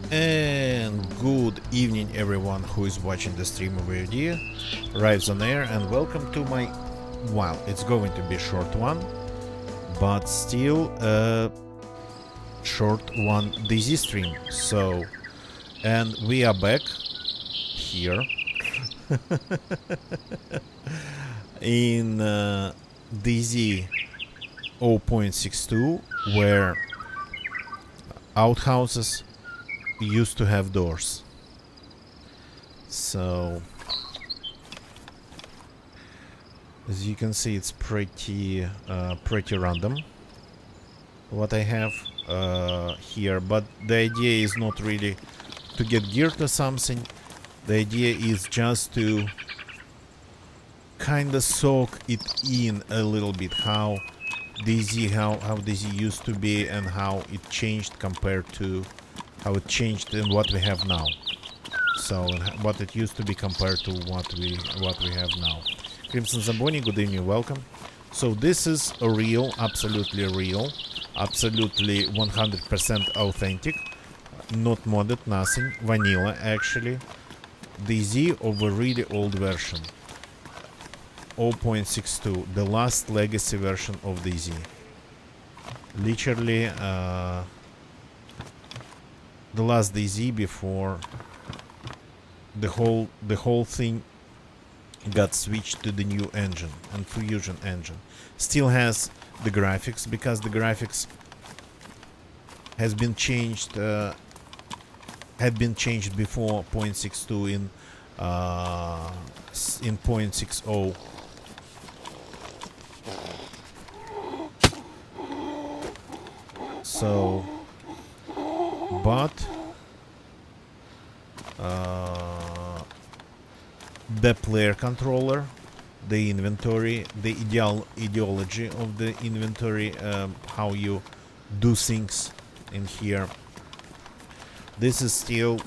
And good evening everyone who is watching the stream over here. Rives on air and welcome to my, well, it's going to be a short one, but still a short one DayZ stream. So, and we are back here in DayZ 0.62 where outhouses used to have doors. So as you can see, it's pretty random what I have here, but the idea is not really to get gear to something. The idea is just to kinda soak it in a little bit, how DayZ used to be and how it changed compared to how it changed and what we have now. So what it used to be compared to what we have now. Crimson Zamboni, good evening, welcome. So this is a real, absolutely 100% authentic, not modded, nothing, vanilla actually. DayZ of a really old version, 0.62, the last legacy version of DayZ. Literally the last DayZ before the whole thing got switched to the new engine and Fusion engine. Still has the graphics because the graphics has been changed, had been changed before 0.62 in 0.60. So, but the player controller, the inventory, the ideology of the inventory, how you do things in here, this is still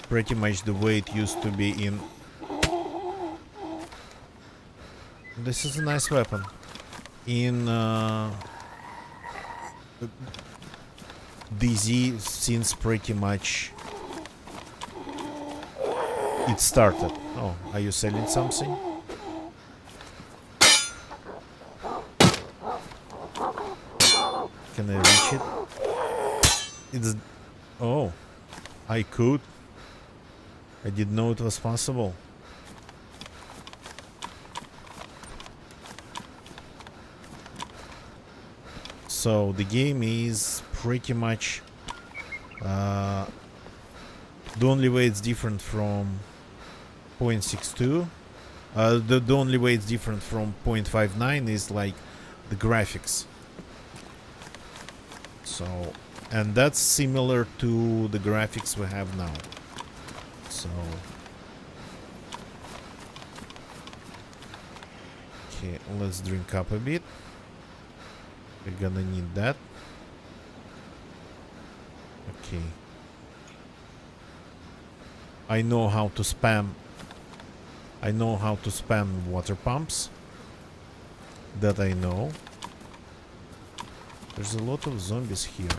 pretty much the way it used to be in. This is a nice weapon in DayZ since pretty much it started. Oh, are you selling something? Can I reach it? It's... oh, I could. I didn't know it was possible. So the game is pretty much the only way it's different from 0.62, the only way it's different from 0.59 is like the graphics. So, and that's similar to the graphics we have now. So, okay, let's drink up a bit. We're gonna need that. Okay. I know how to spam water pumps. That I know. There's a lot of zombies here.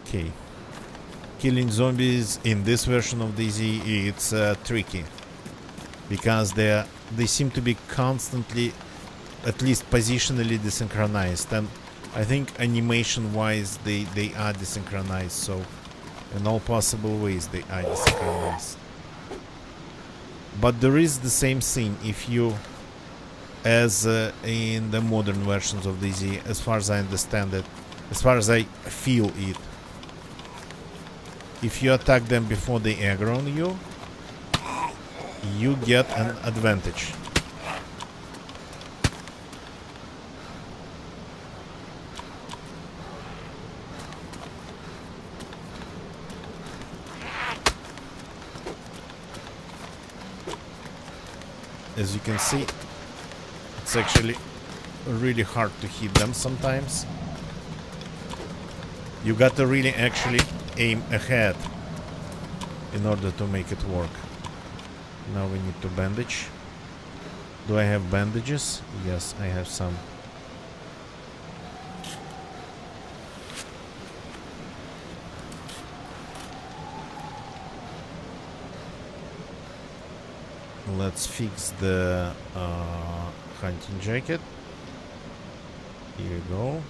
Okay. Killing zombies in this version of DayZ, it's tricky. Because they seem to be constantly, at least positionally, desynchronized, and I think animation-wise they are desynchronized. So, in all possible ways they are desynchronized. But there is the same thing if you, as in the modern versions of DayZ, as far as I understand it, as far as I feel it, if you attack them before they aggro on you, you get an advantage. As you can see, it's actually really hard to hit them sometimes. You got to really actually aim ahead in order to make it work. Now we need to bandage. Do I have bandages? Yes, I have some. Let's fix the hunting jacket. Here we go.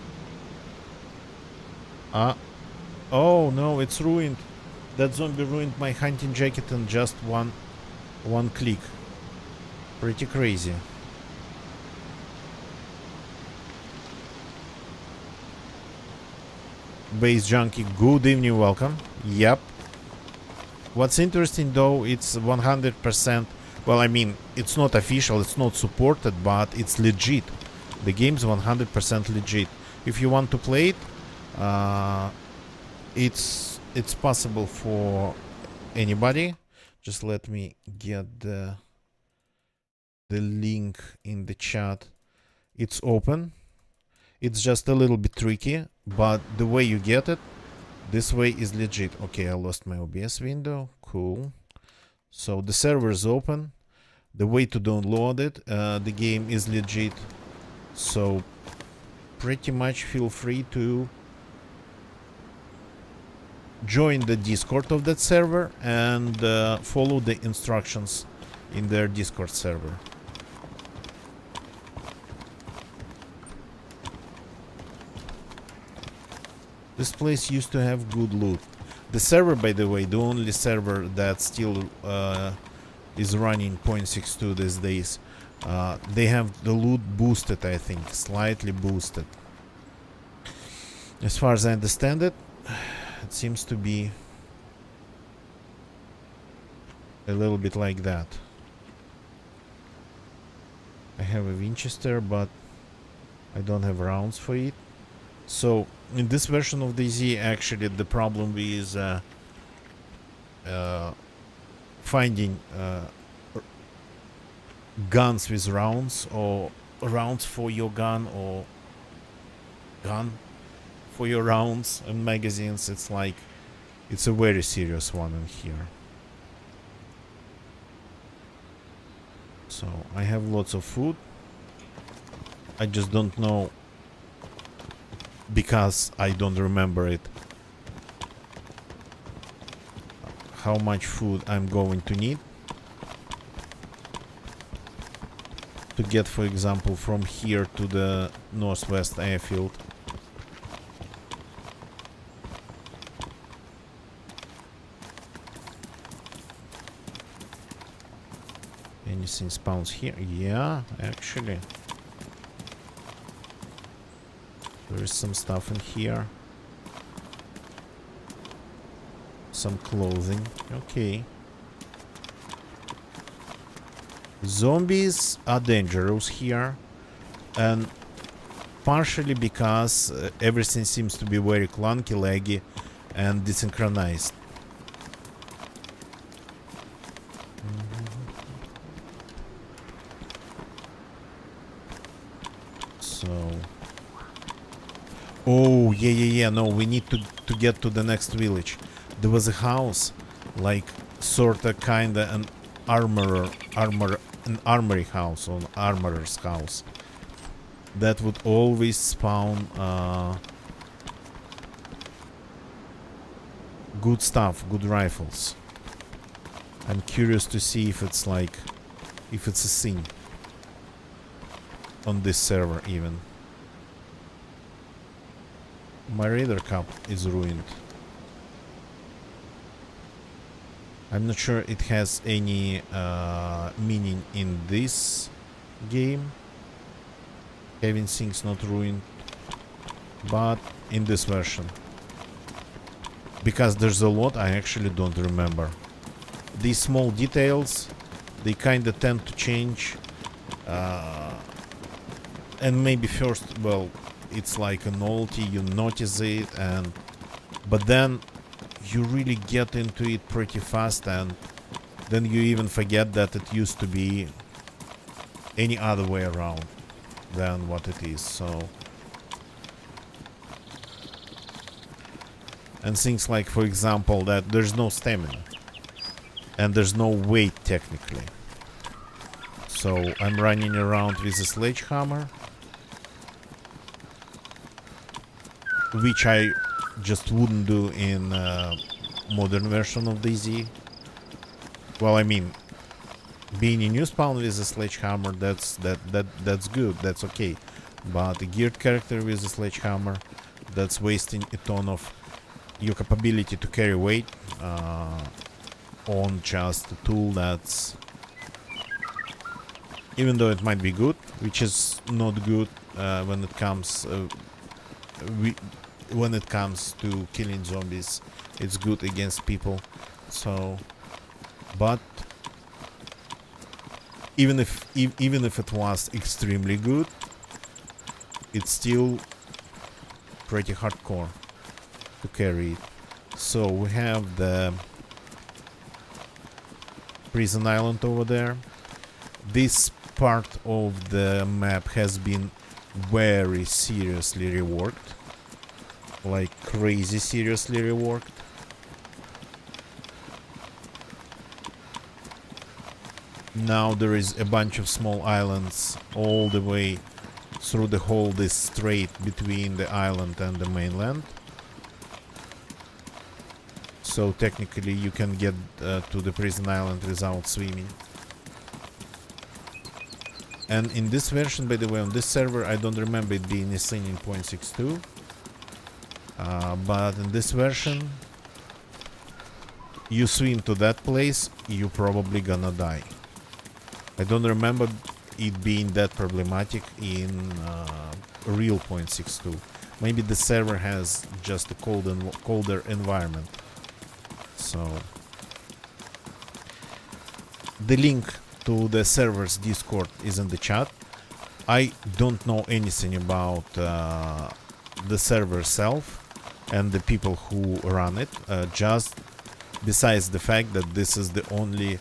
Oh no, it's ruined. That zombie ruined my hunting jacket in just one click. Pretty crazy. Base Junkie, good evening, welcome. Yep. What's interesting though, it's 100%. Well, I mean, it's not official, it's not supported, but it's legit. The game's 100% legit. If you want to play it, it's possible for anybody. Just let me get the link in the chat. It's open. It's just a little bit tricky, but the way you get it, this way is legit. Okay, I lost my OBS window. Cool. So the server is open. The way to download it, the game is legit. So pretty much feel free to join the Discord of that server and follow the instructions in their Discord server. This place used to have good loot. The server, by the way, the only server that still is running 0.62 these days, they have the loot boosted, I think, slightly boosted. As far as I understand it, it seems to be a little bit like that. I have a Winchester, but I don't have rounds for it. So in this version of DayZ, actually the problem is finding guns with rounds, or rounds for your gun, or gun for your rounds and magazines. It's like, it's a very serious one in here. So I have lots of food. I just don't know, because I don't remember it, how much food I'm going to need to get, for example, from here to the northwest airfield. Anything spawns here? Yeah, actually. There is some stuff in here. Some clothing. Okay. Zombies are dangerous here. And partially because everything seems to be very clunky, laggy, and desynchronized. So... Oh, yeah, no, we need to get to the next village. There was a house, like, sorta, kinda an an armory house, or an armorer's house, that would always spawn good stuff, good rifles. I'm curious to see if it's like, if it's a thing on this server even. My Raider Cup is ruined. I'm not sure it has any meaning in this game, having things not ruined, but in this version, because there's a lot I actually don't remember. These small details, they kinda tend to change, and maybe first, well, it's like a novelty, you notice it, and but then you really get into it pretty fast, and then you even forget that it used to be any other way around than what it is. So, and things like, for example, that there's no stamina. and there's no weight technically. So I'm running around with a sledgehammer, which I just wouldn't do in modern version of DayZ. Well, I mean, being in new spawn with a sledgehammer, that's good, that's okay. But a geared character with a sledgehammer, that's wasting a ton of your capability to carry weight on just a tool that's, even though it might be good, which is not good when it comes to killing zombies. It's good against people. So, but even if it was extremely good, it's still pretty hardcore to carry it. So we have the prison island over there. This part of the map has been very seriously reworked, like crazy seriously reworked. Now there is a bunch of small islands all the way through the whole this strait between the island and the mainland. So technically you can get to the prison island without swimming. And in this version, by the way, on this server, I don't remember it being a thing in 0.62. But in this version, you swim to that place, you're probably gonna die. I don't remember it being that problematic in real 0.62. Maybe the server has just a colder environment. So the link to the server's Discord is in the chat. I don't know anything about the server itself and the people who run it, just besides the fact that this is the only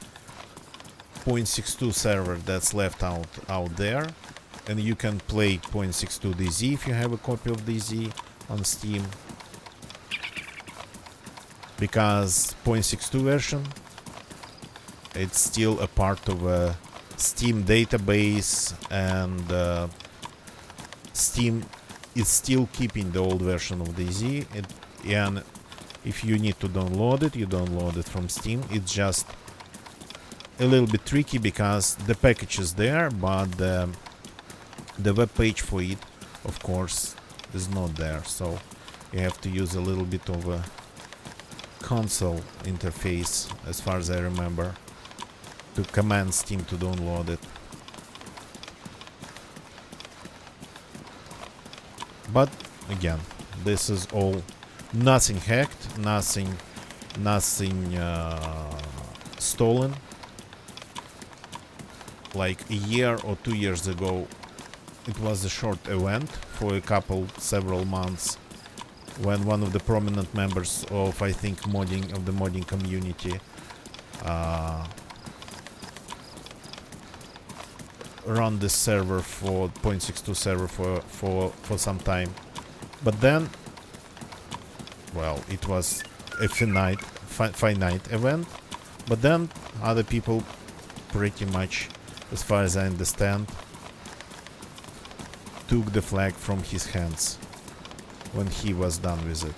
0.62 server that's left out there, and you can play 0.62 DayZ if you have a copy of DayZ on Steam, because 0.62 version, it's still a part of a Steam database, and Steam is still keeping the old version of DayZ. And if you need to download it, you download it from Steam. It's just a little bit tricky because the package is there, but the web page for it, of course, is not there. So you have to use a little bit of a console interface, as far as I remember, to command Steam to download it. But again, this is all nothing hacked, nothing stolen. Like a year or 2 years ago, it was a short event for several months, when one of the prominent members of, I think, the modding community run this server for 0.62 server for some time. But then, well, it was a finite event, but then other people pretty much, as far as I understand, took the flag from his hands when he was done with it.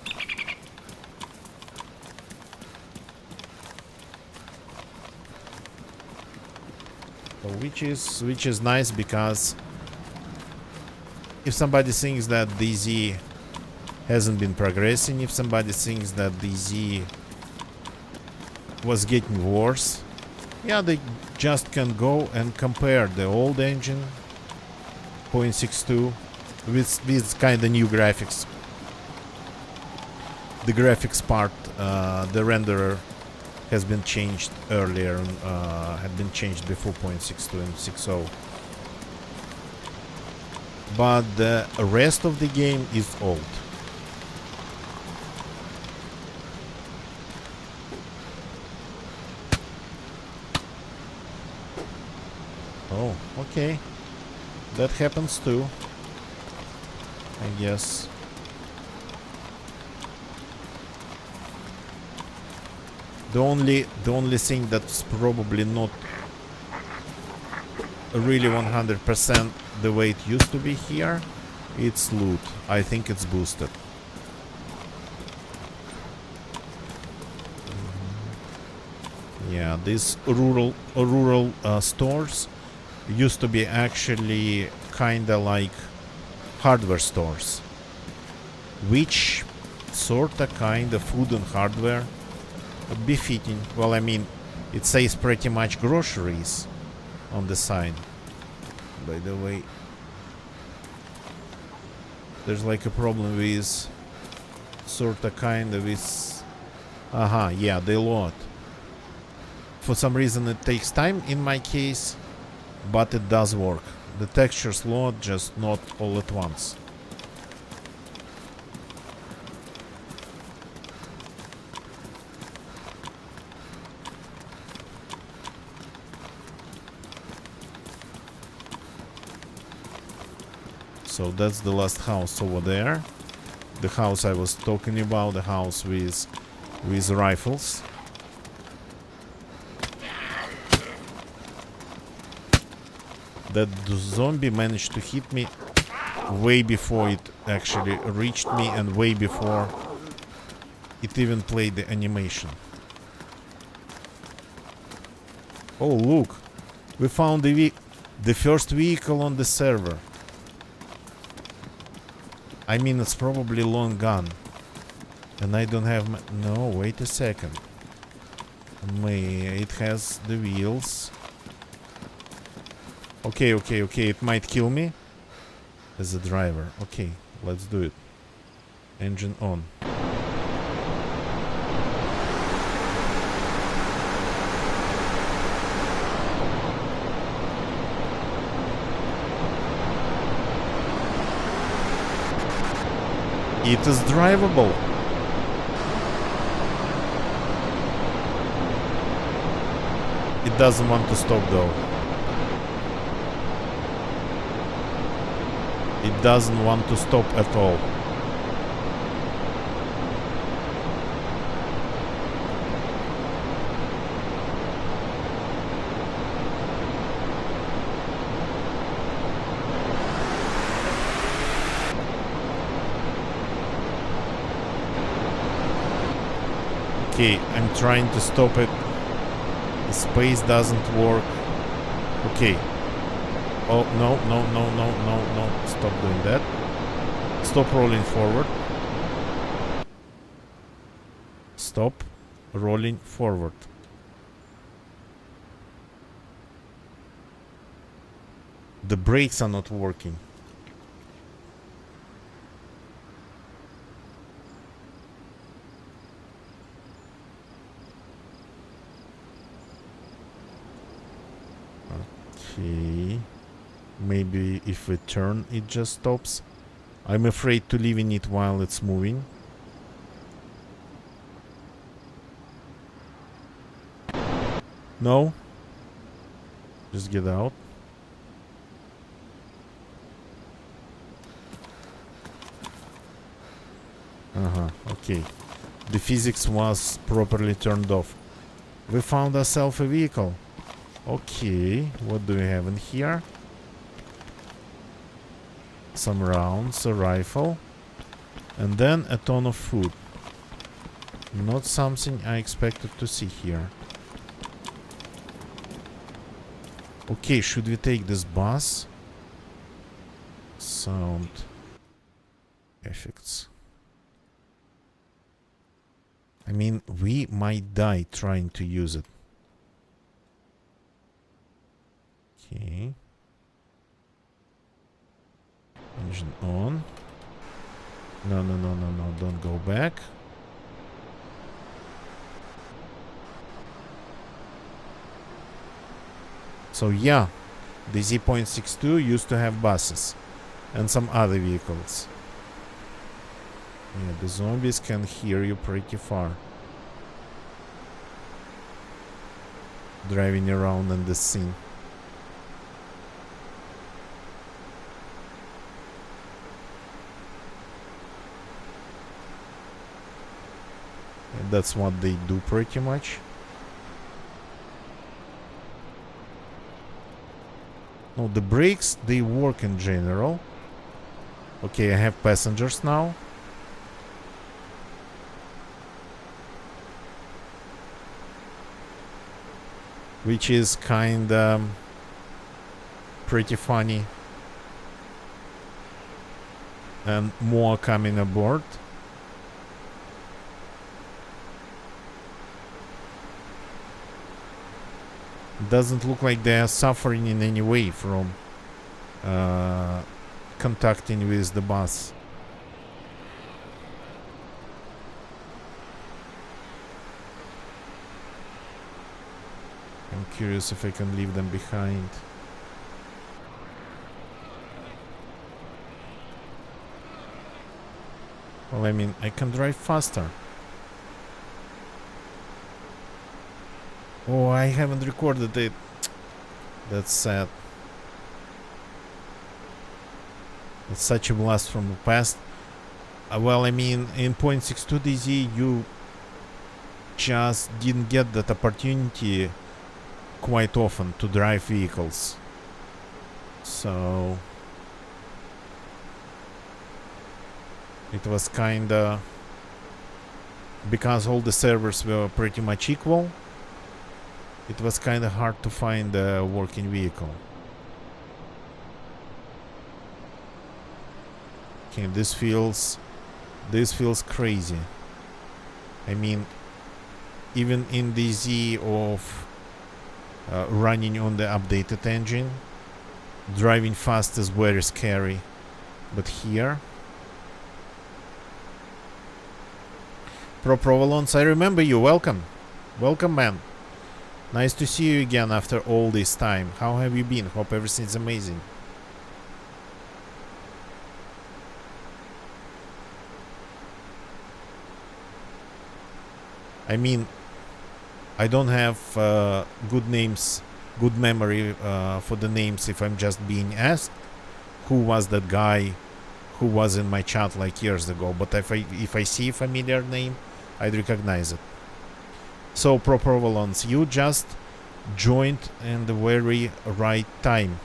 So which is nice, because if somebody thinks that DayZ hasn't been progressing, if somebody thinks that DayZ was getting worse, yeah, they just can go and compare the old engine 0.62 with kind of new graphics. The graphics part, the renderer has been changed earlier, had been changed before 0.62 and 6.0. But the rest of the game is old. Oh, okay. That happens too, I guess. The only thing that's probably not really 100% the way it used to be here, it's loot. I think it's boosted. Yeah, these rural stores used to be actually kinda like hardware stores, which sorta kinda food and hardware would be fitting. Well, I mean, it says pretty much groceries on the sign. By the way, there's like a problem with sorta kinda with yeah, they load. For some reason it takes time in my case, but it does work. The textures load, just not all at once. So that's the last house over there. The house I was talking about, the house with rifles. That zombie managed to hit me way before it actually reached me and way before it even played the animation. Oh, look! We found the first vehicle on the server. I mean, it's probably long gone. And I don't have my... No, wait a second. It has the wheels. Okay, it might kill me as a driver. Okay, let's do it. Engine on. It is drivable. It doesn't want to stop though. It doesn't want to stop at all. Okay, I'm trying to stop it. The space doesn't work. Okay. Oh, no. Stop doing that. Stop rolling forward. Stop rolling forward. The brakes are not working. Okay. Maybe if we turn, it just stops. I'm afraid to leave in it while it's moving. No. Just get out. Okay. The physics was properly turned off. We found ourselves a vehicle. Okay, what do we have in here? Some rounds, a rifle, and then a ton of food. Not something I expected to see here. Okay, should we take this bus? Sound effects. I mean, we might die trying to use it. Okay. Engine on. No, don't go back. So yeah, the Z.62 used to have buses and some other vehicles. Yeah, the zombies can hear you pretty far. Driving around in the scene. And that's what they do pretty much. No, the brakes, they work in general. Okay, I have passengers now. Which is kinda pretty funny. And more coming aboard. Doesn't look like they are suffering in any way from contacting with the bus. I'm curious if I can leave them behind. Well, I mean, I can drive faster. Oh, I haven't recorded it. That's sad. It's such a blast from the past. Well, I mean, in 0.62 DayZ, you just didn't get that opportunity quite often to drive vehicles. So it was kinda, because all the servers were pretty much equal, it was kinda hard to find a working vehicle. Okay, this feels crazy. I mean, even in DayZ of running on the updated engine, driving fast is very scary. But here, Provolons, I remember you. Welcome, man. Nice to see you again after all this time. How have you been? Hope everything's amazing. I mean, I don't have good memory for the names if I'm just being asked who was that guy who was in my chat like years ago. But if I see a familiar name, I'd recognize it. So, Provolons, you just joined in the very right time,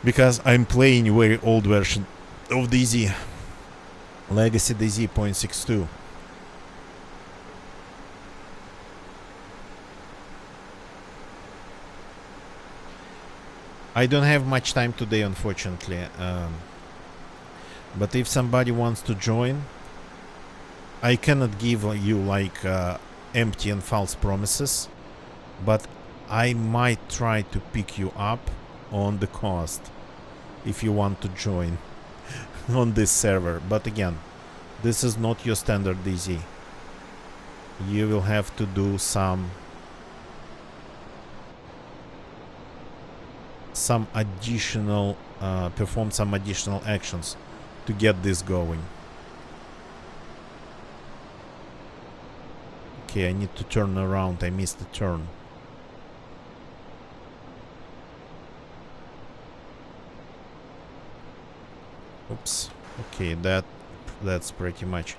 because I'm playing a very old version of DayZ, Legacy DayZ 0.62. I don't have much time today, unfortunately, but if somebody wants to join, I cannot give you like empty and false promises, but I might try to pick you up on the cost if you want to join on this server. But again, this is not your standard DayZ. You will have to do some additional perform some additional actions to get this going. Okay, I need to turn around. I missed the turn. Oops. Okay, that's pretty much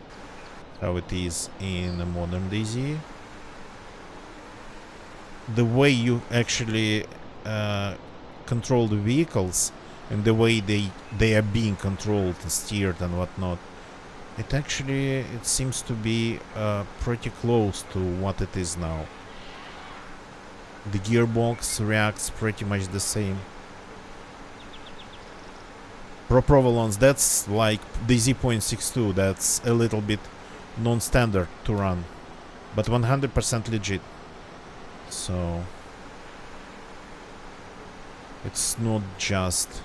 how it is in a modern DayZ. The way you actually control the vehicles and the way they are being controlled and steered and whatnot, it seems to be pretty close to what it is now. The gearbox reacts pretty much the same. Provolons, that's like DayZ 0.62, that's a little bit non-standard to run, but 100% legit. So it's not just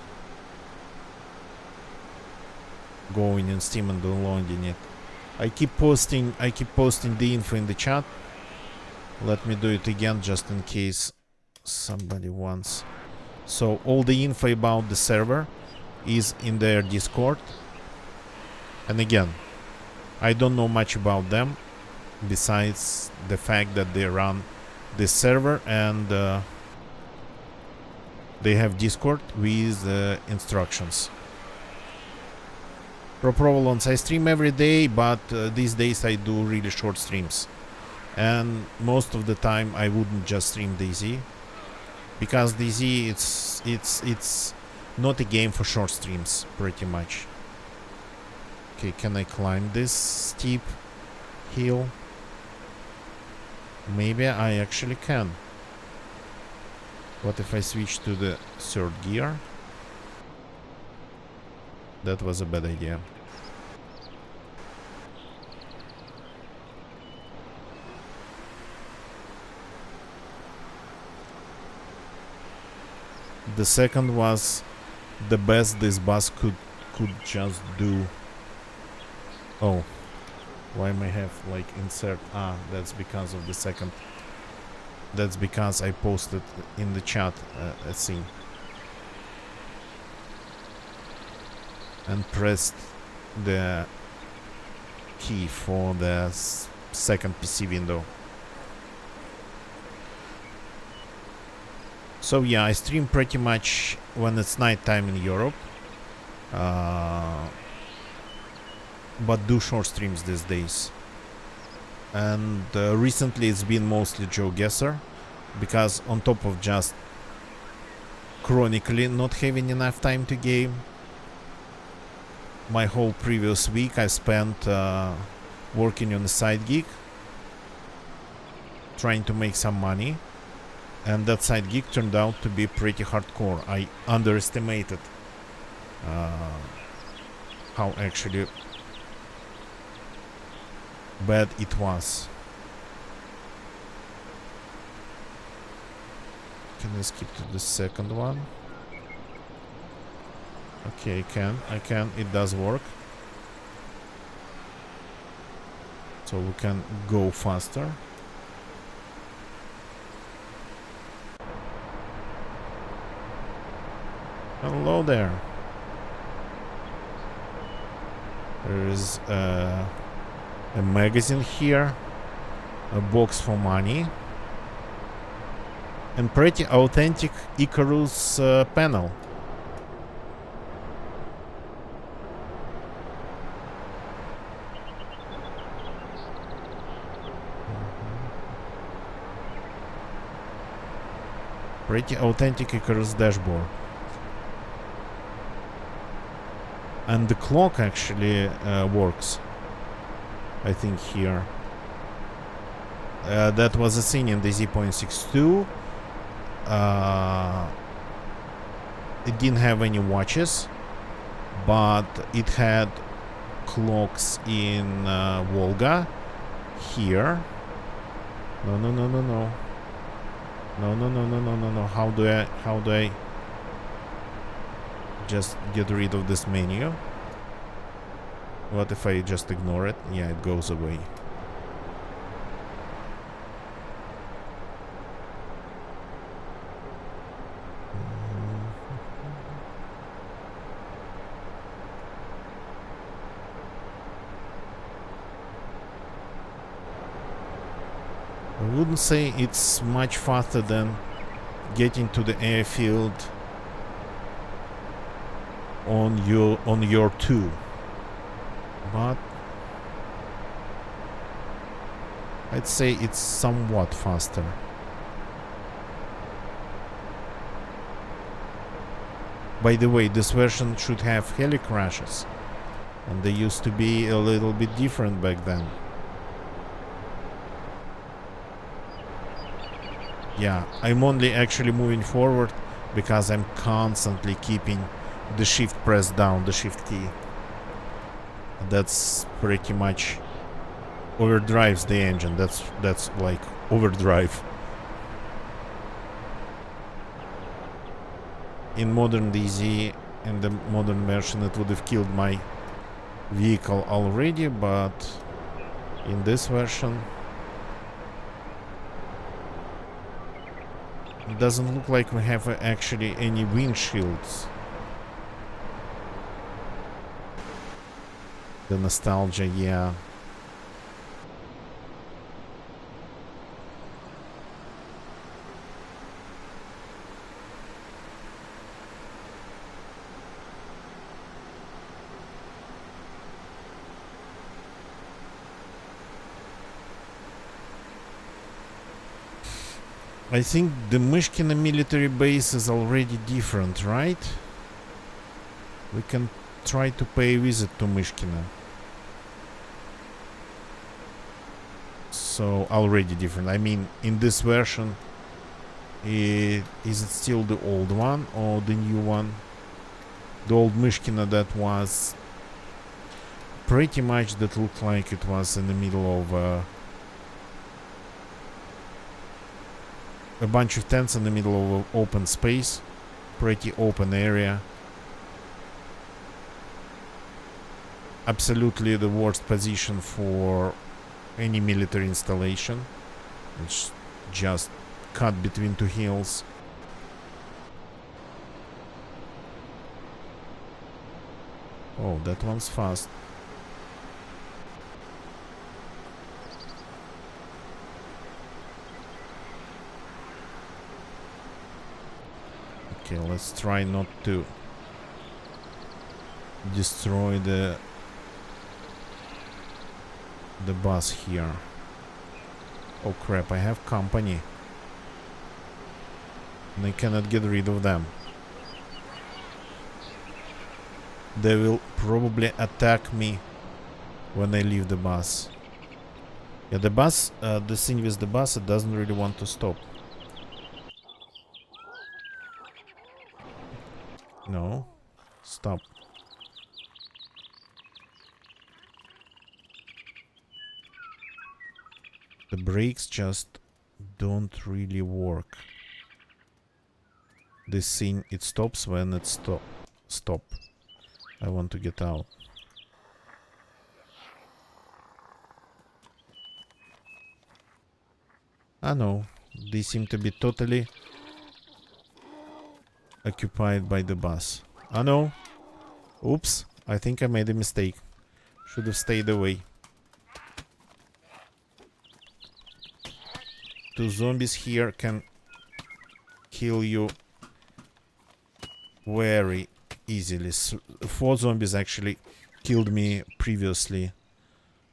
going in Steam and downloading it. I keep posting the info in the chat. Let me do it again just in case somebody wants. So all the info about the server is in their Discord. And again, I don't know much about them besides the fact that they run this server and they have Discord with instructions. Pro Provolone, I stream every day, but these days I do really short streams. And most of the time I wouldn't just stream DayZ, because DayZ it's not a game for short streams, pretty much. Okay, can I climb this steep hill? Maybe I actually can. What if I switch to the third gear? That was a bad idea. The second was the best this bus could just do. Oh, why am I have like insert? Ah, that's because of the second. That's because I posted in the chat a scene and pressed the key for the second PC window. So yeah, I stream pretty much when it's nighttime in Europe, but do short streams these days. And recently it's been mostly Joe Guesser, because on top of just chronically not having enough time to game, my whole previous week I spent working on a side gig, trying to make some money, and that side gig turned out to be pretty hardcore. I underestimated how actually bad it was. Can I skip to the second one? Okay, I can, it does work. So we can go faster. Hello there. There is a magazine here, a box for money, and pretty authentic Icarus panel. Pretty authentic Icarus dashboard. And the clock actually works, I think, here. That was a thing in the Z.62. It didn't have any watches, but it had clocks in Volga here. No. How do I just get rid of this menu? What if I just ignore it? Yeah, it goes away. I wouldn't say it's much faster than getting to the airfield on your 2, but I'd say it's somewhat faster. By the way, this version should have heli crashes, and they used to be a little bit different back then. Yeah, I'm only actually moving forward because I'm constantly keeping the shift pressed down, the shift key. That's pretty much overdrives the engine. That's like overdrive. In modern DayZ, in the modern version, it would have killed my vehicle already, but in this version it doesn't look like we have actually any windshields. The nostalgia, yeah. I think the Myshkina military base is already different, right? We can try to pay a visit to Myshkina. So already different. I mean, in this version, is it still the old one or the new one? The old Myshkina that was pretty much, that looked like it was in the middle of a bunch of tents in the middle of open space, pretty open area. Absolutely the worst position for any military installation. It's just cut between two hills. Oh, that one's fast. Okay, let's try not to destroy the bus here. Oh crap, I have company. And I cannot get rid of them. They will probably attack me when I leave the bus. Yeah, the bus, the thing with the bus, it doesn't really want to stop. No, stop. The brakes just don't really work. This thing, it stops when it stop. I want to get out. Ah no, they seem to be totally occupied by the bus. Ah no. Oops, I think I made a mistake. Should have stayed away. Two zombies here can kill you very easily. 4 zombies actually killed me previously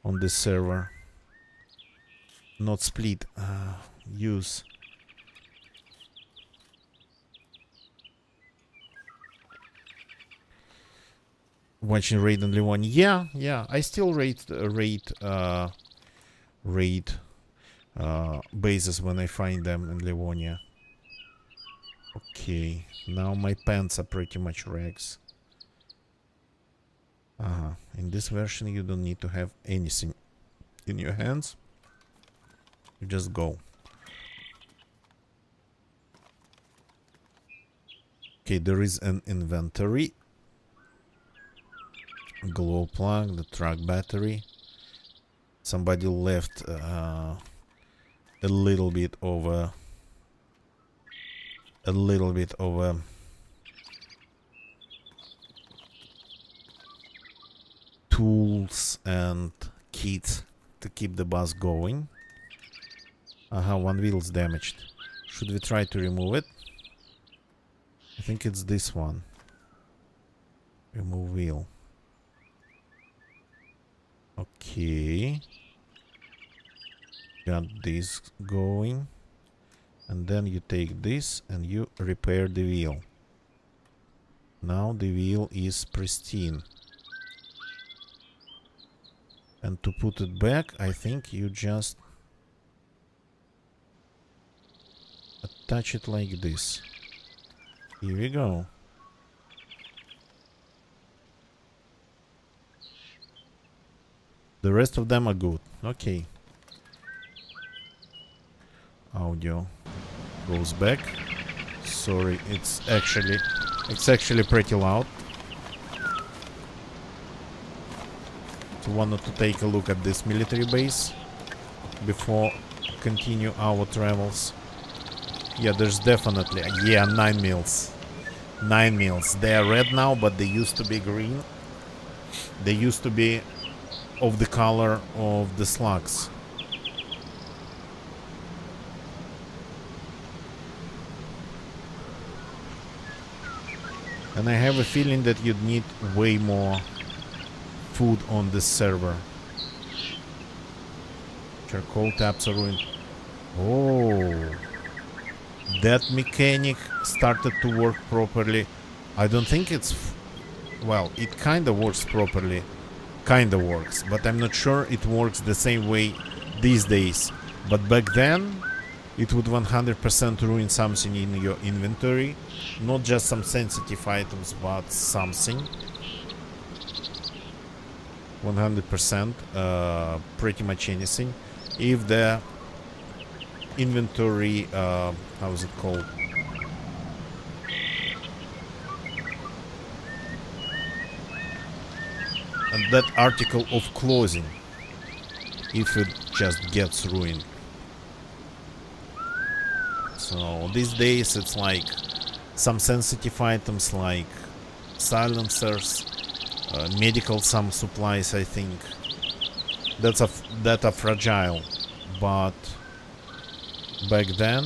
on this server. Not split. Use. Watching raid on Livonia. Yeah. I still raid bases when I find them in Livonia. Okay, now my pants are pretty much rags. In this version you don't need to have anything in your hands. You just go. Okay, there is an inventory. Glow plug, the truck battery. Somebody left a little bit of a tools and kits to keep the bus going. One wheel's damaged. Should we try to remove it? I think it's this one. Remove wheel. Okay. Got this going. And then you take this and you repair the wheel. Now the wheel is pristine. And to put it back, I think you just attach it like this. Here we go. The rest of them are good. Okay. Audio goes back. Sorry, it's actually pretty loud. So wanted to take a look at this military base before continue our travels. Yeah, there's definitely 9 mils. 9 mils. They are red now, but they used to be green. They used to be of the color of the slugs. And I have a feeling that you'd need way more food on this server. Charcoal taps are ruined. Oh. that mechanic started to work properly. I don't think it's... well, it kinda works properly. Kinda works, but I'm not sure it works the same way these days. But back then, it would 100% ruin something in your inventory. Not just some sensitive items, but something. 100%, pretty much anything. If the inventory, how is it called? And that article of clothing, if it just gets ruined. So these days it's like some sensitive items like silencers, medical some supplies, I think that are fragile, but back then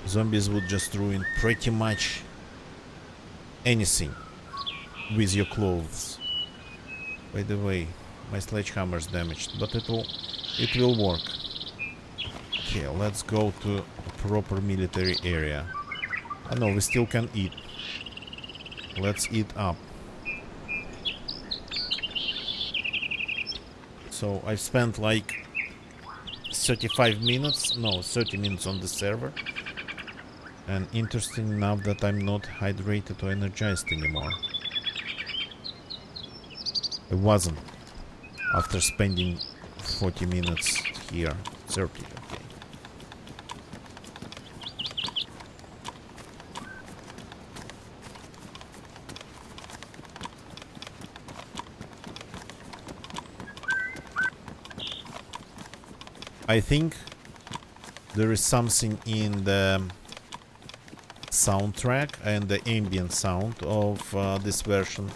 zombies would just ruin pretty much anything with your clothes. By the way, my sledgehammer's damaged, but it will work. Okay, let's go to a proper military area. I know we still can eat. Let's eat up. So I've spent like 30 minutes on the server. And interesting enough that I'm not hydrated or energized anymore. I wasn't after spending 40 minutes here. 30, okay. I think there is something in the soundtrack and the ambient sound of this version.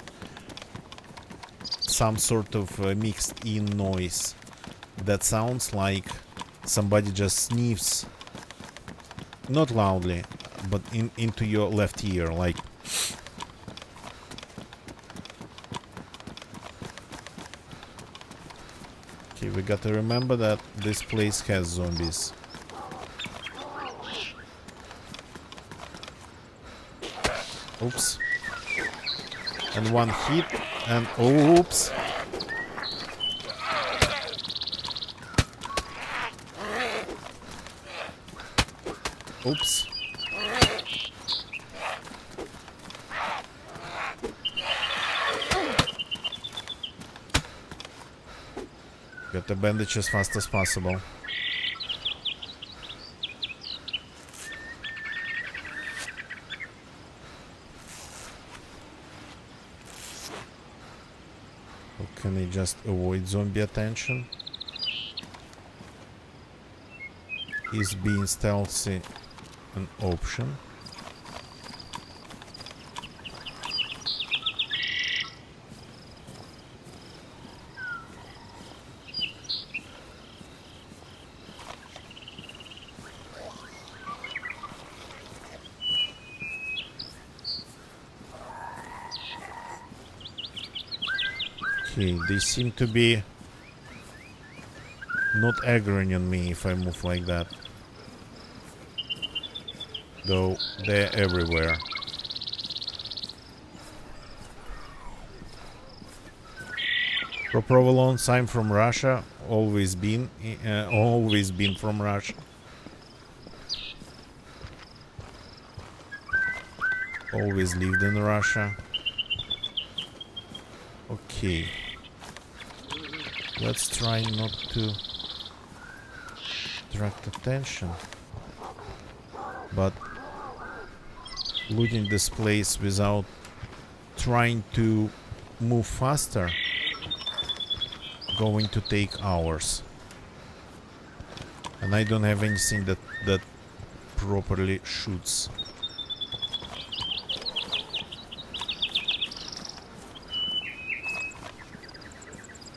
Some sort of mixed in noise that sounds like somebody just sniffs, not loudly, but into your left ear, like. Okay, we gotta remember that this place has zombies. Oops. And one hit, and oops. Oops. Get the bandage as fast as possible. Can I just avoid zombie attention? Is being stealthy an option? Okay, they seem to be not aggroing on me if I move like that. Though they're everywhere. Pro Provolone, I'm from Russia. Always been from Russia. Always lived in Russia. Okay. Let's try not to attract attention. But looting this place without trying to move faster going to take hours. And I don't have anything that properly shoots.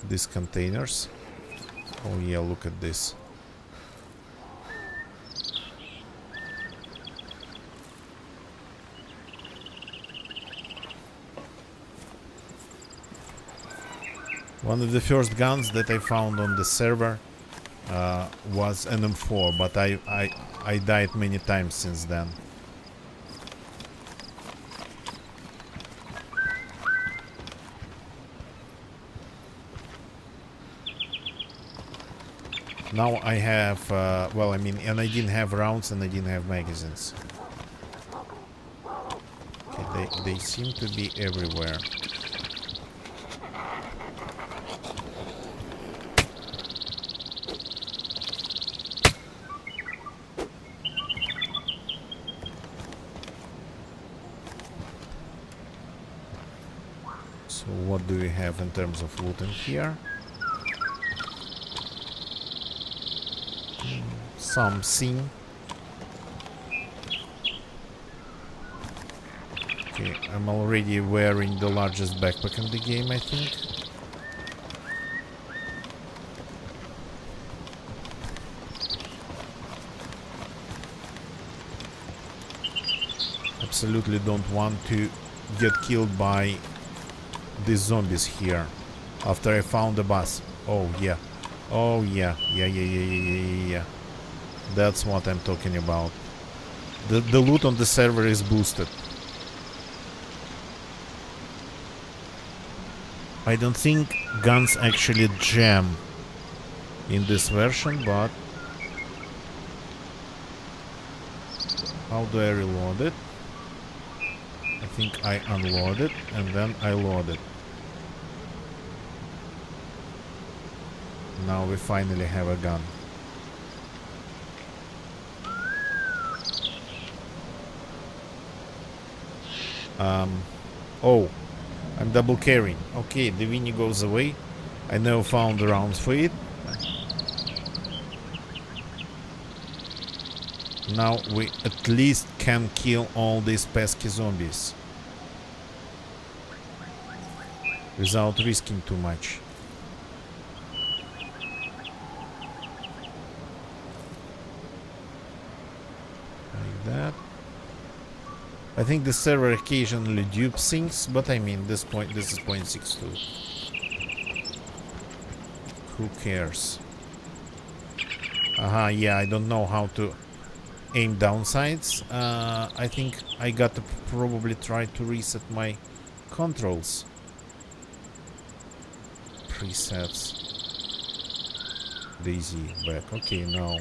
These containers. Oh yeah, look at this. One of the first guns that I found on the server was NM4, but I died many times since then. Now I have, well, I mean, and I didn't have rounds and I didn't have magazines. Okay, they seem to be everywhere. So what do we have in terms of loot in here? Some scene. Okay, I'm already wearing the largest backpack in the game, I think. Absolutely don't want to get killed by these zombies here after I found the bus. Oh yeah. Oh yeah. Yeah. That's what I'm talking about. The loot on the server is boosted. I don't think guns actually jam in this version, but how do I reload it? I think I unload it and then I load it. Now we finally have a gun. Oh, I'm double carrying. Okay, the Winnie goes away. I never found the rounds for it. Now we at least can kill all these pesky zombies without risking too much. Like that. I think the server occasionally dupes things, but I mean, this is 0.62. Who cares? Aha, yeah, I don't know how to aim down sights. I think I got to probably try to reset my controls. Presets. DayZ back. Okay, now.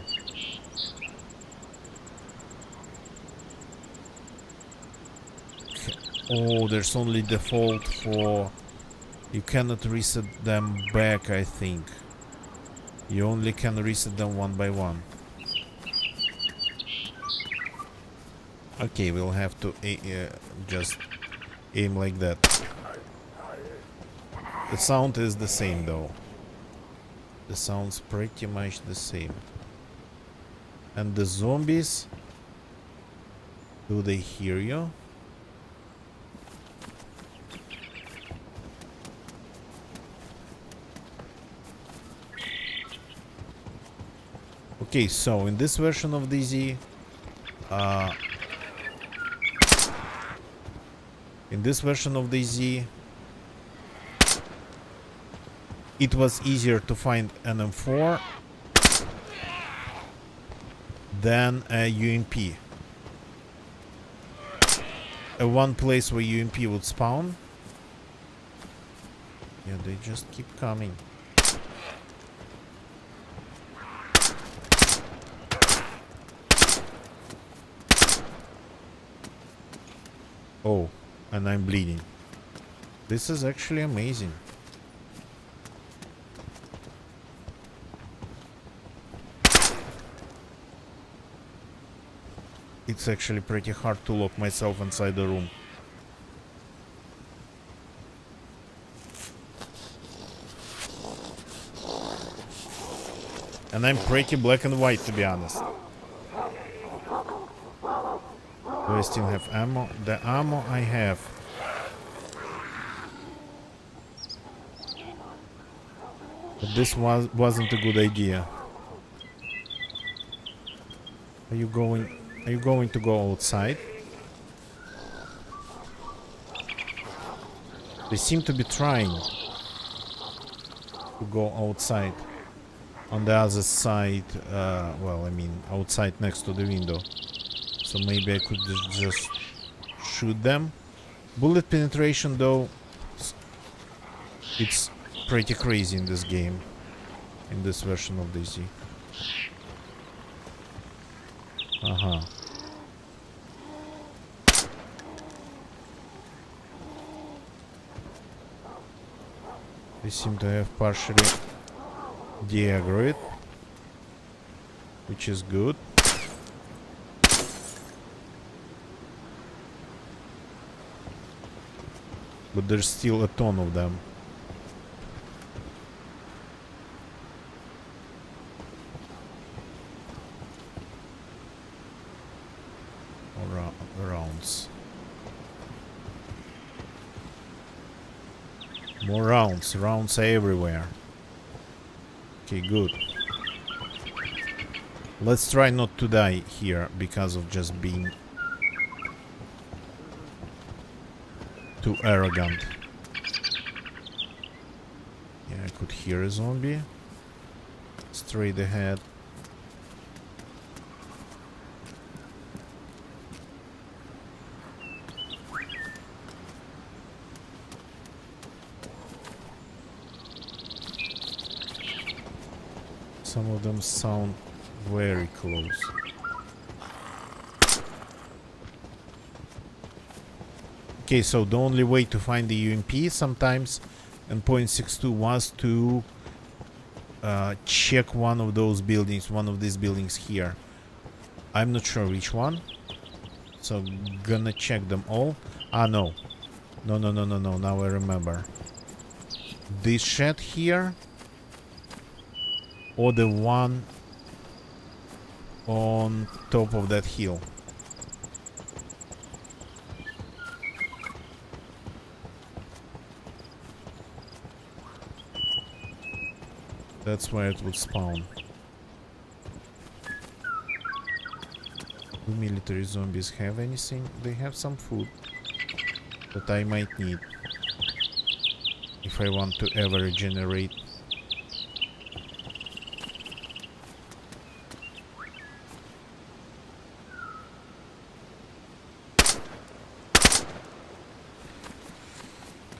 Oh, there's only default for... You cannot reset them back, I think. You only can reset them one by one. Okay, we'll have to just aim like that. The sound is the same though. The sound's pretty much the same. And the zombies... Do they hear you? Okay, so in this version of DayZ, it was easier to find an M4 than a UMP. One place where UMP would spawn. Yeah, they just keep coming. Oh, and I'm bleeding. This is actually amazing. It's actually pretty hard to lock myself inside the room. And I'm pretty black and white, to be honest. Do I still have ammo? The ammo I have. But this wasn't a good idea. Are you going to go outside? They seem to be trying to go outside. on the other side, well, I mean, outside next to the window. So maybe I could just shoot them. Bullet penetration, though, it's pretty crazy in this game, in this version of DayZ. They seem to have partially de-aggroed, which is good. But there's still a ton of them. Rounds. More rounds. Rounds are everywhere. Okay, good. Let's try not to die here because of just being too arrogant. Yeah, I could hear a zombie straight ahead. Some of them sound very close. Okay, so the only way to find the UMP sometimes in .62 was to check one of those buildings, one of these buildings here. I'm not sure which one, so gonna check them all. Ah, no. No, now I remember. This shed here, or the one on top of that hill. That's where it would spawn. Do military zombies have anything? They have some food that I might need if I want to ever regenerate.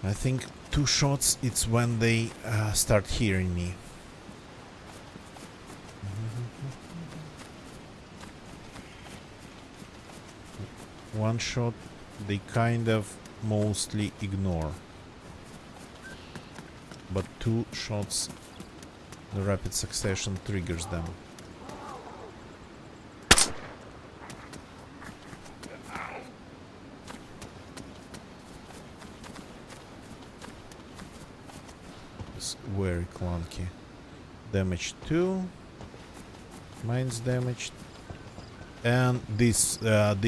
I think 2 shots, it's when they start hearing me. One shot, they kind of mostly ignore. But 2 shots, the rapid succession triggers them. It's very clunky. Damage 2. Mine's damaged. And this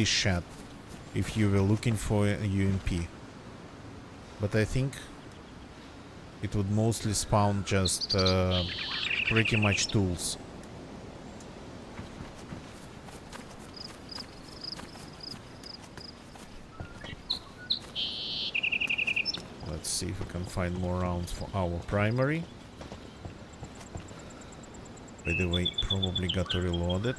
shed, if you were looking for a UMP. But I think it would mostly spawn just pretty much tools. Let's see if we can find more rounds for our primary. By the way, probably got to reload it.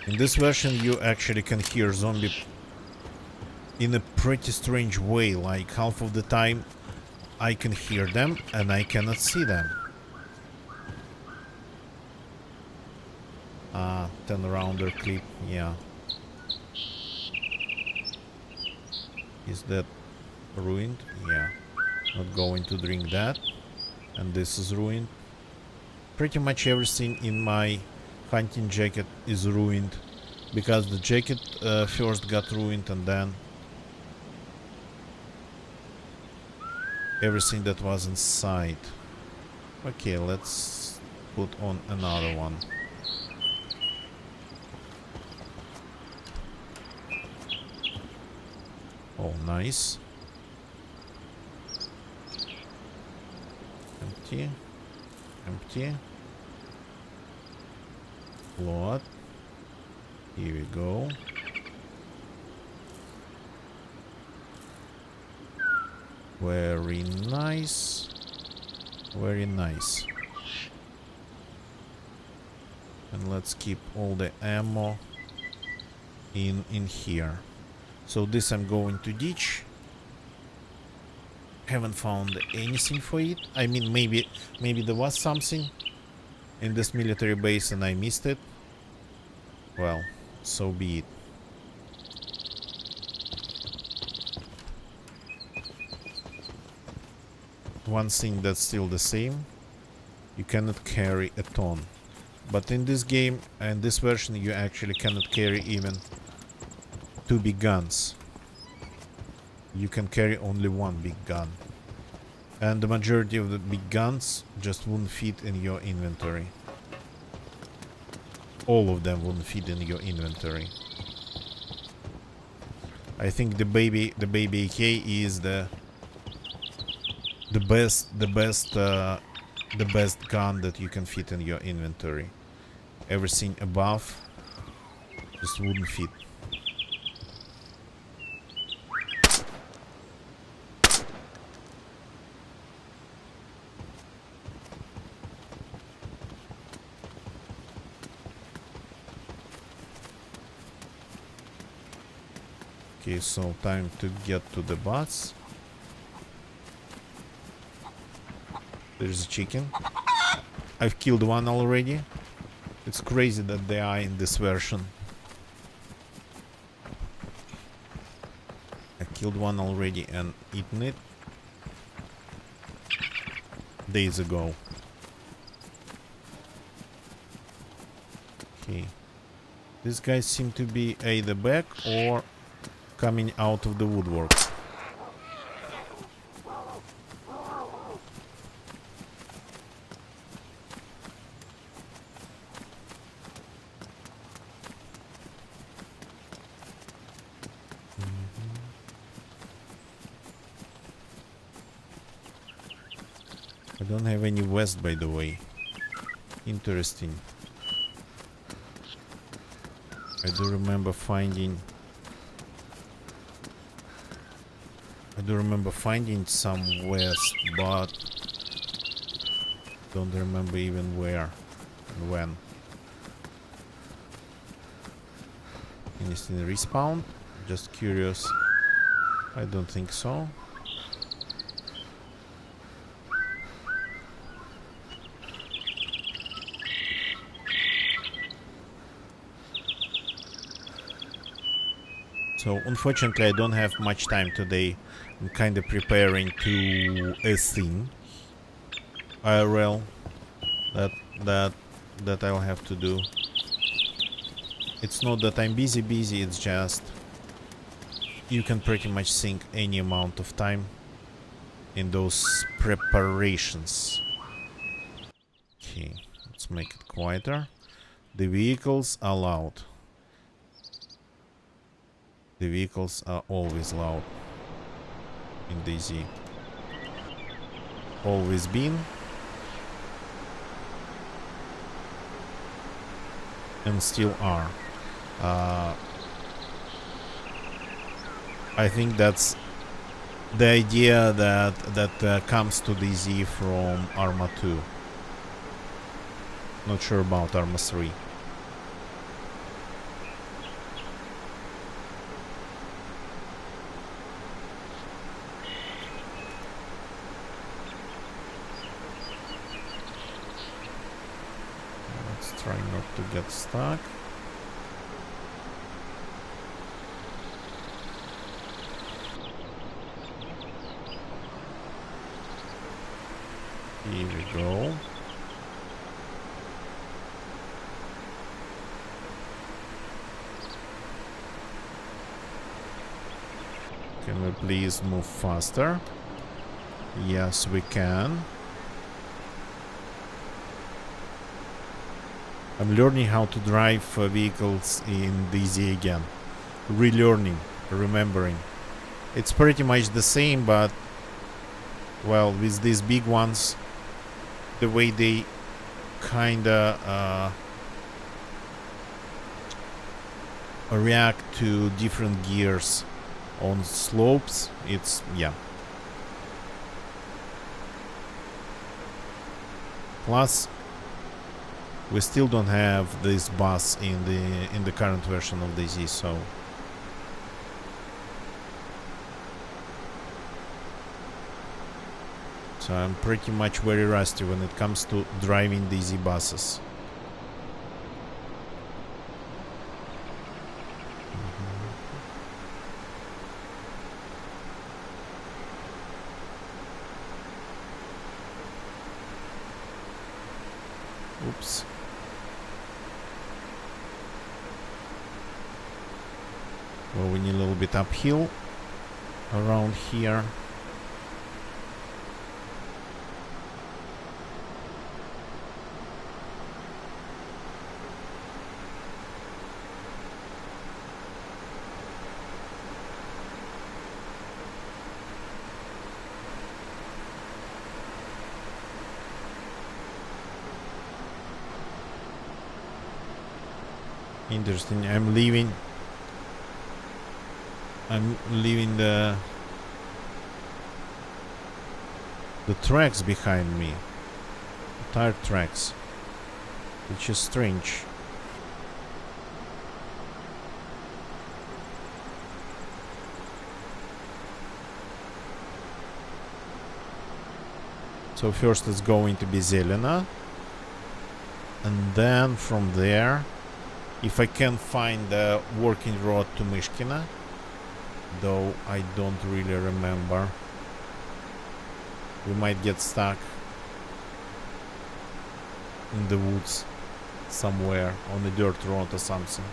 In this version you actually can hear zombie in a pretty strange way, like half of the time I can hear them and I cannot see them. 10 rounder clip, yeah. Is that ruined? Yeah. Not going to drink that. And this is ruined. Pretty much everything in my hunting jacket is ruined, because the jacket first got ruined and then everything that was inside. Okay, let's put on another one. Oh, nice. Empty. Empty. Load. Here we go. Very nice. Very nice. And let's keep all the ammo in here. So this I'm going to ditch. Haven't found anything for it. I mean, maybe there was something in this military base and I missed it. Well, so be it. One thing that's still the same, you cannot carry a ton. But in this game and this version you actually cannot carry even 2 big guns. You can carry only 1 big gun. And the majority of the big guns just wouldn't fit in your inventory. All of them wouldn't fit in your inventory. I think the baby AK is the best gun that you can fit in your inventory. Everything above just wouldn't fit. Okay, so time to get to the bus. There's a chicken. I've killed one already. It's crazy that they are in this version. I killed one already and eaten it days ago. Okay. These guys seem to be either back or coming out of the woodwork. I don't have any vest, by the way. Interesting. I do remember finding some vest, but don't remember even where and when. Anything respawn? Just curious. I don't think so. So unfortunately I don't have much time today. I'm kind of preparing to a thing IRL that I'll have to do. It's not that I'm busy, it's just you can pretty much sink any amount of time in those preparations. Okay, let's make it quieter. The vehicles are loud. The vehicles are always loud in DayZ. Always been. And still are. I think that's the idea that comes to DayZ from Arma 2. Not sure about Arma 3. Try not to get stuck. Here we go. Can we please move faster? Yes, we can. I'm learning how to drive vehicles in DayZ again. Relearning, remembering. It's pretty much the same, but well, with these big ones, the way they kinda react to different gears on slopes. It's, yeah. Plus, we still don't have this bus in the current version of DayZ, so I'm pretty much very rusty when it comes to driving DayZ buses. Oops. Well, we need a little bit uphill around here. Interesting. I'm leaving the tracks behind me, tire tracks, which is strange. So first it's going to be Zelena, and then from there, if I can find the working road to Myshkina, though I don't really remember, we might get stuck in the woods somewhere on a dirt road or something.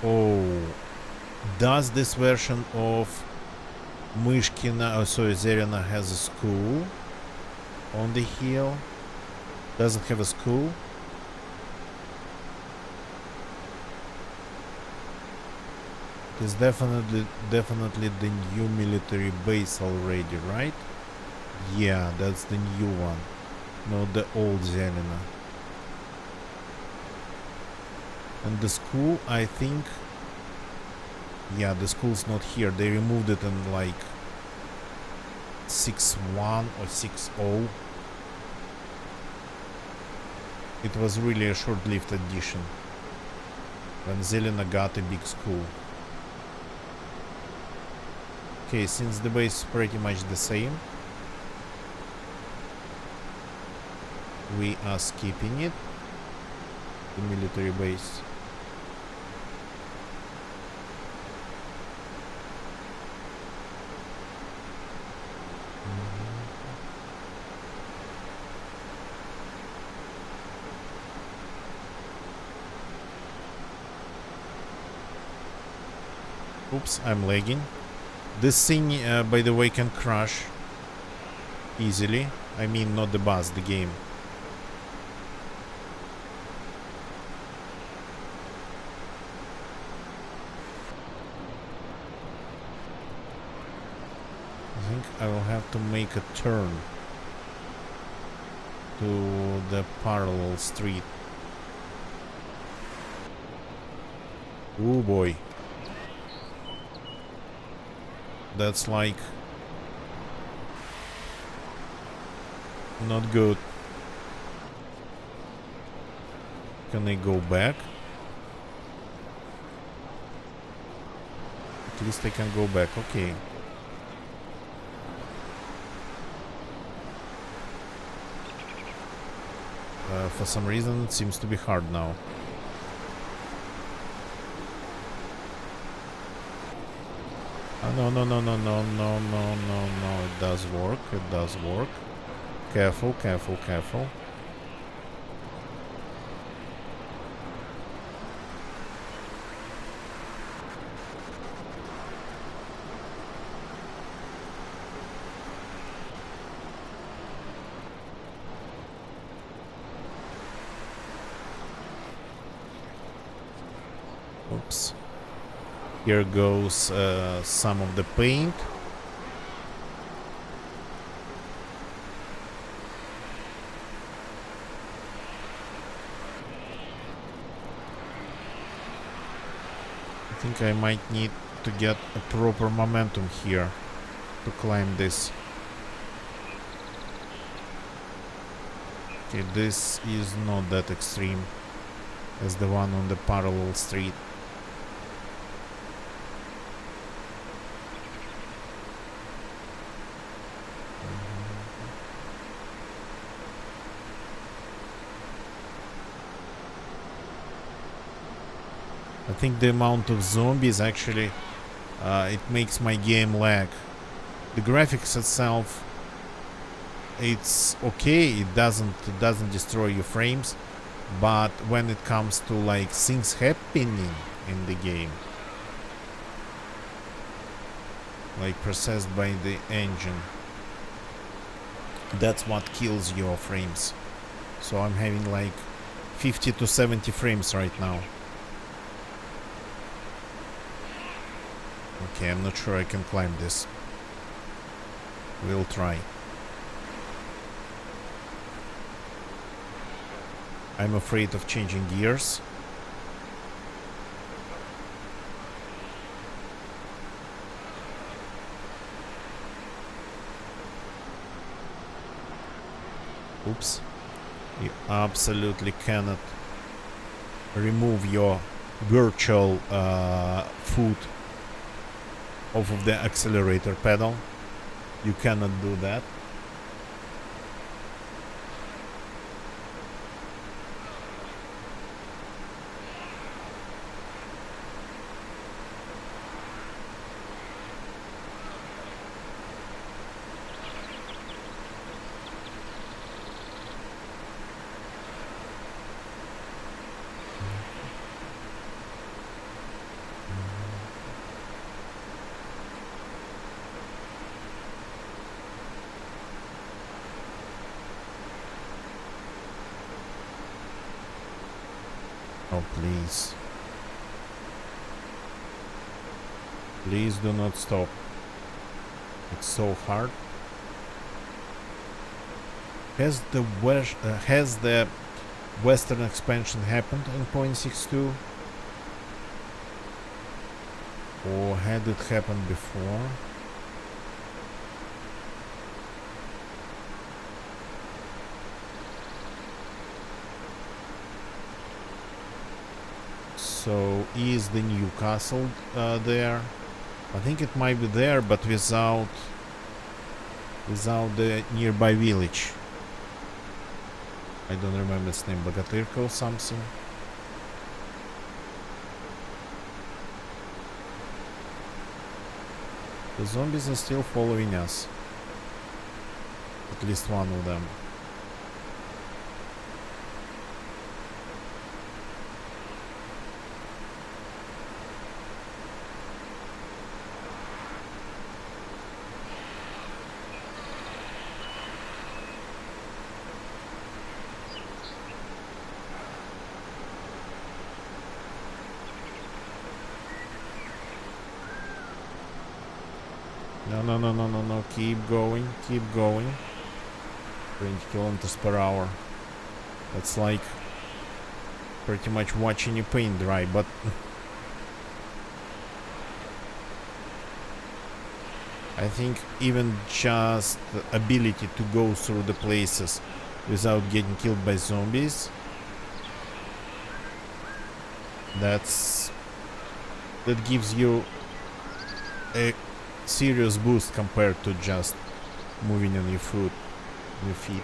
Oh, does this version of Myshkina, Zelena has a school on the hill? Does it have a school? It is definitely the new military base already, right? Yeah, that's the new one, not the old Zelena. And the school, I think, yeah, the school's not here. They removed it in like 6.1 or 6.0. It was really a short-lived addition when Zelena got a big school. Okay, since the base is pretty much the same, we are skipping it, the military base. Oops, I'm lagging. This thing, by the way, can crash easily. I mean, not the bus, the game. I think I will have to make a turn to the parallel street. Oh boy. That's like not good. Can I go back? At least I can go back. Okay. For some reason it seems to be hard now. No, it does work, it does work. Careful, careful, careful. Oops. Here goes some of the paint. I think I might need to get a proper momentum here to climb this. Okay, this is not that extreme as the one on the parallel street. I think the amount of zombies actually it makes my game lag. The graphics itself, it's okay, it doesn't destroy your frames, but when it comes to like things happening in the game, like processed by the engine, that's what kills your frames. So I'm having like 50 to 70 frames right now. Okay, I'm not sure I can climb this. We'll try. I'm afraid of changing gears. Oops. You absolutely cannot remove your virtual foot off of the accelerator pedal. You cannot do that. Oh, please. Please do not stop. It's so hard. Has the Western expansion happened in 0.62? Or had it happened before? So is the Newcastle there? I think it might be there, but without the nearby village. I don't remember its name, Bogatirka or something. The zombies are still following us. At least one of them. No, keep going, 20 kilometers per hour. That's like pretty much watching you paint dry, but I think even just the ability to go through the places without getting killed by zombies, that gives you a serious boost compared to just moving on your feet.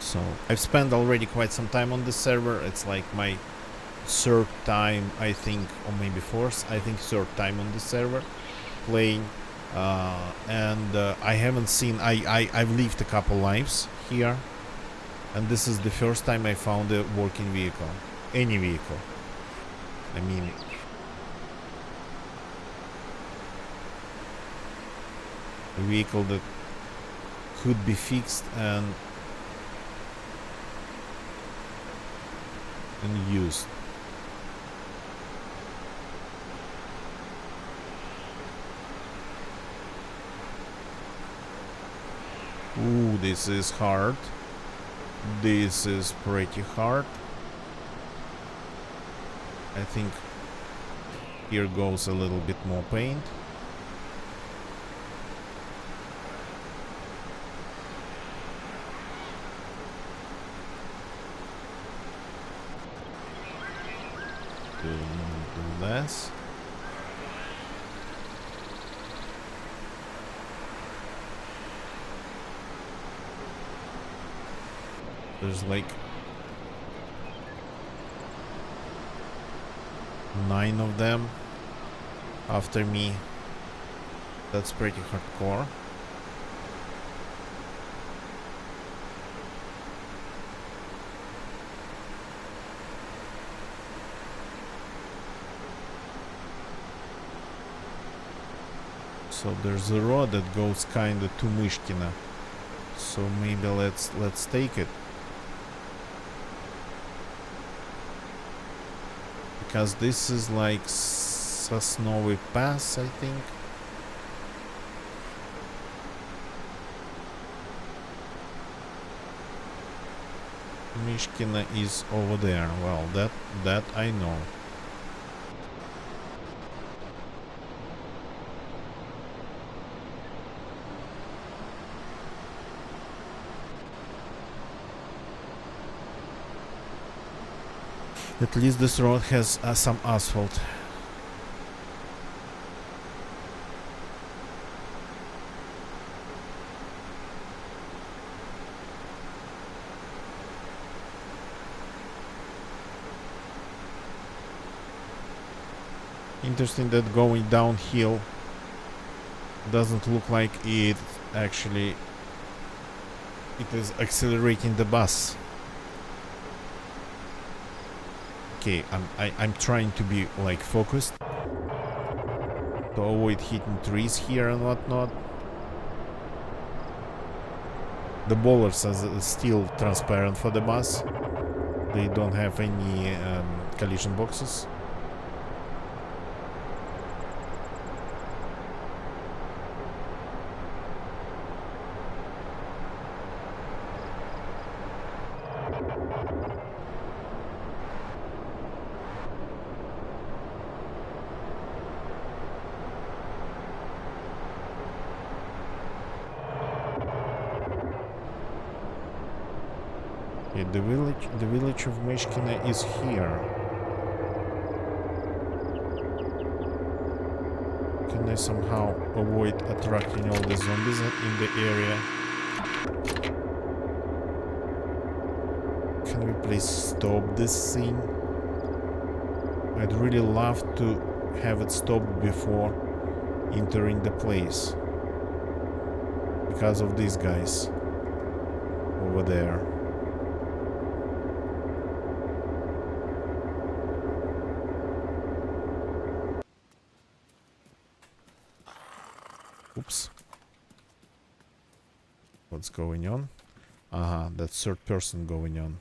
So I've spent already quite some time on this server. It's like my third time, I think, or maybe fourth, I think third time on this server playing. And I haven't seen, I've lived a couple lives here, and this is the first time I found a working vehicle, any vehicle. I mean, a vehicle that could be fixed and used. Ooh, this is hard. This is pretty hard. I think here goes a little bit more paint. Do this. There's like 9 of them after me. That's pretty hardcore. So there's a road that goes kinda to Myshkina. So maybe let's take it. Because this is like Sosnowy Pass, I think. Myshkina is over there. Well, that I know. At least this road has some asphalt. Interesting that going downhill doesn't look like it actually is accelerating the bus. Okay, I'm trying to be like focused to avoid hitting trees here and whatnot. The bollards are still transparent for the bus. They don't have any collision boxes. Okay, the village of Myshkina is here. Can I somehow avoid attracting all the zombies in the area? Can we please stop this thing? I'd really love to have it stopped before entering the place. Because of these guys over there. Oops. What's going on? Aha, that's third person going on.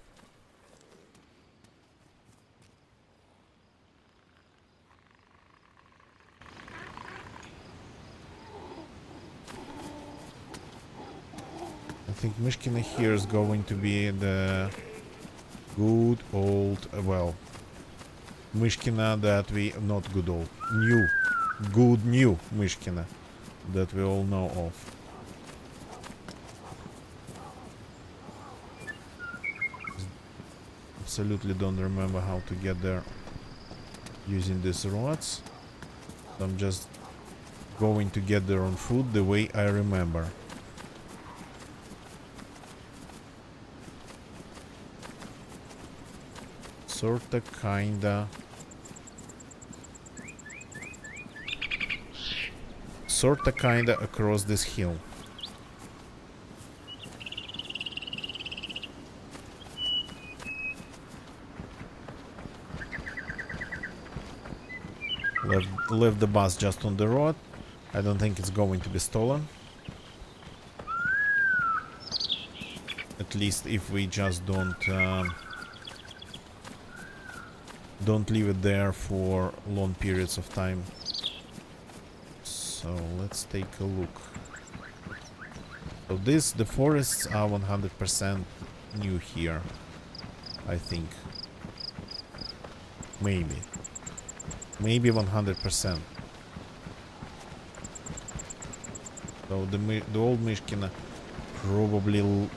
I think Myshkina here is going to be the good old, well, Myshkina that we, not good old, new, good new Myshkina that we all know of. Absolutely don't remember how to get there using these roads. I'm just going to get there on foot the way I remember. Sorta, kinda. Sorta, kinda across this hill. Left the bus just on the road. I don't think it's going to be stolen. At least if we just don't leave it there for long periods of time. So let's take a look. So the forests are 100% new here, I think. Maybe 100%. So the old Mishkina probably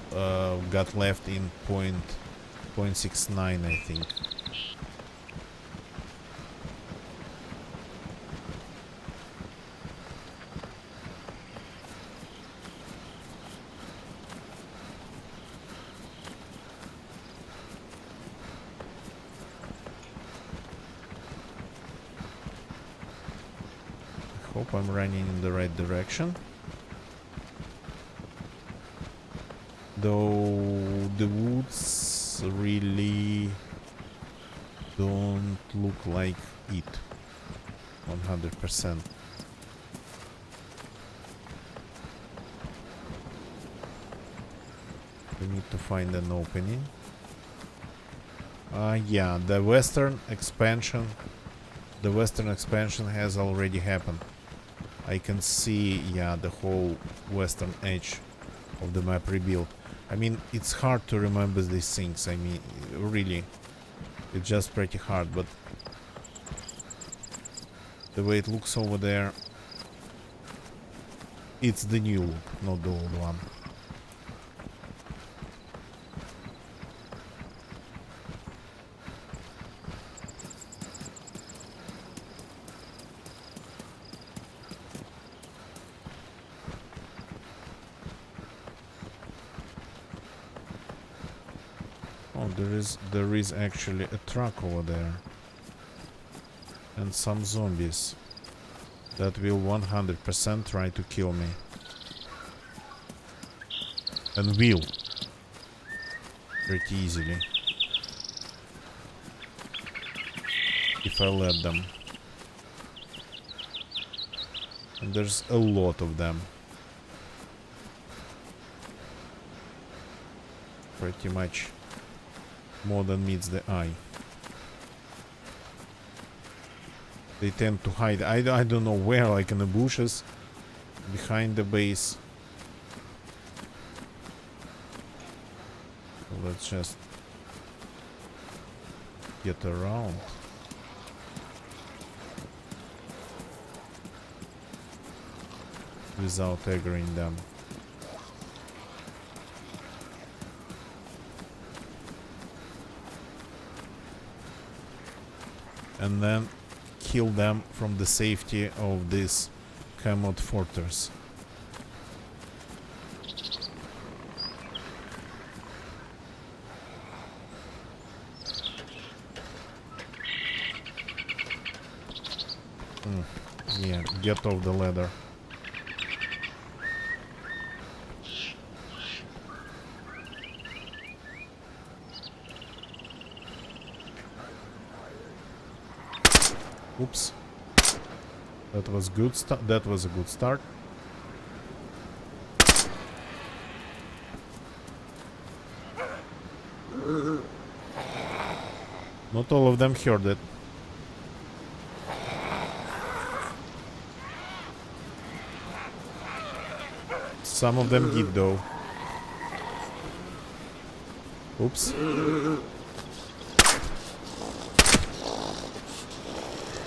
got left in 0.69, I think. Hope I'm running in the right direction. Though the woods really don't look like it 100%. We need to find an opening. Yeah, the western expansion has already happened. I can see, yeah, the whole western edge of the map rebuilt. I mean, it's hard to remember these things. I mean, really, it's just pretty hard, but the way it looks over there, it's the new look, not the old one. Oh, there is actually a truck over there. And some zombies that will 100% try to kill me. And will. Pretty easily. If I let them. And there's a lot of them. Pretty much more than meets the eye. They tend to hide. I don't know where, like in the bushes behind the base. So let's just get around. Without aggroing them. And then kill them from the safety of this Camot fortress. Yeah, get off the ladder. Oops. That was good. That was a good start. Not all of them heard it. Some of them did though. Oops.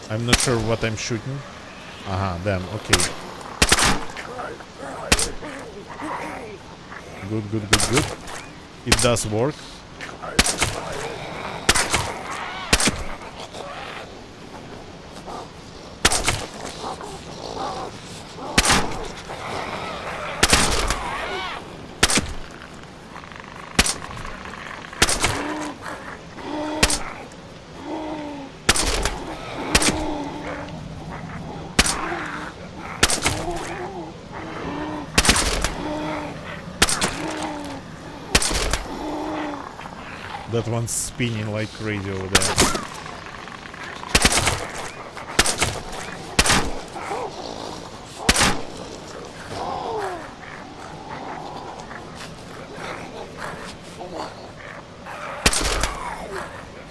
I'm not sure what I'm shooting. Aha, them, okay. Good, good, good, good. It does work. That one's spinning like crazy over there.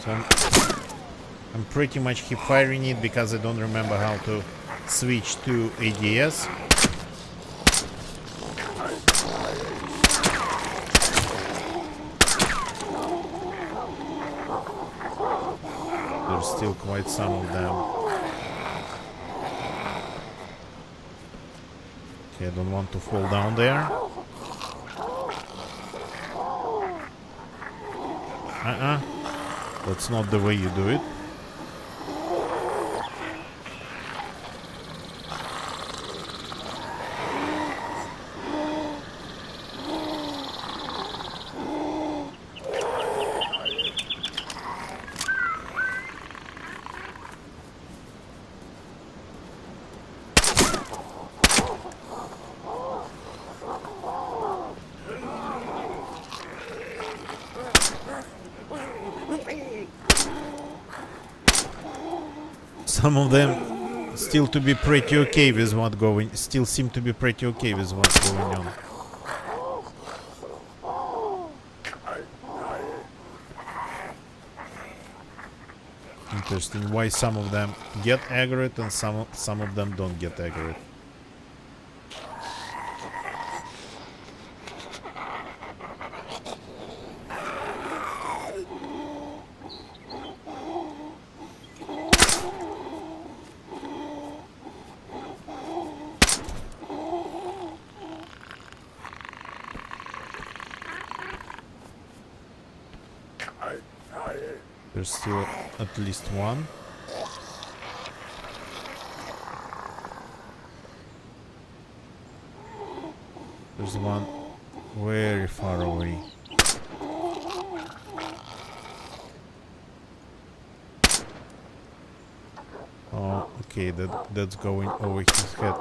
So I'm pretty much keep firing it because I don't remember how to switch to ADS. There's still quite some of them. Okay, I don't want to fall down there. That's not the way you do it. Some of them still to be pretty okay with what going. Still seem to be pretty okay with what's going on. Interesting why some of them get aggroed and some of them don't get aggroed. There's still at least one. There's one very far away. Oh, okay, that's going over his head.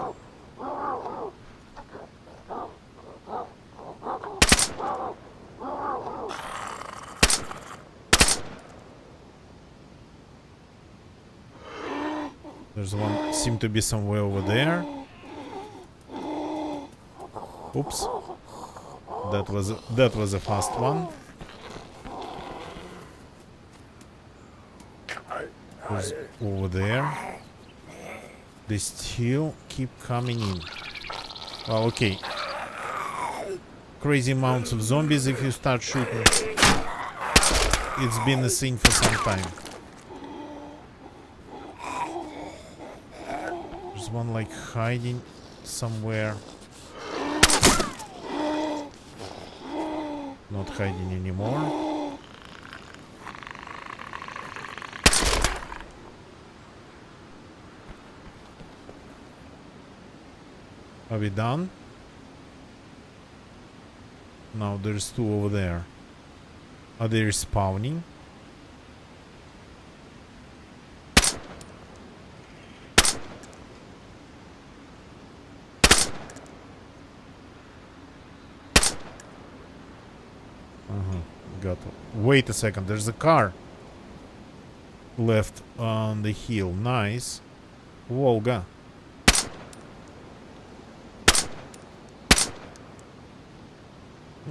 There's one, seem to be somewhere over there. Oops. That was a fast one. There's over there. They still keep coming in. Well, okay. Crazy amounts of zombies if you start shooting. It's been a thing for some time. There's one like hiding somewhere. Not hiding anymore. Are we done? Now there's two over there. Are they respawning? Got it. Wait a second, there's a car left on the hill. Nice. Volga.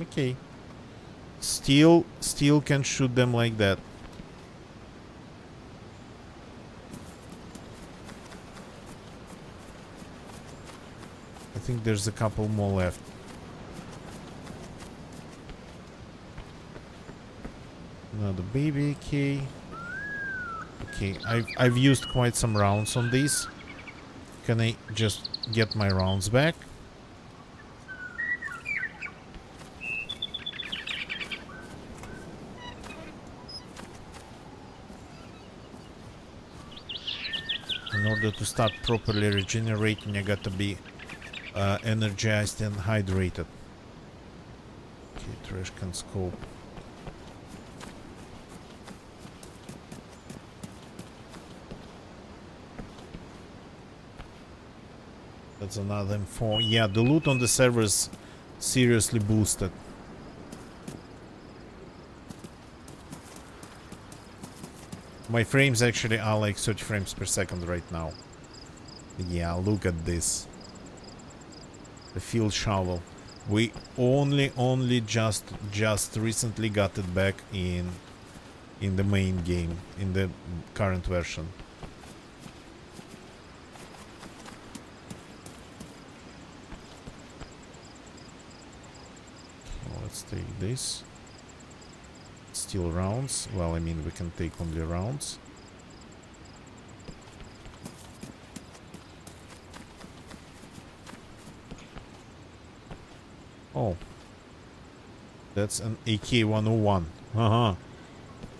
Okay. Still can shoot them like that. I think there's a couple more left. Another baby key. Okay, I've used quite some rounds on these. Can I just get my rounds back? In order to start properly regenerating, I got to be energized and hydrated. Okay, trash can scope. That's another M4. Yeah, the loot on the servers seriously boosted. My frames actually are like 30 frames per second right now. Yeah, look at this. The field shovel. We only just recently got it back in in the main game, in the current version. So let's take this. Still rounds. Well, I mean, we can take only rounds. Oh. That's an AK-101. Uh-huh.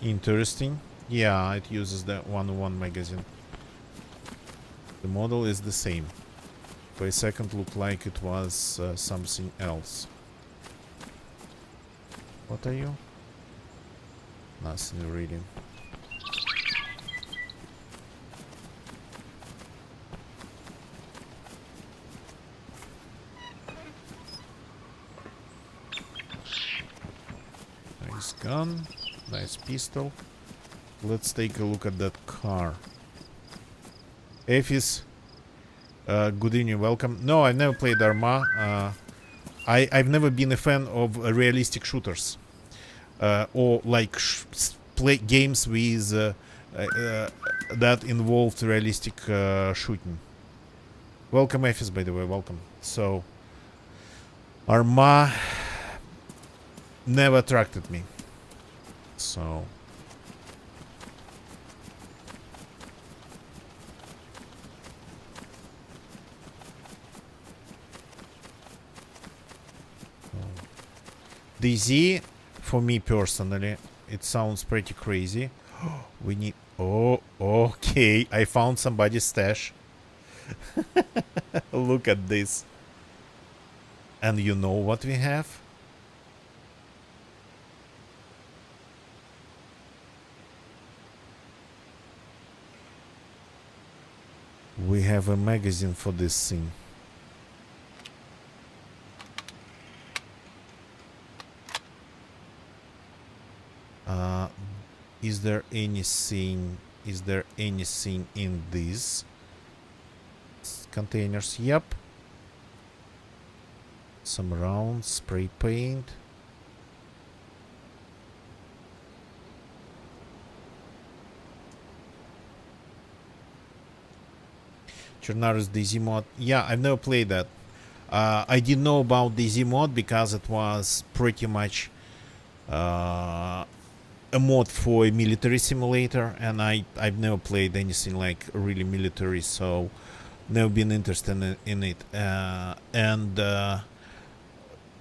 Interesting. Yeah, it uses the 101 magazine. The model is the same. For a second looked like it was something else. What are you? Nothing really. Nice gun. Nice pistol. Let's take a look at that car. Ephes, good evening, welcome. No, I've never played Arma. I've never been a fan of realistic shooters. Or like play games with that involved realistic shooting. Welcome, Ephes, by the way, welcome. So, Arma never attracted me. So... DayZ, for me personally, it sounds pretty crazy. We need... Oh, okay. I found somebody's stash. Look at this. And you know what we have? We have a magazine for this thing. Is there anything in these containers? Yep. Some rounds, spray paint. Chernarus DayZ mod. Yeah, I've never played that. I didn't know about DayZ mod because it was pretty much a mod for a military simulator, and I've never played anything like really military, so never been interested in it. And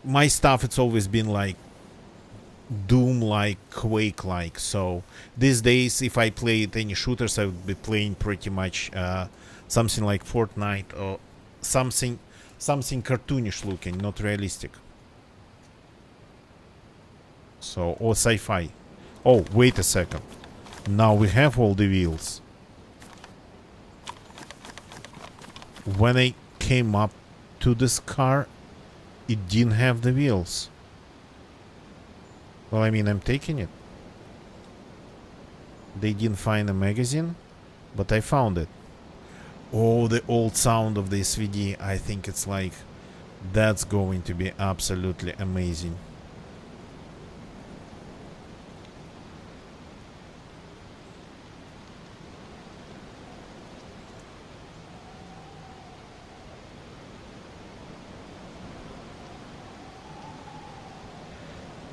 my stuff, it's always been like Doom, like Quake, like. So these days, if I played any shooters, I would be playing pretty much something like Fortnite or something cartoonish looking, not realistic. So, or sci-fi. Oh, wait a second. Now we have all the wheels. When I came up to this car, it didn't have the wheels. Well, I mean, I'm taking it. They didn't find a magazine, but I found it. Oh, the old sound of the SVD. I think it's like... That's going to be absolutely amazing.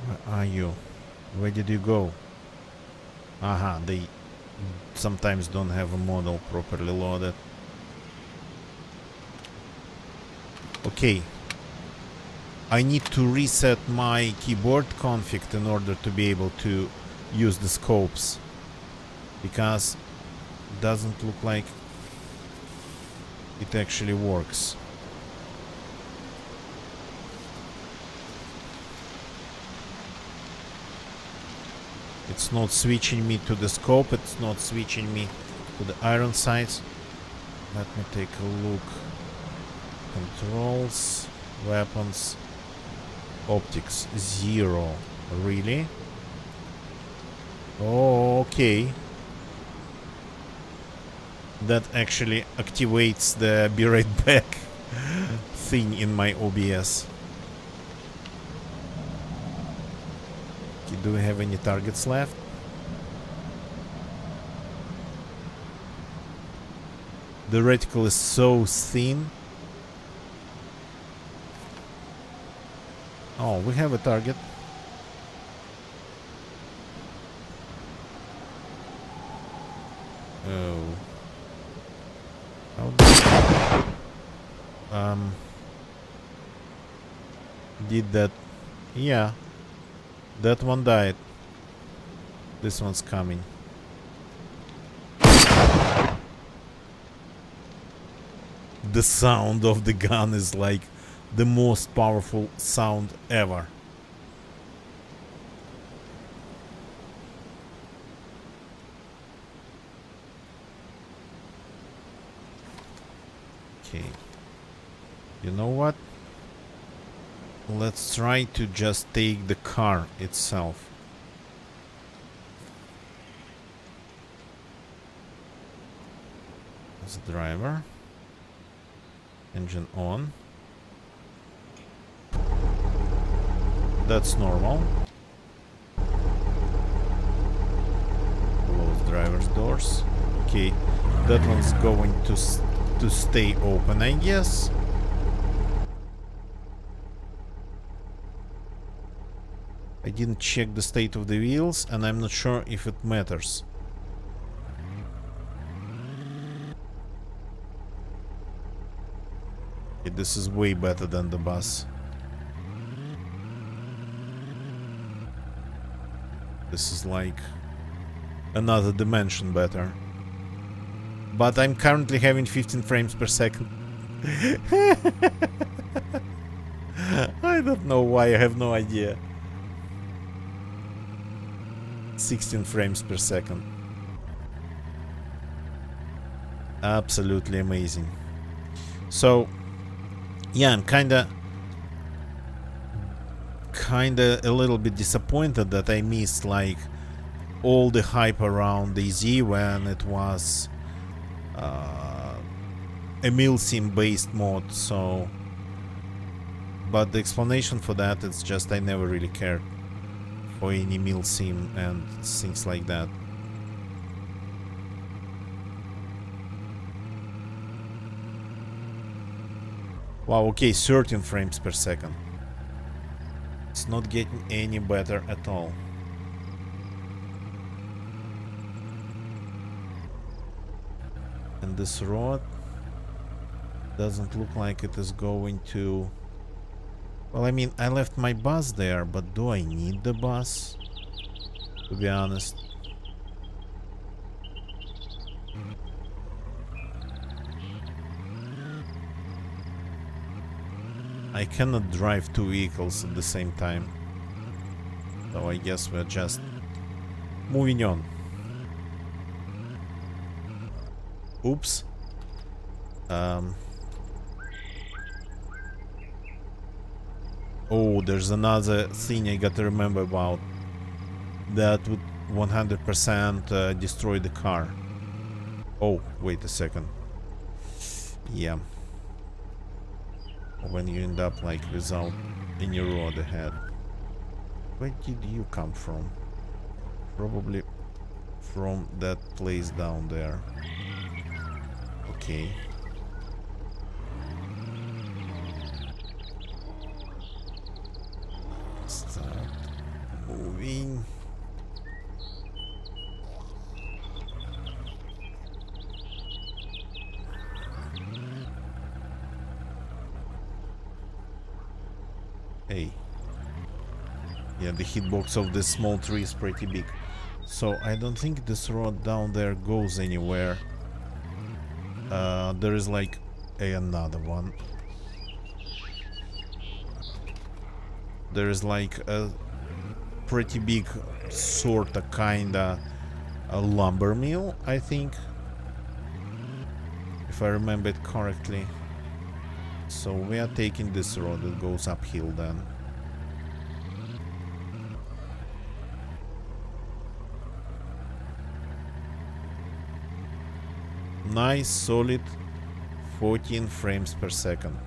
Where are you? Where did you go? Aha, they sometimes don't have a model properly loaded. Okay. I need to reset my keyboard config in order to be able to use the scopes. Because it doesn't look like it actually works. It's not switching me to the scope, it's not switching me to the iron sights. Let me take a look. Controls, weapons, optics, 0. Really? Oh, okay. That actually activates the be right back thing in my OBS. Okay, do we have any targets left? The reticle is so thin. Oh, we have a target. Oh. Did that? Yeah. That one died. This one's coming. The sound of the gun is like the most powerful sound ever. Okay. You know what? Let's try to just take the car itself. As a driver. Engine on. That's normal. Close driver's doors. Okay, that one's going to stay open, I guess. I didn't check the state of the wheels, and I'm not sure if it matters. Okay, this is way better than the bus. This is like another dimension better. But I'm currently having 15 frames per second. I don't know why, I have no idea. 16 frames per second. Absolutely amazing. So, yeah, I'm kinda a little bit disappointed that I missed like all the hype around DayZ when it was a milsim based mod. So, but the explanation for that is just I never really cared for any milsim and things like that. Wow, okay, 13 frames per second. It's not getting any better at all. And this road doesn't look like it is going to... Well, I mean, I left my bus there, but do I need the bus? To be honest. I cannot drive two vehicles at the same time. So I guess we're just moving on. Oops. Oh, there's another thing I gotta remember about. That would 100% destroy the car. Oh, wait a second. Yeah. When you end up like without any road ahead. Where did you come from? Probably from that place down there. Okay. Start moving. Hey. Yeah, the hitbox of this small tree is pretty big. So I don't think this road down there goes anywhere. There is like another one. There is like a pretty big sorta kinda a lumber mill, I think. If I remember it correctly. So we are taking this road that goes uphill then. Nice, solid 14 frames per second.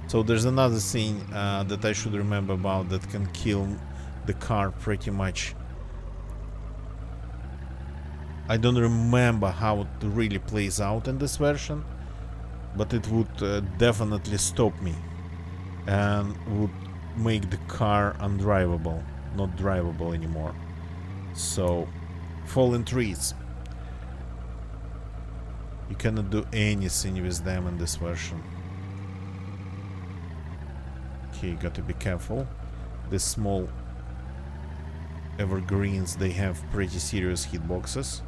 So there's another thing that I should remember about that can kill the car pretty much I don't remember how it really plays out in this version, but it would definitely stop me and would make the car undrivable, not drivable anymore. So, fallen trees. You cannot do anything with them in this version. Okay, gotta be careful. The small evergreens, they have pretty serious hitboxes.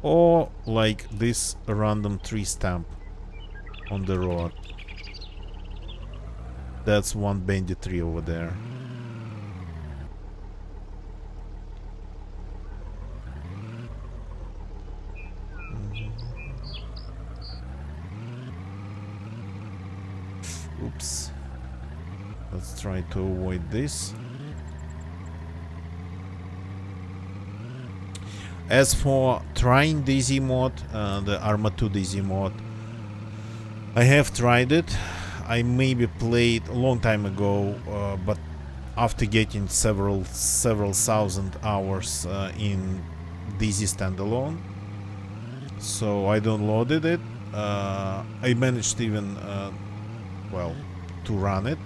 Or like this random tree stump on the road. That's one bandit tree over there. Oops. Let's try to avoid this. As for trying DayZ mod, the Arma 2 DayZ mod, I have tried it. I maybe played a long time ago, but after getting several thousand hours in DayZ standalone, so I downloaded it. I managed even, well, to run it,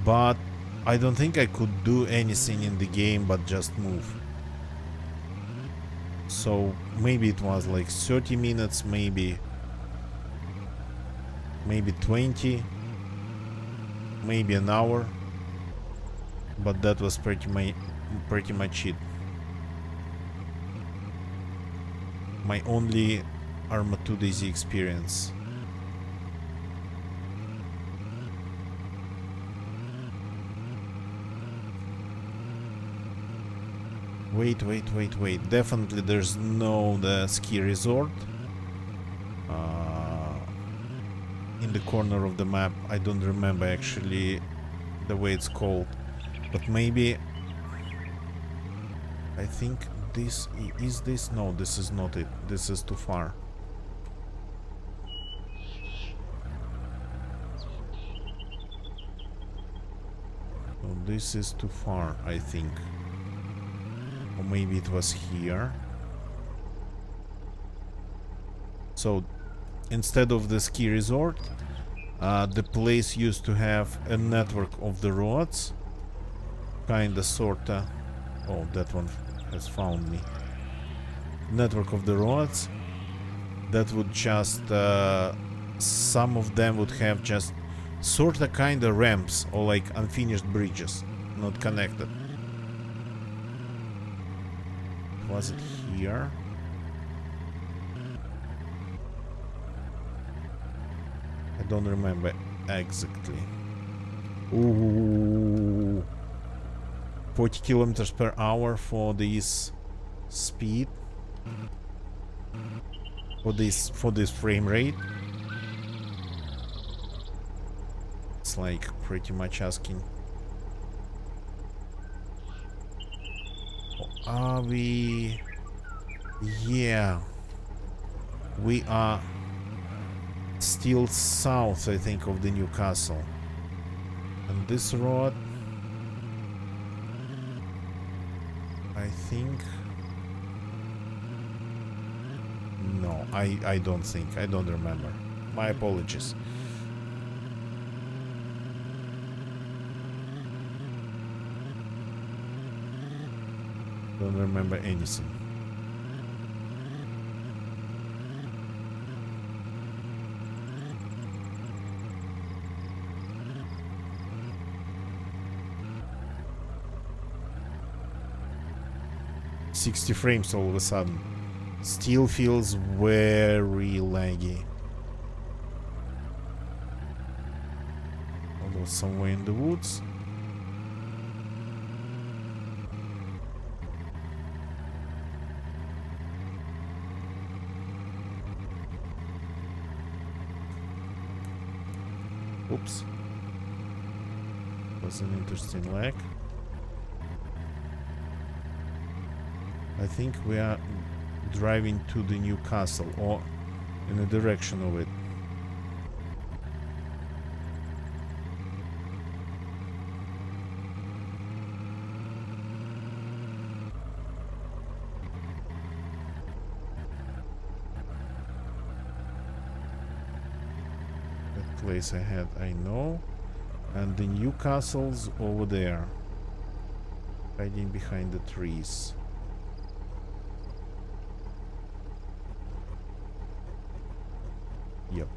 but I don't think I could do anything in the game but just move. So maybe it was like 30 minutes, maybe 20, maybe an hour, but that was pretty much it. My only Arma 2 DayZ experience. Wait. Definitely there's no the ski resort. In the corner of the map. I don't remember actually the way it's called. But maybe... I think this... Is this? No, this is not it. This is too far. So this is too far, I think. Or maybe it was here. So instead of the ski resort, the place used to have a network of the roads. Kinda, sorta. Oh, that one has found me. Network of the roads. That would just... some of them would have just sorta kinda ramps or like unfinished bridges, not connected. Was it here? I don't remember exactly. Ooh, 40 kilometers per hour for this speed, for this frame rate. It's like pretty much asking. Are we... Yeah, we are still south, I think, of the Newcastle. And this road, I think... No, I don't think. I don't remember. My apologies. Don't remember anything. ...60 frames all of a sudden. Still feels very laggy. Although somewhere in the woods. Oops. Was an interesting lag. I think we are driving to the Newcastle, or in the direction of it. place ahead, I know. And the Newcastle's over there. Hiding behind the trees. Yep.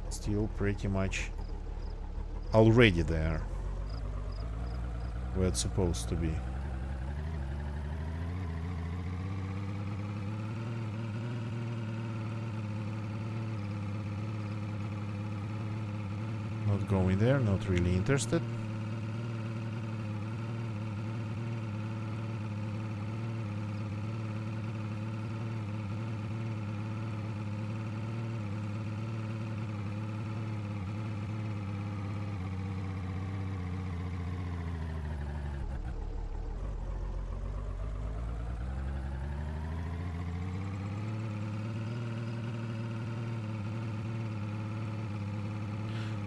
Still pretty much already there. Where it's supposed to be. Not going there, not really interested.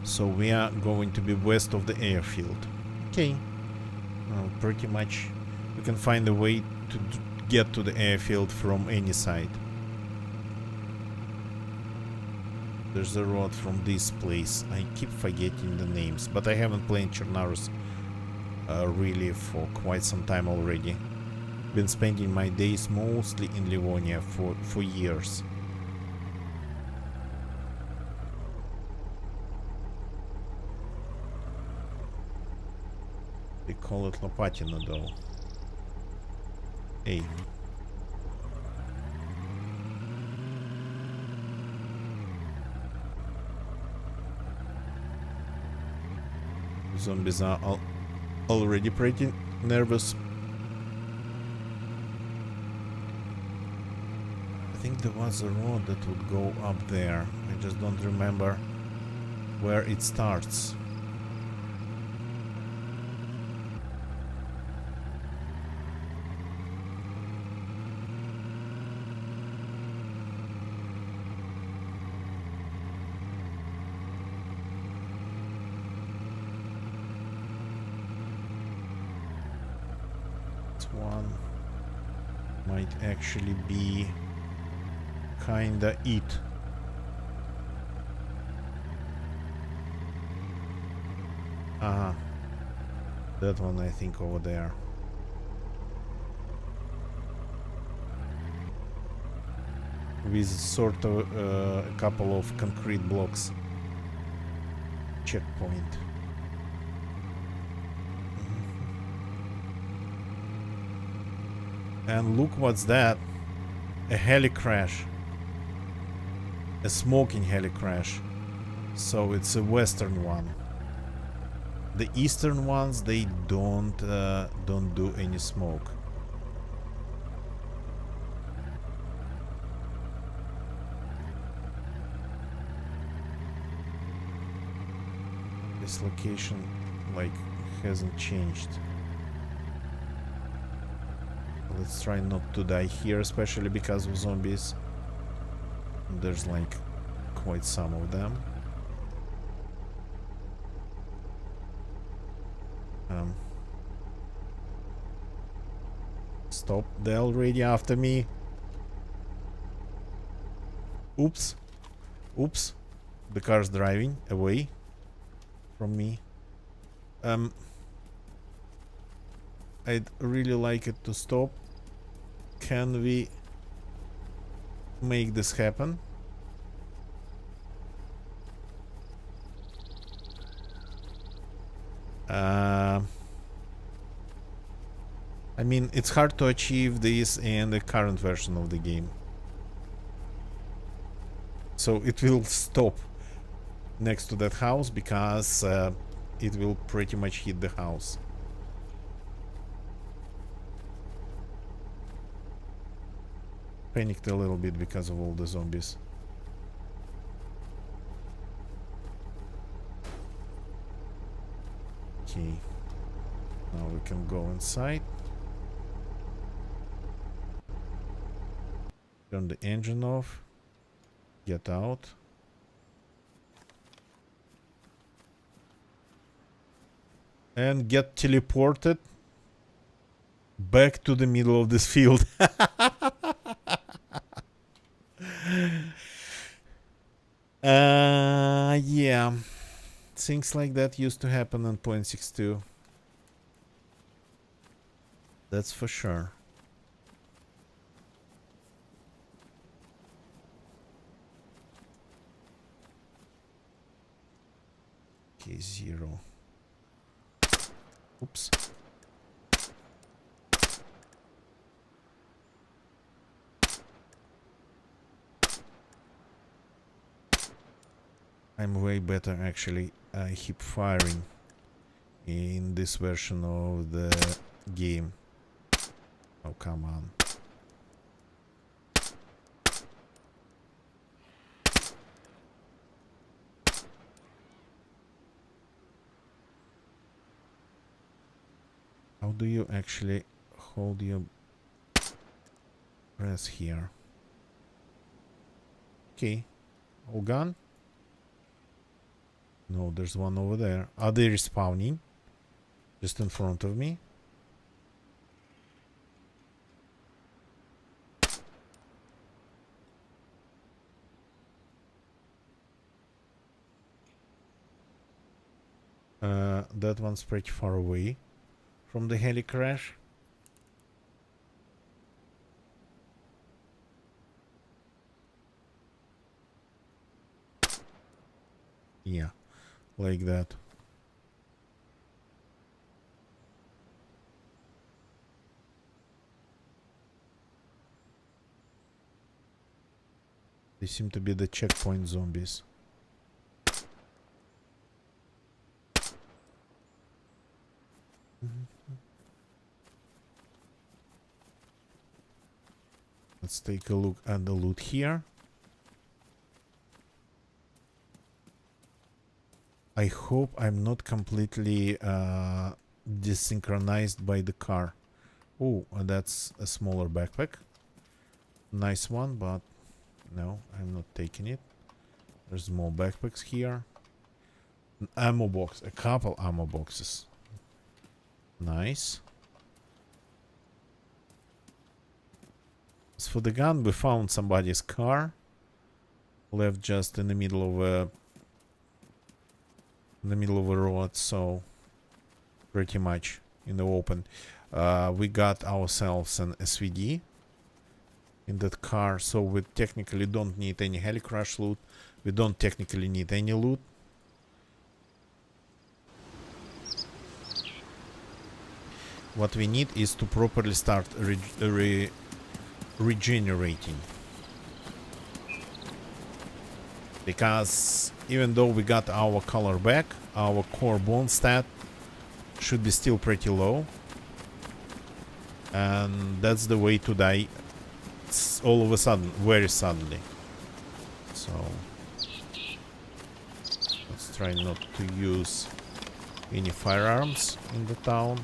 So we are going to be west of the airfield. Okay. Well, pretty much we can find a way to get to the airfield from any side. There's a road from this place. I keep forgetting the names, but I haven't played Chernarus really for quite some time already. Been spending my days mostly in Livonia for years. They call it Lopatina though. Hey. Zombies are already pretty nervous. I think there was a road that would go up there. I just don't remember where it starts. One might actually be kinda it. That one I think over there. With sort of a couple of concrete blocks. Checkpoint. And look what's that. A heli crash. A smoking heli crash. So it's a western one. The eastern ones, they don't do any smoke. This location like hasn't changed. Let's try not to die here, especially because of zombies. There's like quite some of them. Stop, they're already after me. Oops. Oops. The car's driving away from me. I'd really like it to stop. Can we make this happen? I mean, it's hard to achieve this in the current version of the game. So it will stop next to that house because it will pretty much hit the house. Panicked a little bit because of all the zombies. Okay. Now we can go inside. Turn the engine off. Get out. And get teleported back to the middle of this field. Things like that used to happen on 0.62. That's for sure. Okay, 0. Oops. I'm way better actually hip firing in this version of the game. Oh, come on. How do you actually hold your breath here? Okay. All gone? No, there's one over there. Are they respawning? Just in front of me? That one's pretty far away from the heli crash. Yeah, like that. They seem to be the checkpoint zombies. Let's take a look at the loot here. I hope I'm not completely desynchronized by the car. Oh, that's a smaller backpack. Nice one, but no, I'm not taking it. There's more backpacks here. An ammo box, a couple ammo boxes. Nice. As for the gun, we found somebody's car left just in the middle of a road, so pretty much in the open. We got ourselves an SVD in that car, so we technically don't need any heli crash loot. We don't technically need any loot. What we need is to properly start regenerating, because even though we got our color back, our core bone stat should be still pretty low, and that's the way to die. It's all of a sudden, very suddenly. So let's try not to use any firearms in the town.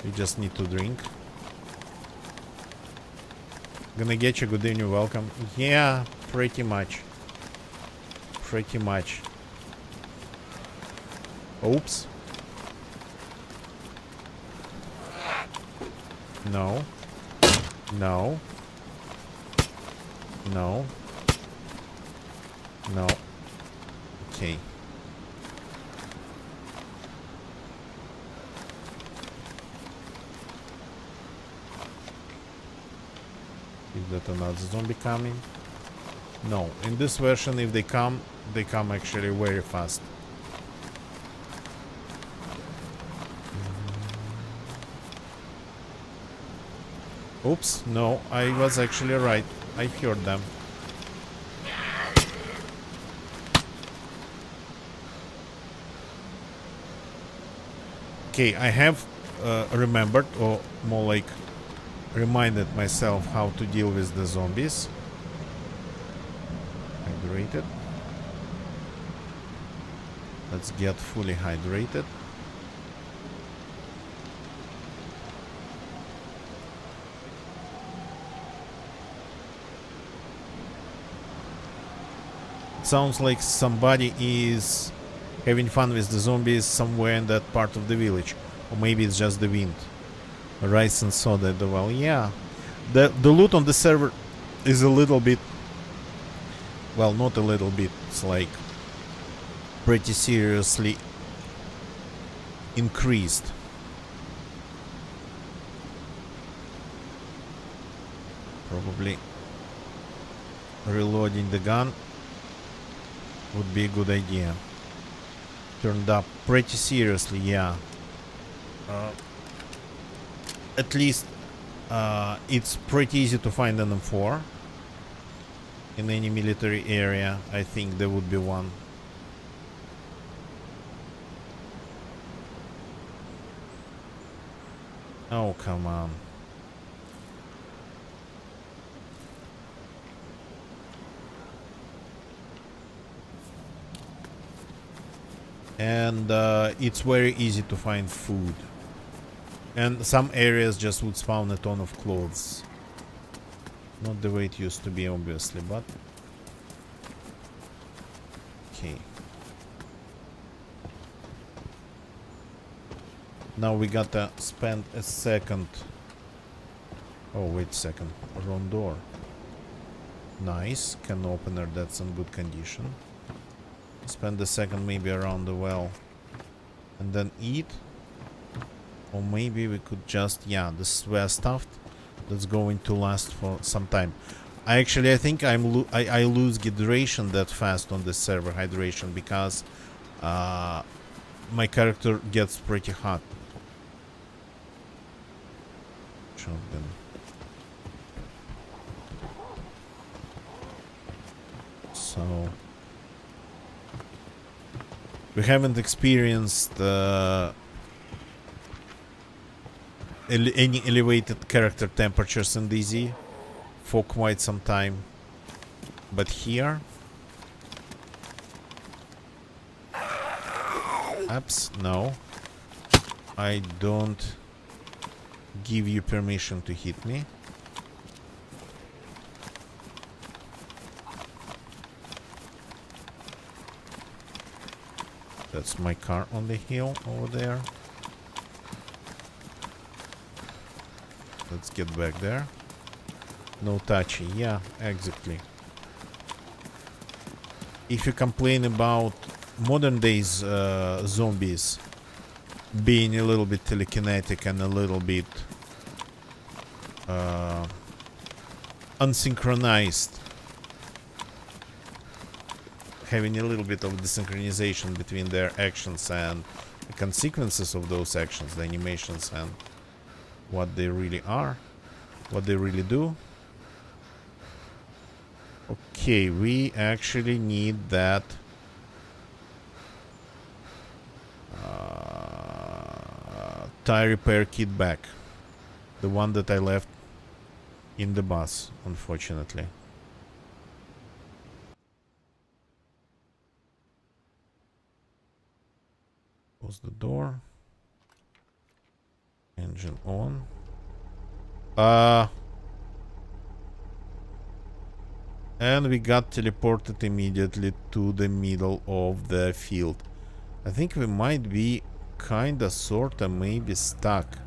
We just need to drink. Gonna get you. Good evening, welcome. Yeah, pretty much. Pretty much. Oops. No. No. No. No. Okay. Is that another zombie coming? No. In this version, if they come actually very fast. Oops, no, I was actually right. I heard them. Okay, I have remembered, or more like reminded myself how to deal with the zombies. Hydrated. Let's get fully hydrated. It sounds like somebody is having fun with the zombies somewhere in that part of the village. Or maybe it's just the wind. Rice and soda at the well. Yeah. The loot on the server is a little bit Well, not a little bit, it's like pretty seriously increased. Probably reloading the gun would be a good idea. Turned up pretty seriously, yeah. At least it's pretty easy to find an M4 in any military area. I think there would be one. Oh, come on. And it's very easy to find food. And some areas just would spawn a ton of clothes. Not the way it used to be, obviously, but... Okay. Now we gotta spend a second... Oh, wait a second. Wrong door. Nice. Can opener, that's in good condition. Spend a second maybe around the well. And then eat. Or maybe we could just... Yeah, this is well stuffed. That's going to last for some time. I think I lose hydration that fast on this server, hydration, because my character gets pretty hot. Shotgun. So we haven't experienced any elevated character temperatures in DayZ for quite some time, but here, apps, no, I don't give you permission to hit me. That's my car on the hill over there. Let's get back there. No touchy. Yeah, exactly. If you complain about modern days zombies being a little bit telekinetic and a little bit unsynchronized, having a little bit of desynchronization between their actions and the consequences of those actions, the animations and what they really are, what they really do. Okay, we actually need that tire repair kit back. The one that I left in the bus, unfortunately. Close the door. Engine on. And we got teleported immediately to the middle of the field. I think we might be kinda, sorta, maybe stuck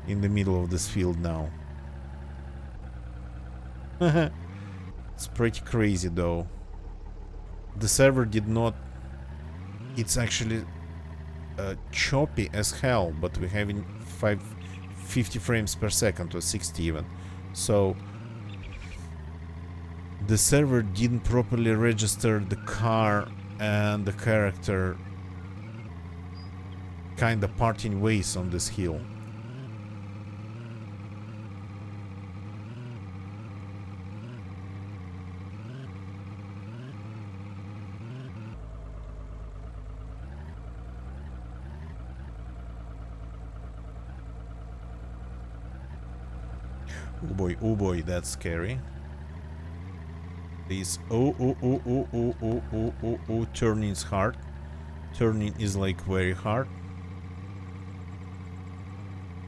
in the middle of this field now. It's pretty crazy though. The server did not... It's actually choppy as hell, but we're having 50 frames per second or 60 even. So the server didn't properly register the car and the character kinda parting ways on this hill. Oh boy, that's scary. This turning is hard. Turning is like very hard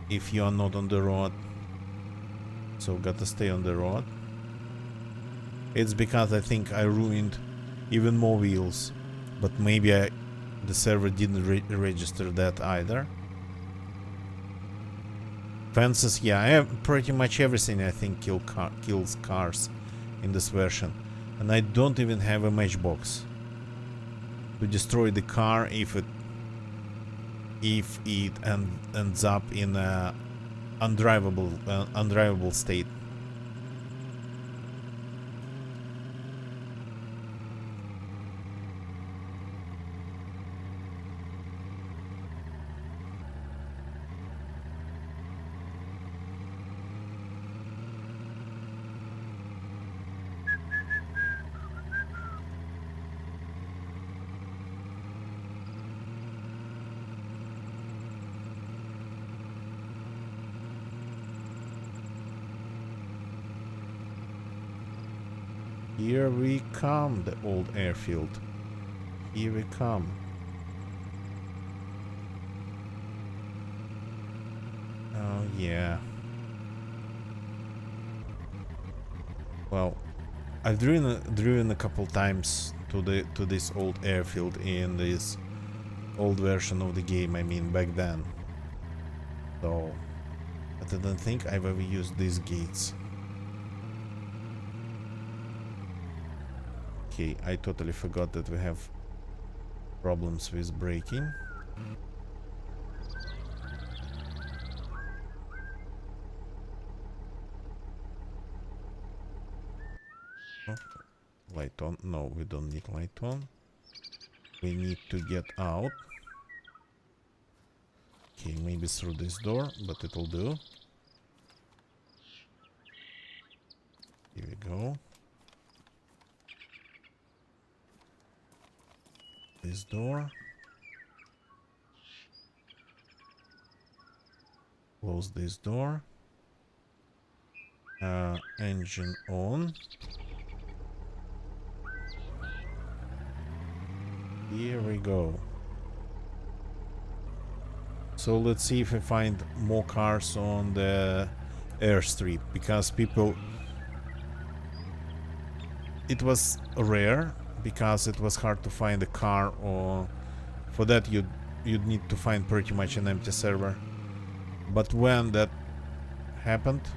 if you are not on the road. So gotta stay on the road. It's because I think I ruined even more wheels, but maybe the server didn't register that either. Fences, yeah, I have pretty much everything I think kills cars in this version. And I don't even have a matchbox to destroy the car if it ends up in a undrivable state. Here we come, the old airfield. Here we come. Oh yeah. Well, I've driven a couple times to this old airfield in this old version of the game. I mean, back then. So, but I don't think I've ever used these gates. Okay, I totally forgot that we have problems with braking. Oh, light on. No, we don't need light on. We need to get out. Okay, maybe through this door, but it'll do. Here we go. This door. Close this door. Engine on. Here we go. So let's see if we find more cars on the airstrip, because people... It was rare, because it was hard to find a car, or for that you'd need to find pretty much an empty server. But when that happened,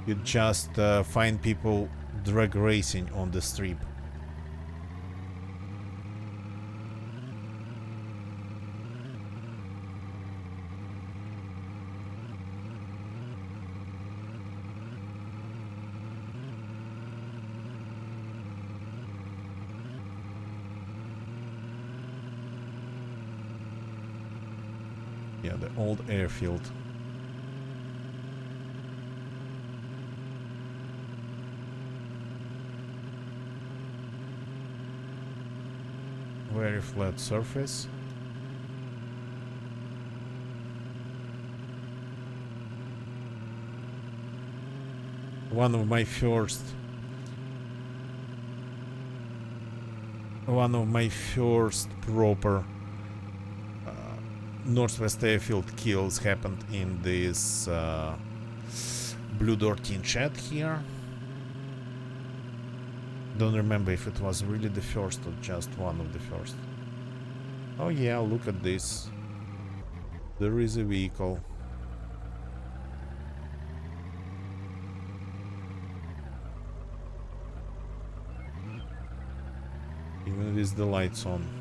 you'd just find people drag racing on the strip. Yeah, the old airfield. Very flat surface. One of my first proper Northwest Airfield kills happened in this Blue Door Tin Shed here. Don't remember if it was really the first or just one of the first. Oh yeah, look at this. There is a vehicle. Even with the lights on.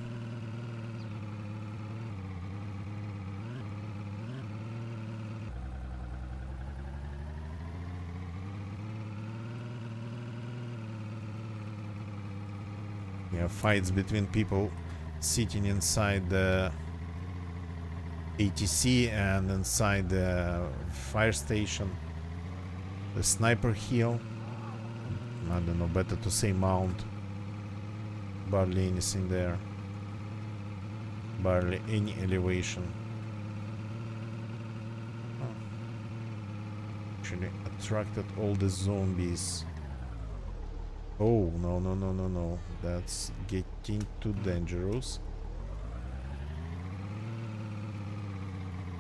Yeah, fights between people sitting inside the ATC and inside the fire station. The sniper hill. I don't know, better to say mount. Barely anything there. Barely any elevation. Oh. Actually attracted all the zombies. Oh, no, no, no, no, no. That's getting too dangerous.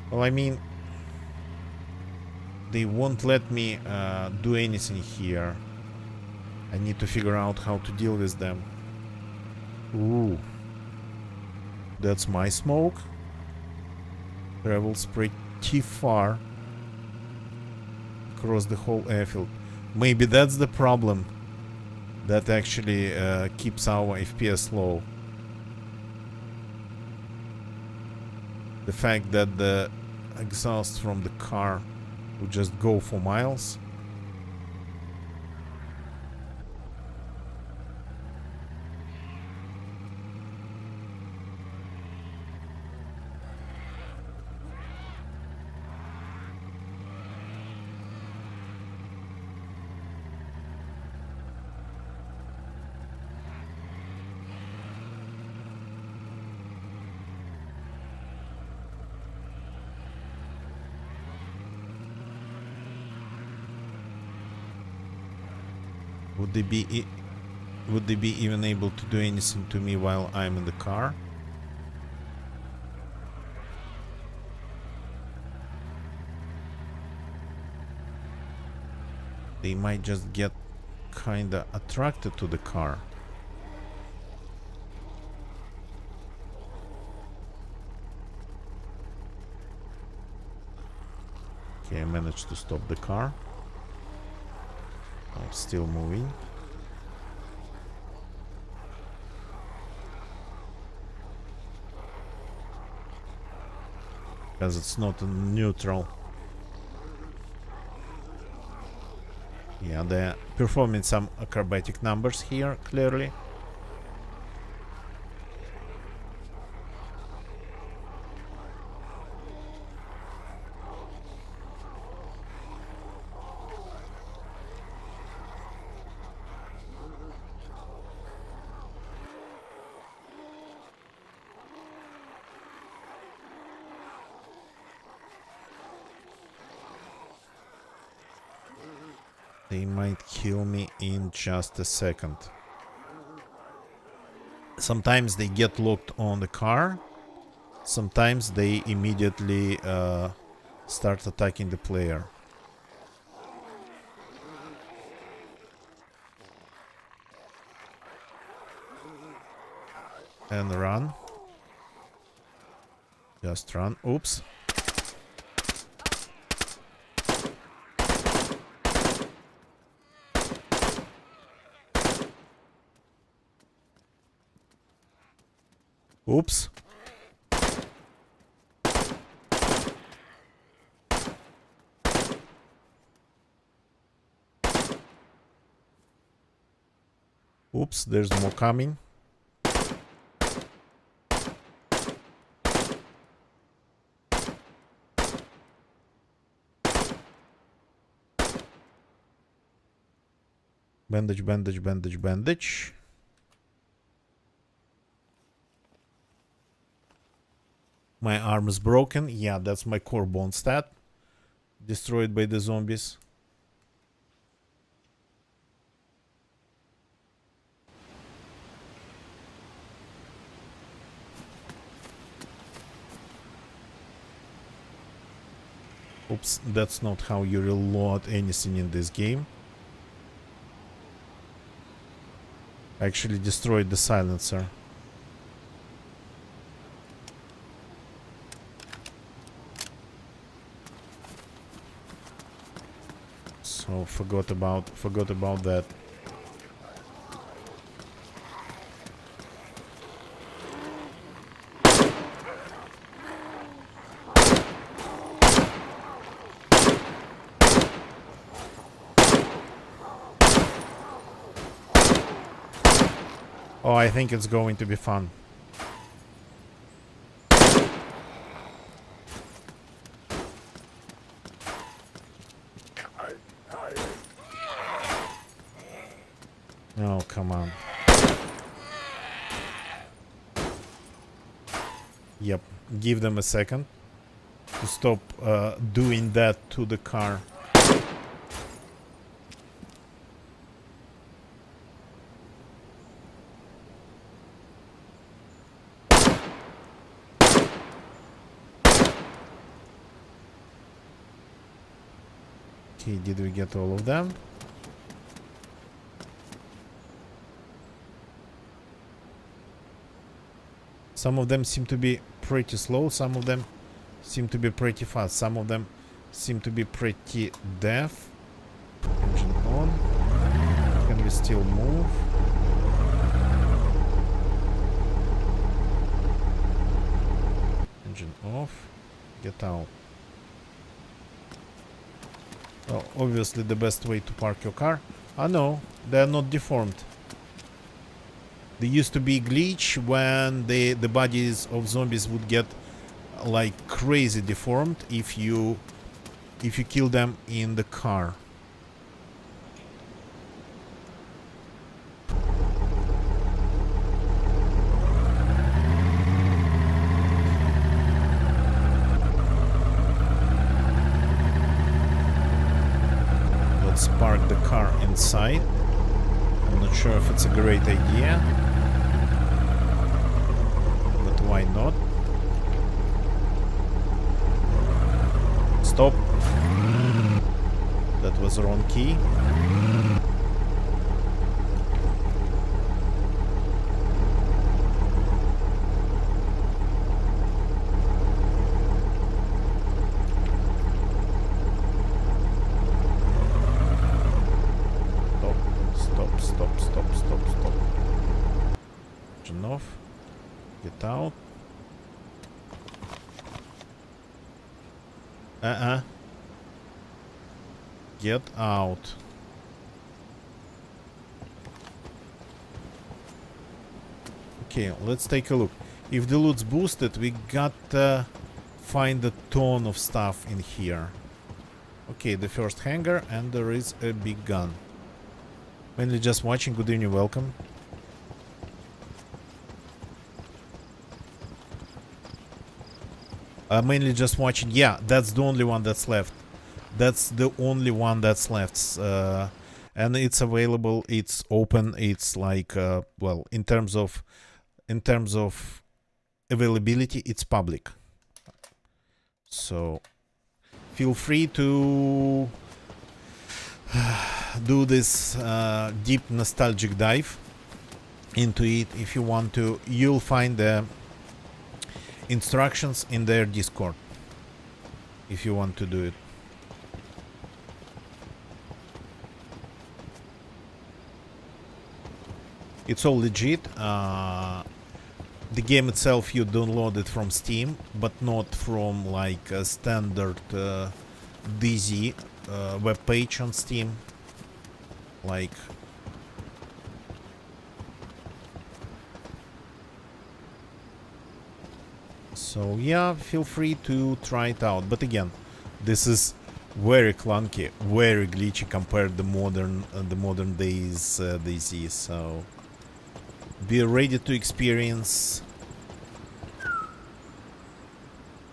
Well, I mean, they won't let me do anything here. I need to figure out how to deal with them. Ooh. That's my smoke. Travels pretty far across the whole airfield. Maybe that's the problem. That actually keeps our FPS low. The fact that the exhaust from the car would just go for miles. Would they be even able to do anything to me while I'm in the car? They might just get kinda attracted to the car. Okay, I managed to stop the car. I'm still moving. Because it's not neutral. Yeah, they're performing some acrobatic numbers here, clearly. They might kill me in just a second. Sometimes they get locked on the car. Sometimes they immediately start attacking the player. And run. Just run. Oops. Oops. Oops, there's more coming. Bandage, bandage, bandage, bandage. My arm is broken. Yeah, that's my core bone stat. Destroyed by the zombies. Oops, that's not how you reload anything in this game. I actually destroyed the silencer. So forgot about that. Oh, I think it's going to be fun. Oh, come on. Yep, give them a second to stop doing that to the car. Okay, did we get all of them? Some of them seem to be pretty slow, some of them seem to be pretty fast, some of them seem to be pretty deaf. Engine on. Can we still move. Engine off. Get out. Well, obviously the best way to park your car. Ah no, they are not deformed. There used to be glitch when the bodies of zombies would get like crazy deformed if you kill them in the car. Let's park the car inside. I'm not sure if it's a great idea, but why not? Stop. That was the wrong key. Stop. Turn off. Get out. Get out. Okay, let's take a look. If the loot's boosted, we gotta find a ton of stuff in here. Okay, the first hangar, and there is a big gun. Mainly just watching. Good evening, welcome. Mainly just watching. Yeah, that's the only one that's left. That's the only one that's left. And it's available. It's open. It's like well, in terms of availability, it's public. So feel free to do this deep nostalgic dive into it if you want to. You'll find the instructions in their Discord if you want to do it. It's all legit. The game itself you download it from Steam, but not from like a standard DayZ web page on Steam. Like so yeah, feel free to try it out. But again, this is very clunky, very glitchy compared to the modern days DayZ. So be ready to experience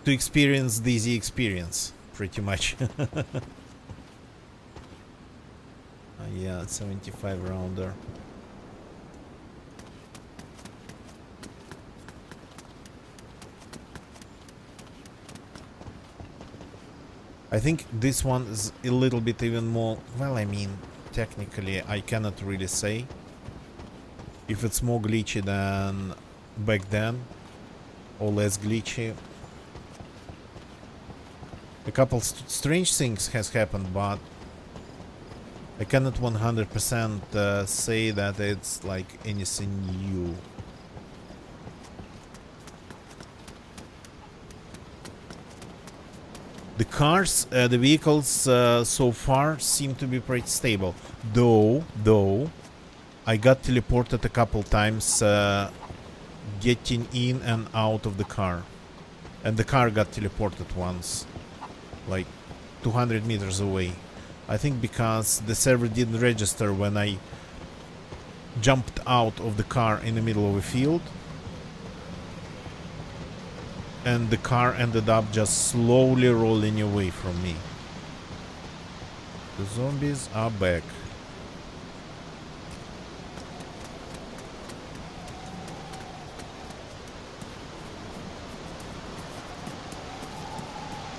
DayZ experience, pretty much. Yeah, 75 rounder. I think this one is a little bit even more, well, I mean, technically I cannot really say if it's more glitchy than back then or less glitchy. A couple strange things has happened, but I cannot 100% say that it's like anything new. The cars, the vehicles so far seem to be pretty stable. Though, I got teleported a couple times getting in and out of the car. And the car got teleported once, like 200 meters away. I think because the server didn't register when I jumped out of the car in the middle of a field. And the car ended up just slowly rolling away from me. The zombies are back.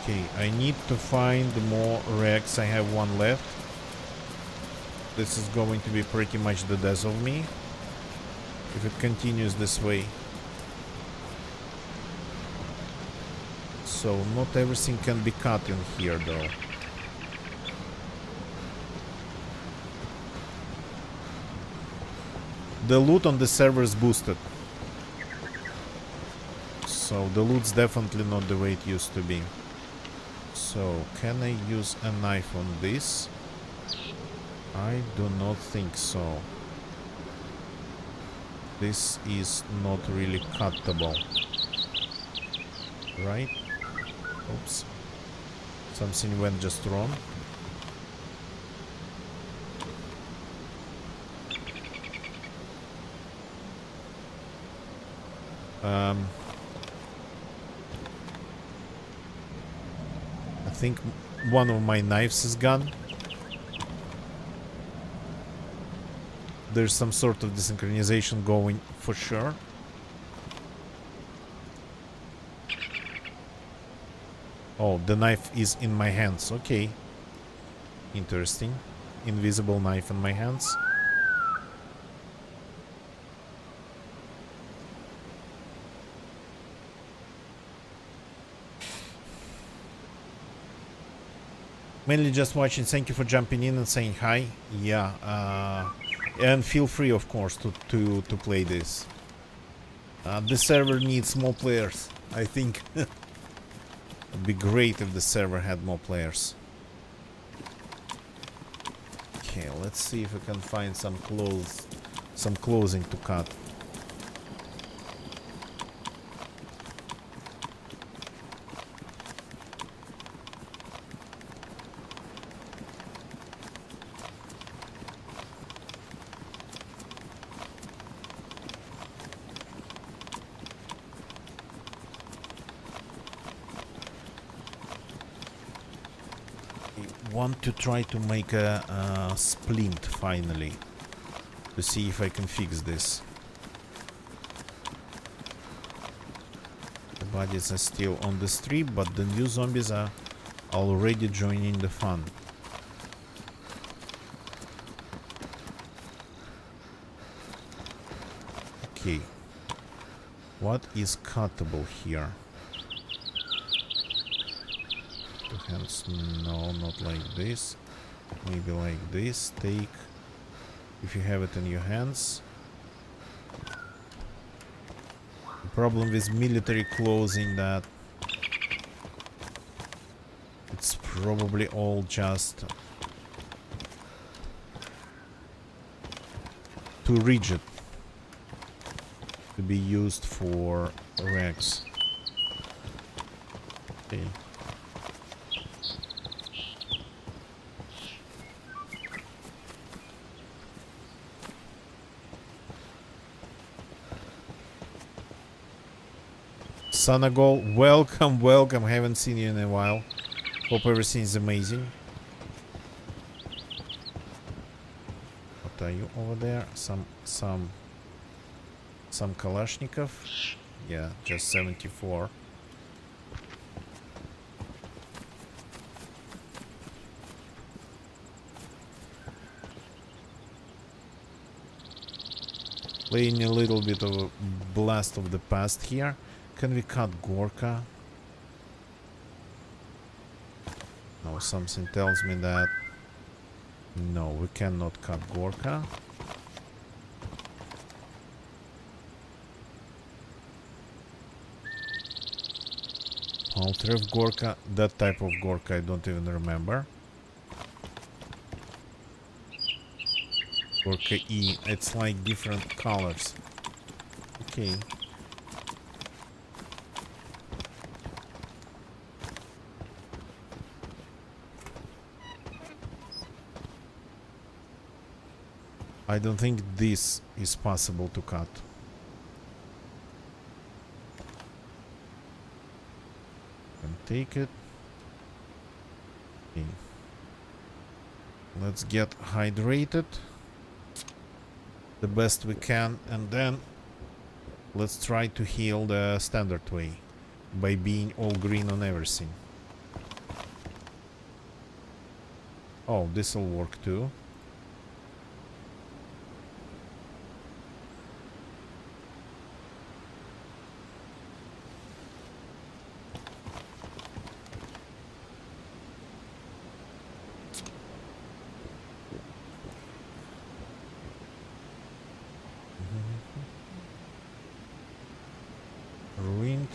Okay, I need to find more wrecks. I have one left. This is going to be pretty much the death of me if it continues this way. So not everything can be cut in here though. The loot on the server is boosted. So the loot's definitely not the way it used to be. So, can I use a knife on this? I do not think so. This is not really cuttable. Right? Oops. Something went just wrong. I think one of my knives is gone. There's some sort of desynchronization going for sure. Oh, the knife is in my hands. Okay. Interesting. Invisible knife in my hands. Mainly just watching. Thank you for jumping in and saying hi. Yeah. And feel free, of course, to play this. The server needs more players. I think it'd be great if the server had more players. Okay, let's see if we can find some clothing to cut. Want to try to make a splint finally to see if I can fix this. The bodies are still on the street, but the new zombies are already joining the fun. Okay, what is cuttable here? Hands, no, not like this. Maybe like this. Take, if you have it in your hands. The problem with military clothing that it's probably all just too rigid to be used for rags. Okay. Sanagol, welcome, welcome. Haven't seen you in a while. Hope everything is amazing. What are you over there? Some Kalashnikov? Yeah, just 74. Playing a little bit of a blast of the past here. Can we cut Gorka? No, something tells me that no, we cannot cut Gorka. Altrev Gorka, that type of Gorka I don't even remember. Gorka E, it's like different colors. Okay. I don't think this is possible to cut. Can take it. Okay. Let's get hydrated the best we can, and then let's try to heal the standard way by being all green on everything. Oh, this will work too. Ruined.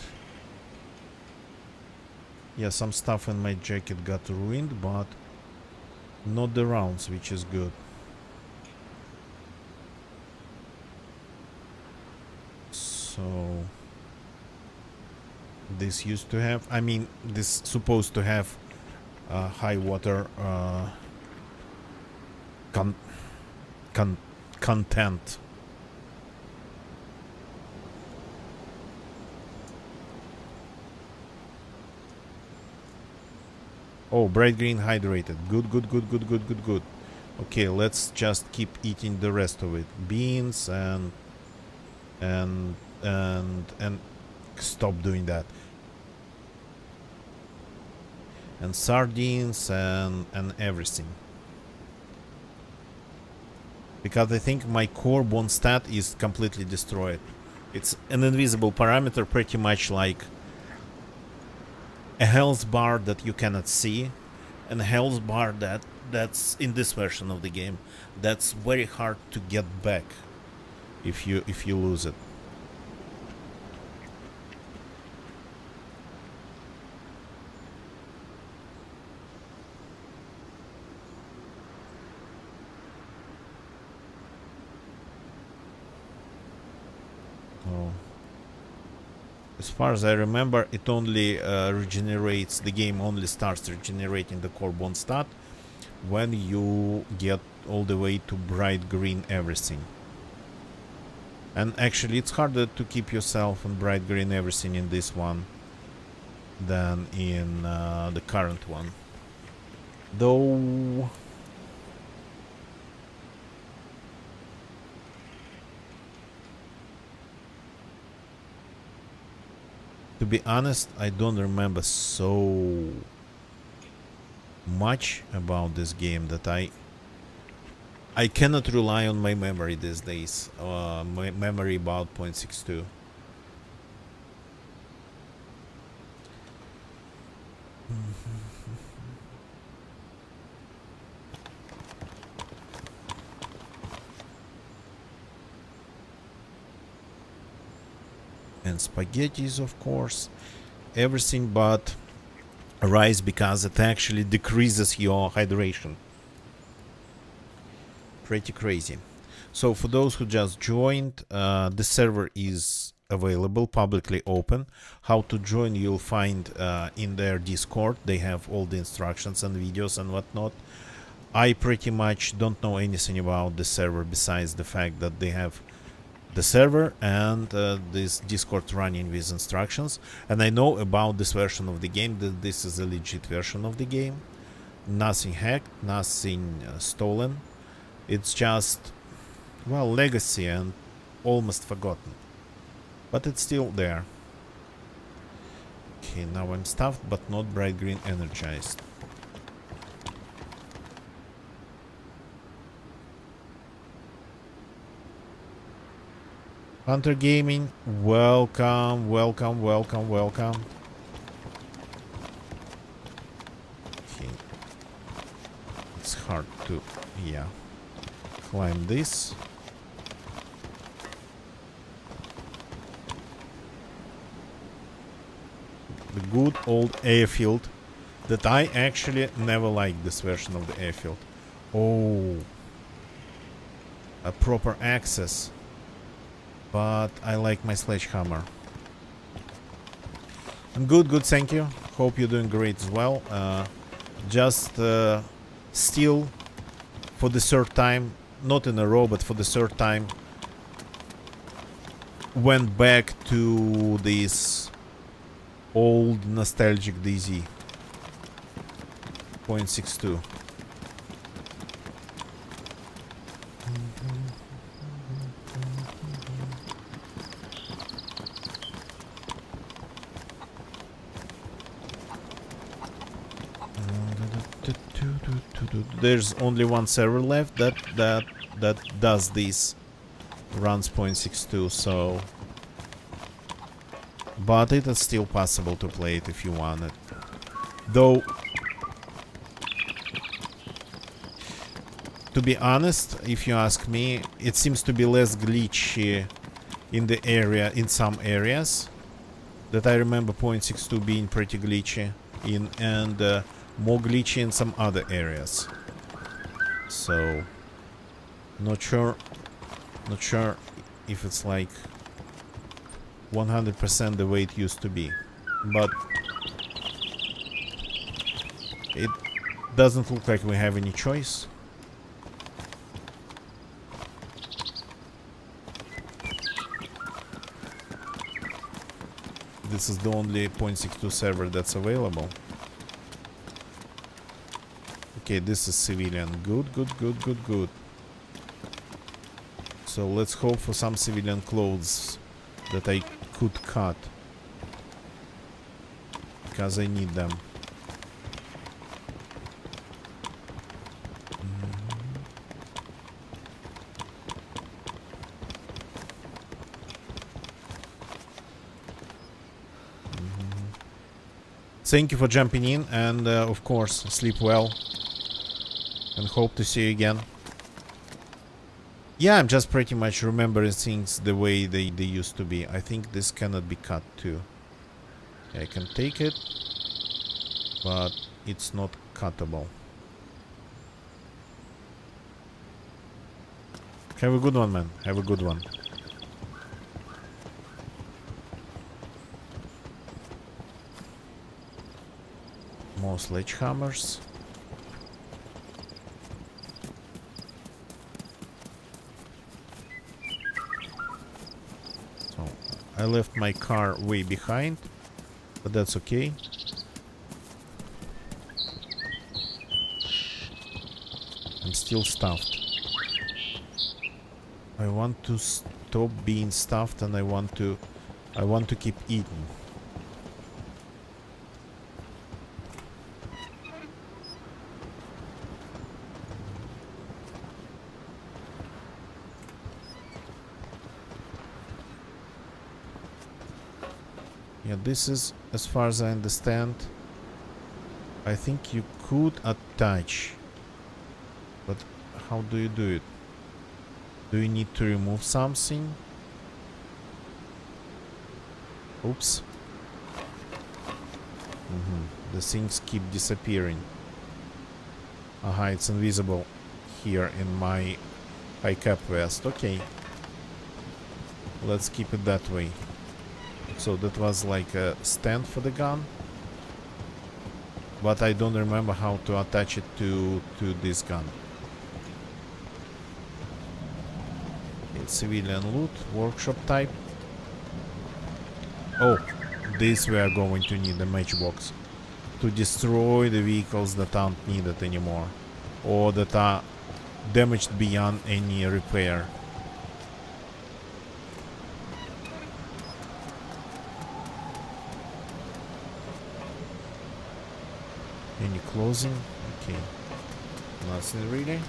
Yeah, some stuff in my jacket got ruined, but not the rounds, which is good. So this used to have, I mean, this supposed to have high water content. Oh, bright green hydrated. Good, good, good, good, good, good, good. Okay, let's just keep eating the rest of it. Beans and stop doing that. And sardines and everything. Because I think my core bone stat is completely destroyed. It's an invisible parameter, pretty much like a health bar that you cannot see, and a health bar that's in this version of the game. That's very hard to get back if you lose it. Oh. As far as I remember, it only regenerates, the game only starts regenerating the core bone stat when you get all the way to bright green everything. And actually it's harder to keep yourself on bright green everything in this one than in the current one. Though... to be honest, I don't remember so much about this game that I cannot rely on my memory these days. My memory about 0.62. And spaghettis, of course, everything but rice, because it actually decreases your hydration. Pretty crazy. So for those who just joined, the server is available, publicly open. How to join you'll find in their Discord. They have all the instructions and videos and whatnot. I pretty much don't know anything about the server besides the fact that they have the server and this Discord running with instructions, and I know about this version of the game, that this is a legit version of the game. Nothing hacked, nothing stolen. It's just, well, legacy and almost forgotten, but it's still there. Okay, now I'm stuffed but not bright green energized. Hunter Gaming, welcome, welcome, welcome, welcome. Okay. It's hard to, yeah, climb this. The good old airfield that I actually never liked this version of the airfield. Oh, a proper access. But I like my sledgehammer. I'm good, thank you. Hope you're doing great as well. Just still, for the third time, not in a row, but for the third time, went back to this old nostalgic DayZ 0.62. There's only one server left that does this, runs 0.62, so, but it is still possible to play it if you want it. Though, to be honest, if you ask me, it seems to be less glitchy in the area, in some areas, that I remember 0.62 being pretty glitchy in, and more glitchy in some other areas. So not sure if it's like 100% the way it used to be, but it doesn't look like we have any choice. This is the only 0.62 server that's available. Okay, this is civilian. Good, good, good, good, good. So let's hope for some civilian clothes that I could cut, because I need them. Thank you for jumping in, and of course, sleep well, and hope to see you again. Yeah, I'm just pretty much remembering things the way they used to be. I think this cannot be cut too. I can take it, but it's not cuttable. Have a good one, man. Have a good one. More sledgehammers. So I left my car way behind, but that's okay. I'm still stuffed. I want to stop being stuffed, and I want to keep eating. Yeah, this is, as far as I understand, I think you could attach, but how do you do it? Do you need to remove something? Oops. The things keep disappearing. Aha, it's invisible here in my high cap vest. Okay. Let's keep it that way. So that was like a stand for the gun, but I don't remember how to attach it to this gun. It's civilian loot, workshop type. Oh, this we are going to need a matchbox to destroy the vehicles that aren't needed anymore, or that are damaged beyond any repair. Any closing? Okay. Nothing really.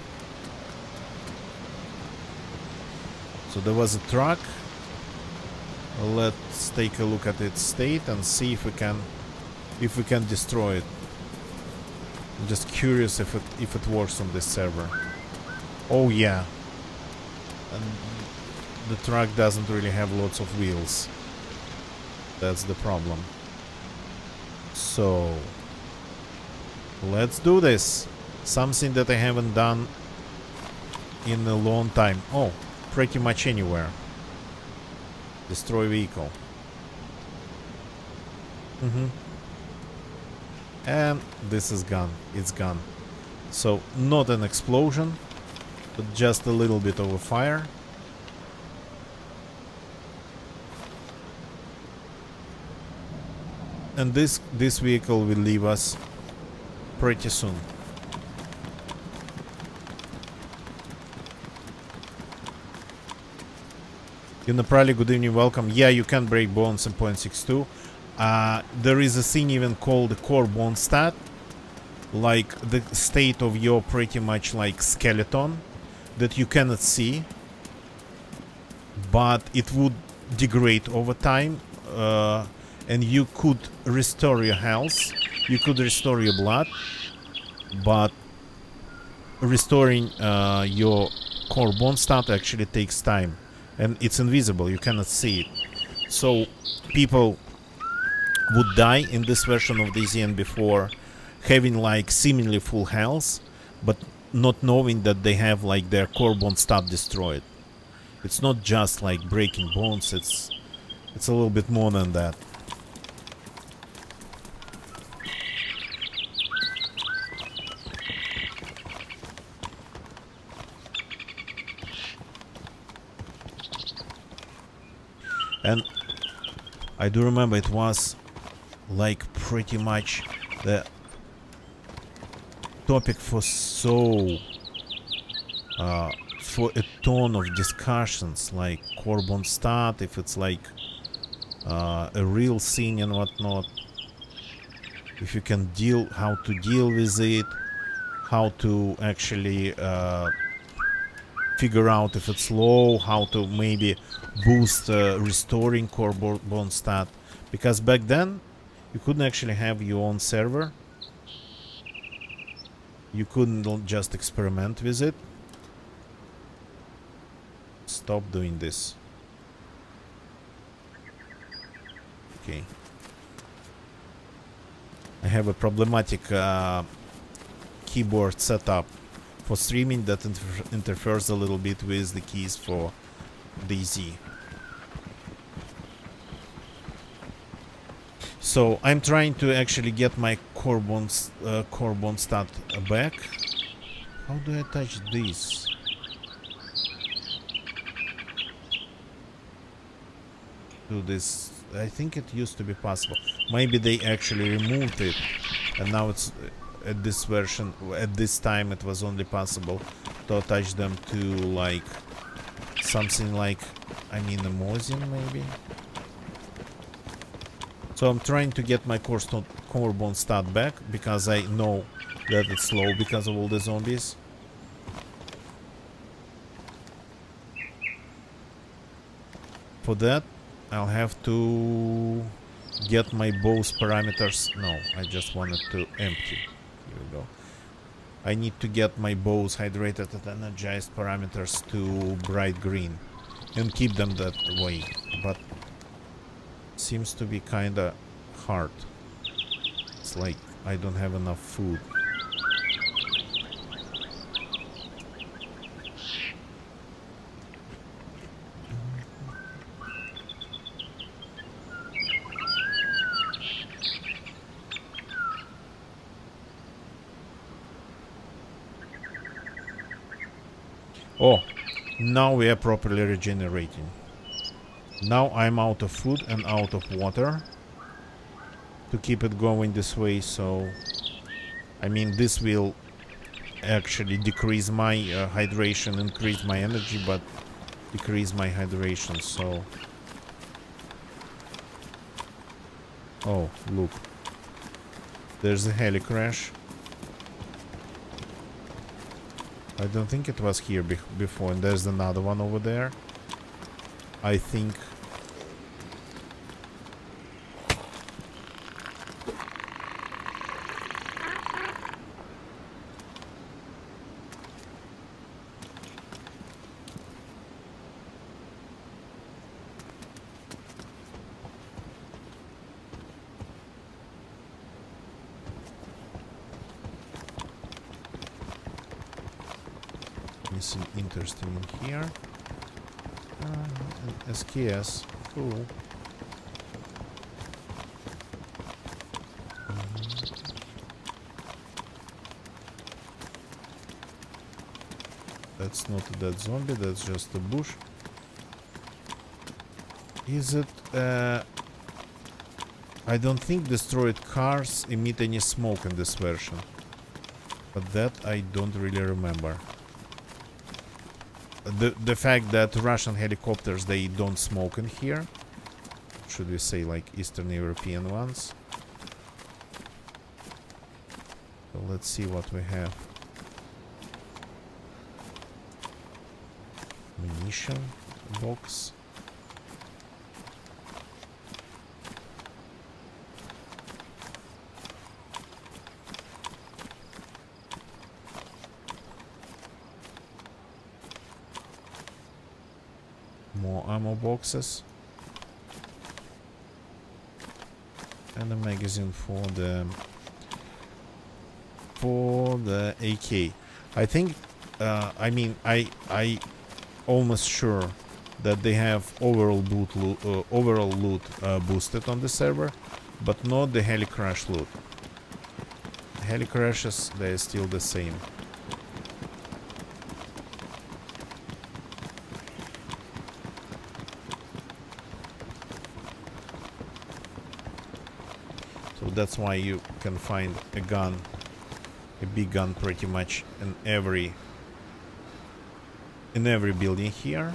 So there was a truck. Let's take a look at its state and see if we can destroy it. I'm just curious if it works on this server. Oh yeah. And the truck doesn't really have lots of wheels. That's the problem. So let's do this. Something that I haven't done in a long time. Oh, pretty much anywhere. Destroy vehicle. And this is gone. It's gone. So not an explosion, but just a little bit of a fire. And this vehicle will leave us pretty soon. Unaprali, good evening, welcome. Yeah, you can break bones in 0.62. There is a thing even called the core bone stat, like the state of your pretty much like skeleton that you cannot see, but it would degrade over time, and you could restore your health, you could restore your blood, but restoring your core bone stat actually takes time. And it's invisible, you cannot see it. So people would die in this version of DayZ and before, having like seemingly full health, but not knowing that they have like their core bone stat destroyed. It's not just like breaking bones, it's a little bit more than that. And I do remember it was like pretty much the topic for for a ton of discussions, like core bone stat, if it's like a real thing and whatnot, if you can how to deal with it, how to actually figure out if it's low, how to maybe boost restoring core bone stat, because back then you couldn't actually have your own server. You couldn't just experiment with it. Stop doing this. Okay. I have a problematic keyboard setup for streaming that interferes a little bit with the keys for DayZ. So I'm trying to actually get my core bone stat back. How do I touch this? Do this? I think it used to be possible. Maybe they actually removed it, and now it's at this version. At this time, it was only possible to attach them to like something like, I mean, a Mosin maybe. So I'm trying to get my core bone stat back because I know that it's slow because of all the zombies. For that, I'll have to get my bow's parameters. No, I just wanted to empty. Here we go. I need to get my bow's hydrated and energized parameters to bright green and keep them that way, but seems to be kinda hard. It's like I don't have enough food. Oh, now we are properly regenerating. Now I'm out of food and out of water to keep it going this way, so I mean this will actually decrease my hydration, increase my energy, but decrease my hydration, so... Oh, look. There's a heli crash. I don't think it was here before, and there's another one over there. I think... Anything interesting in here? SKS, cool. That's not a dead zombie, that's just a bush. Is it... I don't think destroyed cars emit any smoke in this version. But that I don't really remember. The fact that Russian helicopters, they don't smoke in here. Should we say like Eastern European ones? So let's see what we have. Munition box. More ammo boxes. And a magazine for the AK. I think, I mean, I almost sure that they have overall loot boosted on the server, but not the heli crash loot. Heli crashes, they're still the same. So that's why you can find a gun, a big gun, pretty much in every building here.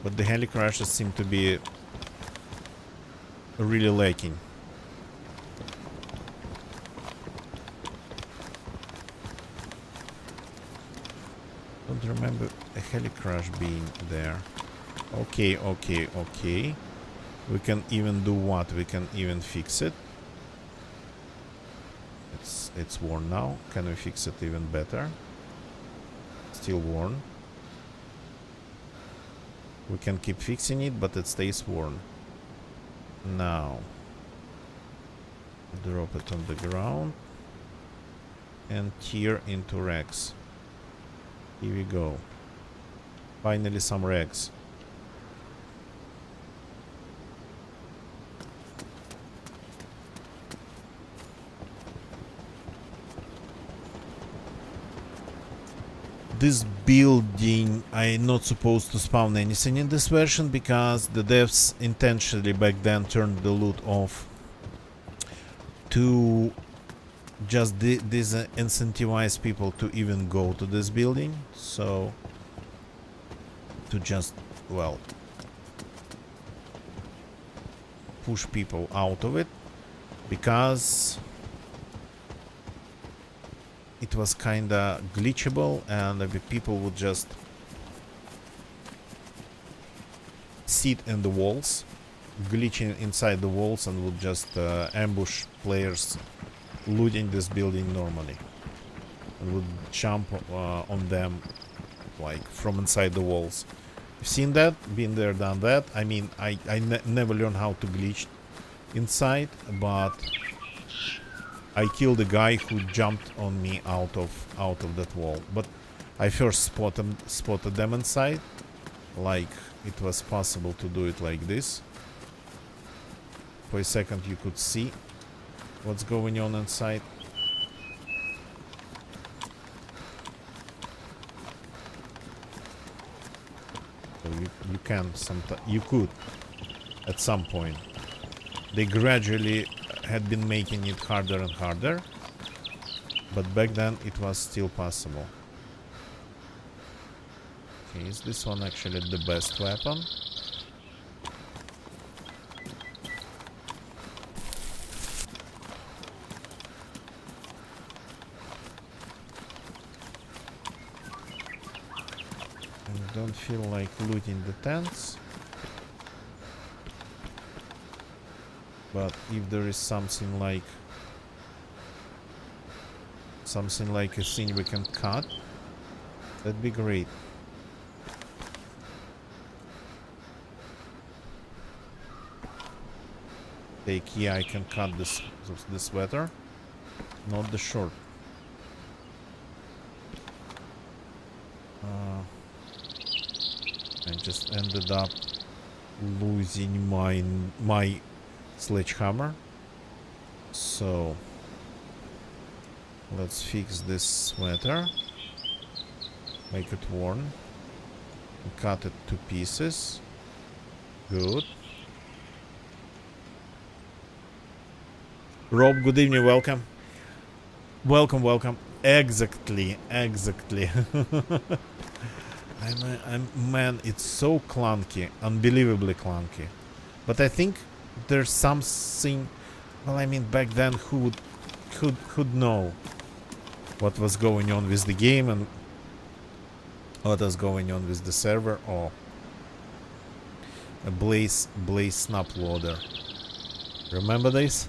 But the heli crashes seem to be really lacking. Don't remember a heli crash being there. Okay, okay, okay. We can even do what? We can even fix it. It's worn now. Can we fix it even better? Still worn. We can keep fixing it, but it stays worn. Now, drop it on the ground and tear into rags. Here we go. Finally some rags. This building, I'm not supposed to spawn anything in this version because the devs intentionally back then turned the loot off to just incentivize people to even go to this building. So to just, well, push people out of it, because it was kinda glitchable and the people would just sit in the walls, glitching inside the walls, and would just ambush players looting this building normally, and would jump on them like from inside the walls. You've seen that, been there, done that. I mean, I never learned how to glitch inside, but I killed a guy who jumped on me out of that wall. But I first spotted them inside, like it was possible to do it like this. For a second you could see what's going on inside. So you can sometimes, you could at some point. They gradually had been making it harder and harder, but back then it was still possible. Okay, is this one actually the best weapon? I don't feel like looting the tents. But if there is something like a thing we can cut, that'd be great. Yeah, I can cut this sweater, not the short. I just ended up losing my sledgehammer, so let's fix this sweater, make it worn, cut it to pieces. Good. Rob, good evening, welcome. Welcome. Exactly. Man, it's so clunky, unbelievably clunky. But I think there's something, well, I mean, back then who could know what was going on with the game and what was going on with the server. Or a Blaze snap loader. Remember this?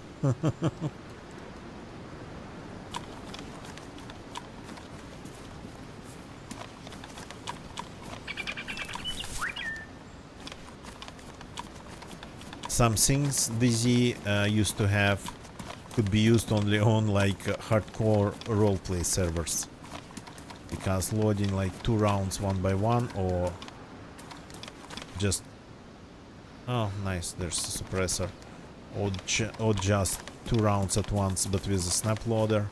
some things DayZ used to have could be used only on like hardcore roleplay servers, because loading like 2 rounds one by one, or just nice, there's a suppressor, or just 2 rounds at once but with a snap loader.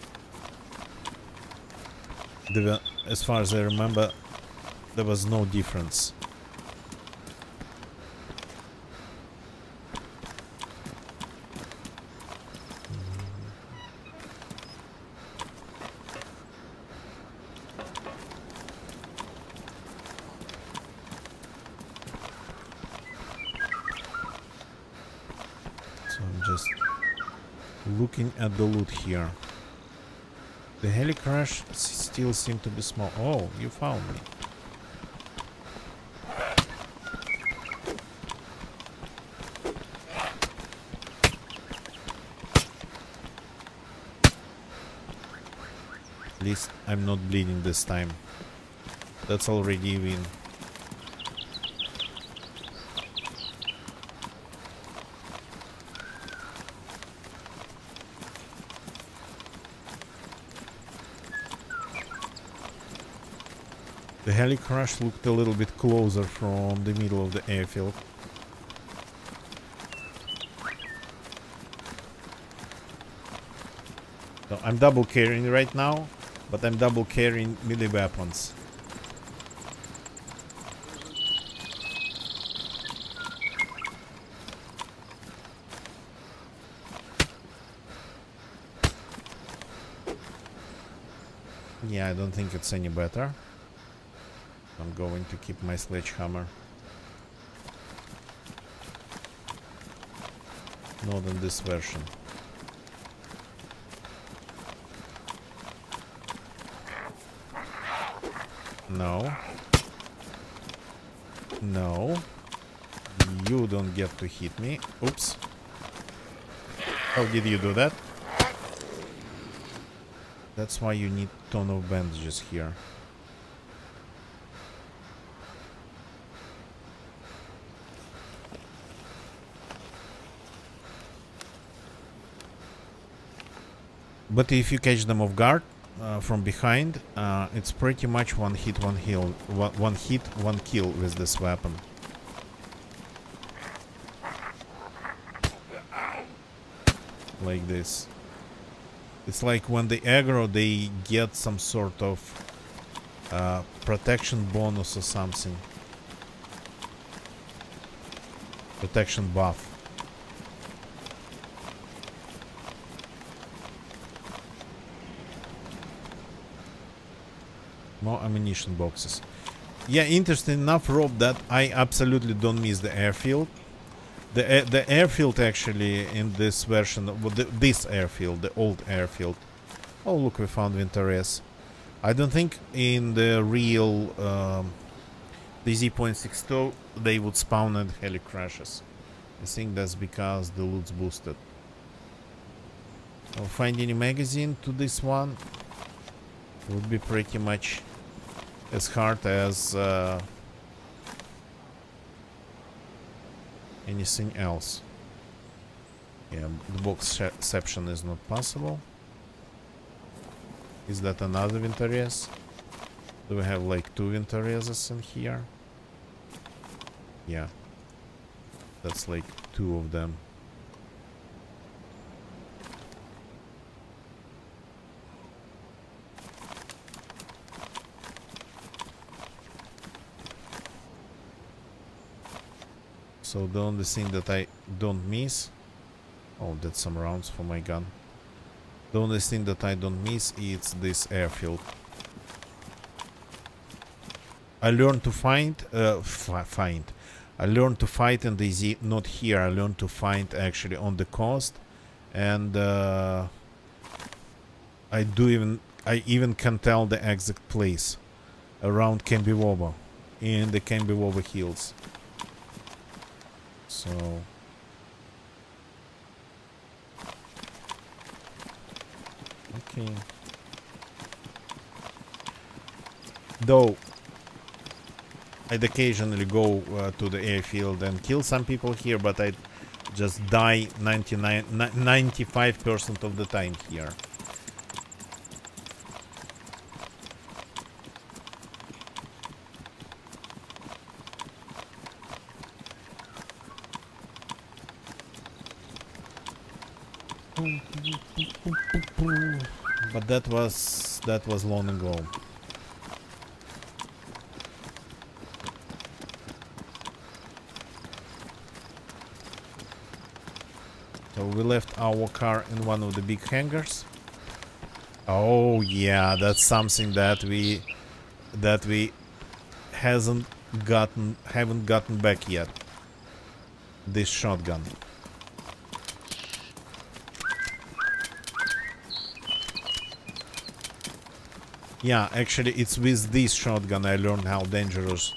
As far as I remember, there was no difference. So I'm just looking at the loot here. The heli crash still seem to be small. Oh, you found me. At least I'm not bleeding this time. That's already a win. The heli crash looked a little bit closer from the middle of the airfield. So I'm double carrying right now, but I'm double carrying melee weapons. Yeah, I don't think it's any better. I'm going to keep my sledgehammer. Not in this version. No. No. You don't get to hit me. Oops. How did you do that? That's why you need a ton of bandages here. But if you catch them off guard from behind, it's pretty much one hit, one kill with this weapon. Like this. It's like when they aggro, they get some sort of protection bonus or something. Protection buff. More ammunition boxes. Yeah, interesting enough, Rob, that I absolutely don't miss the airfield. The airfield actually in this version, this airfield, the old airfield. Oh look, we found Winter-S. I don't think in the real DayZ.62 they would spawn at heli crashes. I think that's because the loot's boosted. I'll find any magazine to this one. Would be pretty much as hard as anything else. Yeah, the box exception is not possible. Is that another Winter-S? Do we have like 2 Winter-S's in here? Yeah, that's like 2 of them. So the only thing that I don't miss... Oh, that's some rounds for my gun. The only thing that I don't miss is this airfield. I learned to I learned to fight in DayZ, not here. I learned to fight actually on the coast, and I even can tell the exact place around Cambiwoba, in the Cambiwoba Hills. So okay. Though I'd occasionally go to the airfield and kill some people here, but I just die 95% of the time here. But that was long ago. So we left our car in one of the big hangars. Oh yeah, that's something that we haven't gotten back yet. This shotgun. Yeah, actually it's with this shotgun I learned how dangerous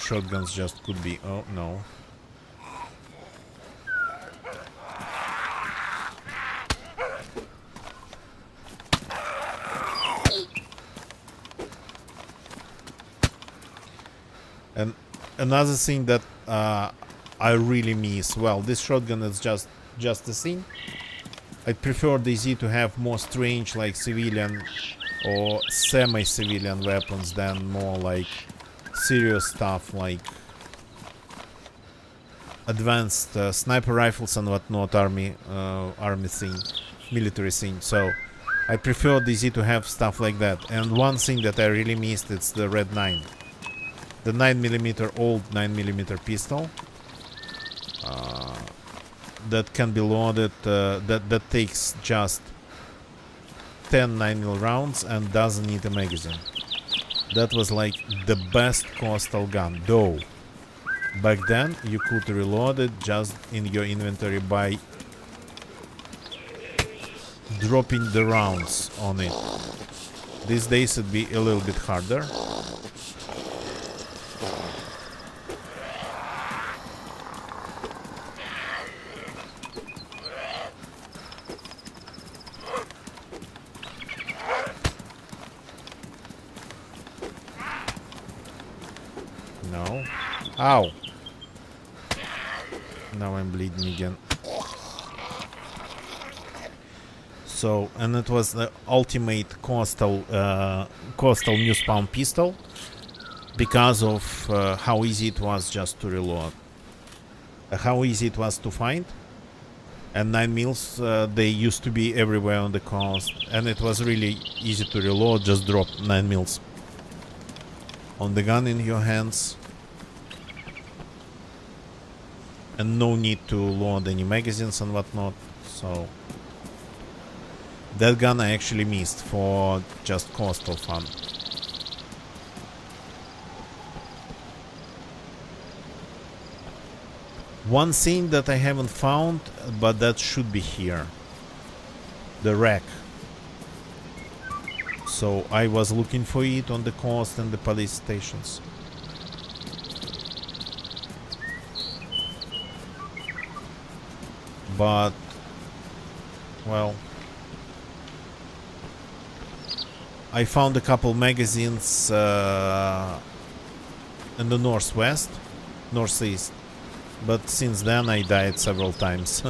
shotguns just could be. Oh no. And another thing that I really miss, well, this shotgun is just a thing. I prefer DayZ to have more strange, like civilian or semi-civilian weapons than more like serious stuff, like advanced sniper rifles and whatnot, army thing, military thing. So I prefer DayZ to have stuff like that. And one thing that I really missed, it's the Red 9. The 9mm, old 9mm pistol that can be loaded, that takes just 10 9mm rounds and doesn't need a magazine. That was like the best coastal gun, though back then you could reload it just in your inventory by dropping the rounds on it. These days it'd be a little bit harder. No. Ow. Now I'm bleeding again. So, and it was the ultimate coastal new spawn pistol because of how easy it was just to reload, how easy it was to find. And 9mm, they used to be everywhere on the coast, and it was really easy to reload. Just drop 9mm on the gun in your hands, and no need to load any magazines and whatnot. So that gun I actually missed for just coastal fun. One thing that I haven't found, but that should be here, the rack. So I was looking for it on the coast and the police stations. But, well, I found a couple magazines in the northwest, northeast, but since then I died several times.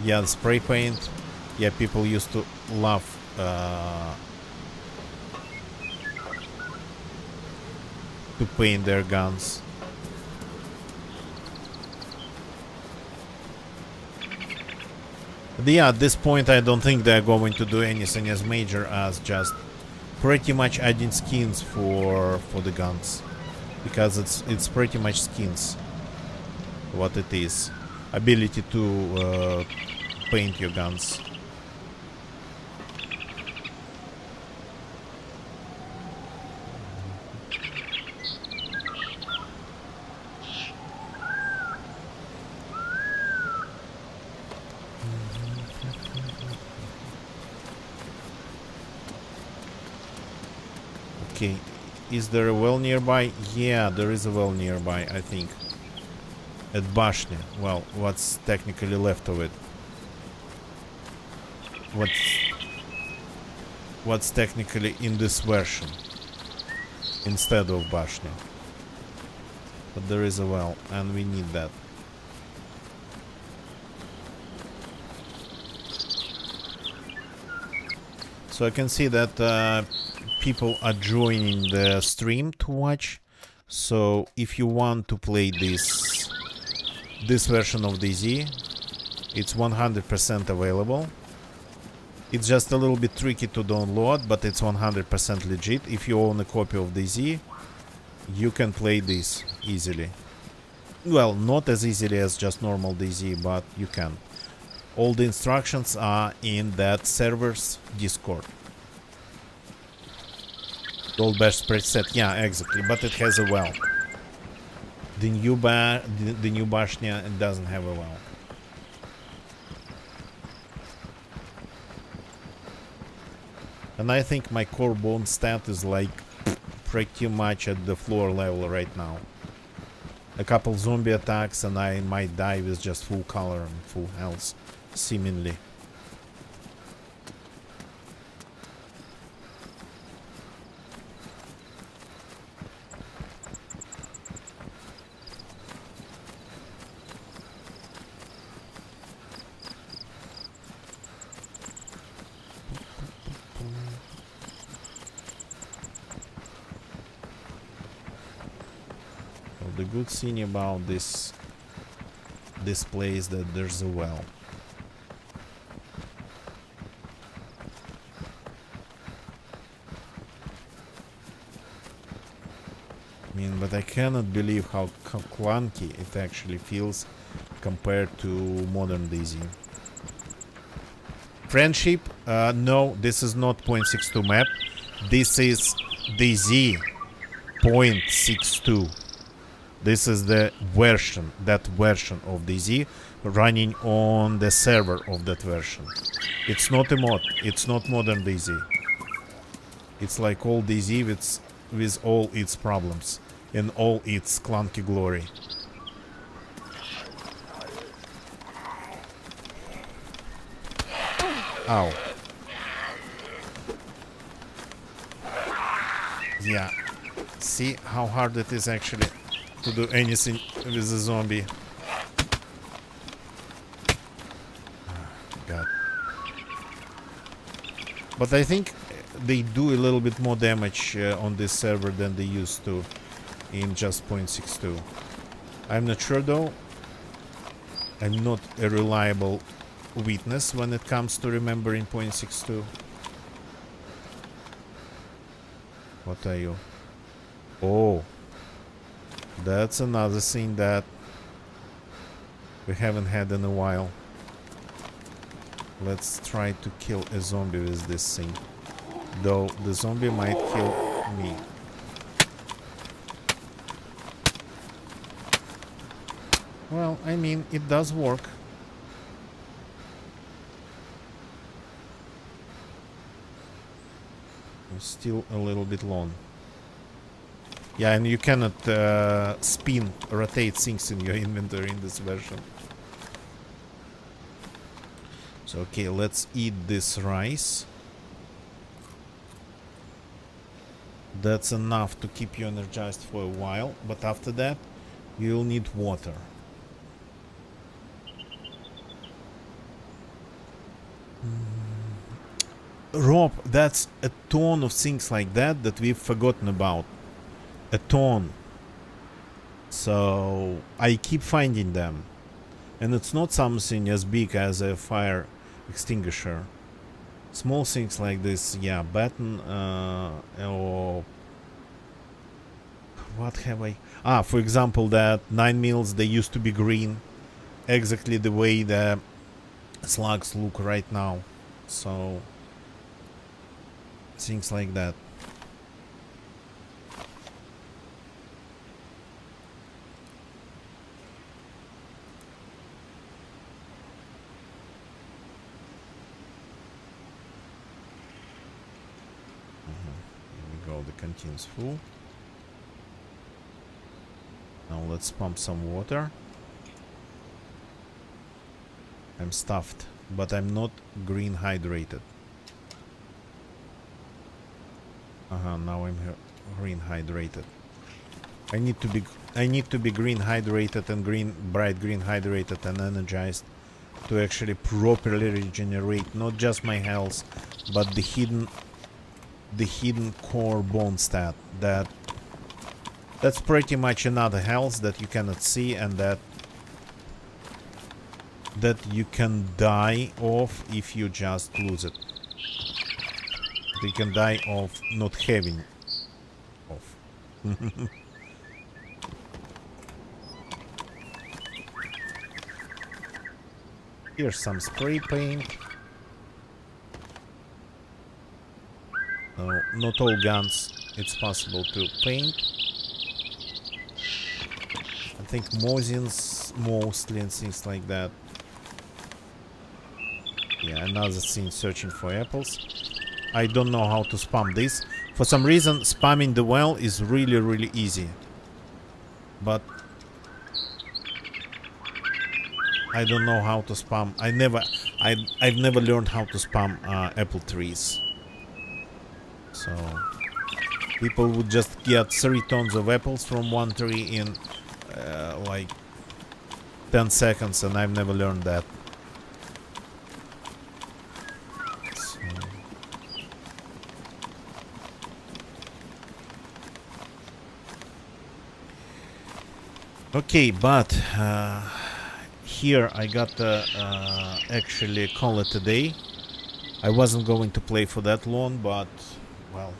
Yeah, the spray paint. Yeah, people used to love to paint their guns. But yeah, at this point I don't think they're going to do anything as major as just pretty much adding skins for the guns, because it's pretty much skins what it is, ability to paint your guns. Okay, is there a well nearby? Yeah, there is a well nearby, I think. At Bashня. Well, what's technically left of it? What's technically in this version instead of Bashня? But there is a well, and we need that. So I can see that people are joining the stream to watch. So if you want to play this version of DayZ, it's 100% available. It's just a little bit tricky to download, but it's 100% legit. If you own a copy of DayZ, you can play this easily. Well, not as easily as just normal DayZ, but you can. All the instructions are in that server's Discord. Old bash preset, yeah, exactly, but it has a well. The new Bashnia, it doesn't have a well. And I think my core bone stat is like pretty much at the floor level right now. A couple zombie attacks and I might die with just full color and full health, seemingly. The good thing about this place that there's a well. I mean, but I cannot believe how clunky it actually feels compared to modern DayZ. Friendship? No, this is not 0.62 map. This is DayZ 0.62. This is the version, that version of DayZ running on the server of that version. It's not a mod, it's not modern DayZ. It's like all DayZ with all its problems and all its clunky glory. Ow. Yeah. See how hard it is actually to do anything with a zombie. God. But I think they do a little bit more damage on this server than they used to in just 0.62. I'm not sure though. I'm not a reliable witness when it comes to remembering 0.62. What are you? Oh. That's another thing that we haven't had in a while. Let's try to kill a zombie with this thing. Though the zombie might kill me. Well, I mean, it does work. It's still a little bit long. Yeah, and you cannot rotate things in your inventory in this version. So, okay, let's eat this rice. That's enough to keep you energized for a while, but after that, you'll need water. Rob, that's a ton of things like that we've forgotten about. A ton. So I keep finding them, and it's not something as big as a fire extinguisher. Small things like this, yeah, baton, or what have I? For example, that 9 mils, they used to be green, exactly the way the slugs look right now. So things like that. The canteen's full. Now let's pump some water. I'm stuffed, but I'm not green hydrated. Now I'm green hydrated. I need to be green hydrated and bright green hydrated and energized to actually properly regenerate not just my health, but the hidden core bone stat. That's pretty much another health that you cannot see and that you can die of if you just lose it. You can die of not having of. Here's some spray paint. No, not all guns it's possible to paint. I think Mosins mostly and things like that. Yeah, another thing, searching for apples. I don't know how to spam this. For some reason, spamming the well is really easy. But I don't know how to spam. I've never learned how to spam apple trees. So people would just get 3 tons of apples from one tree in like 10 seconds, and I've never learned that. So. Okay, but here I got to actually call it a day. I wasn't going to play for that long, but well,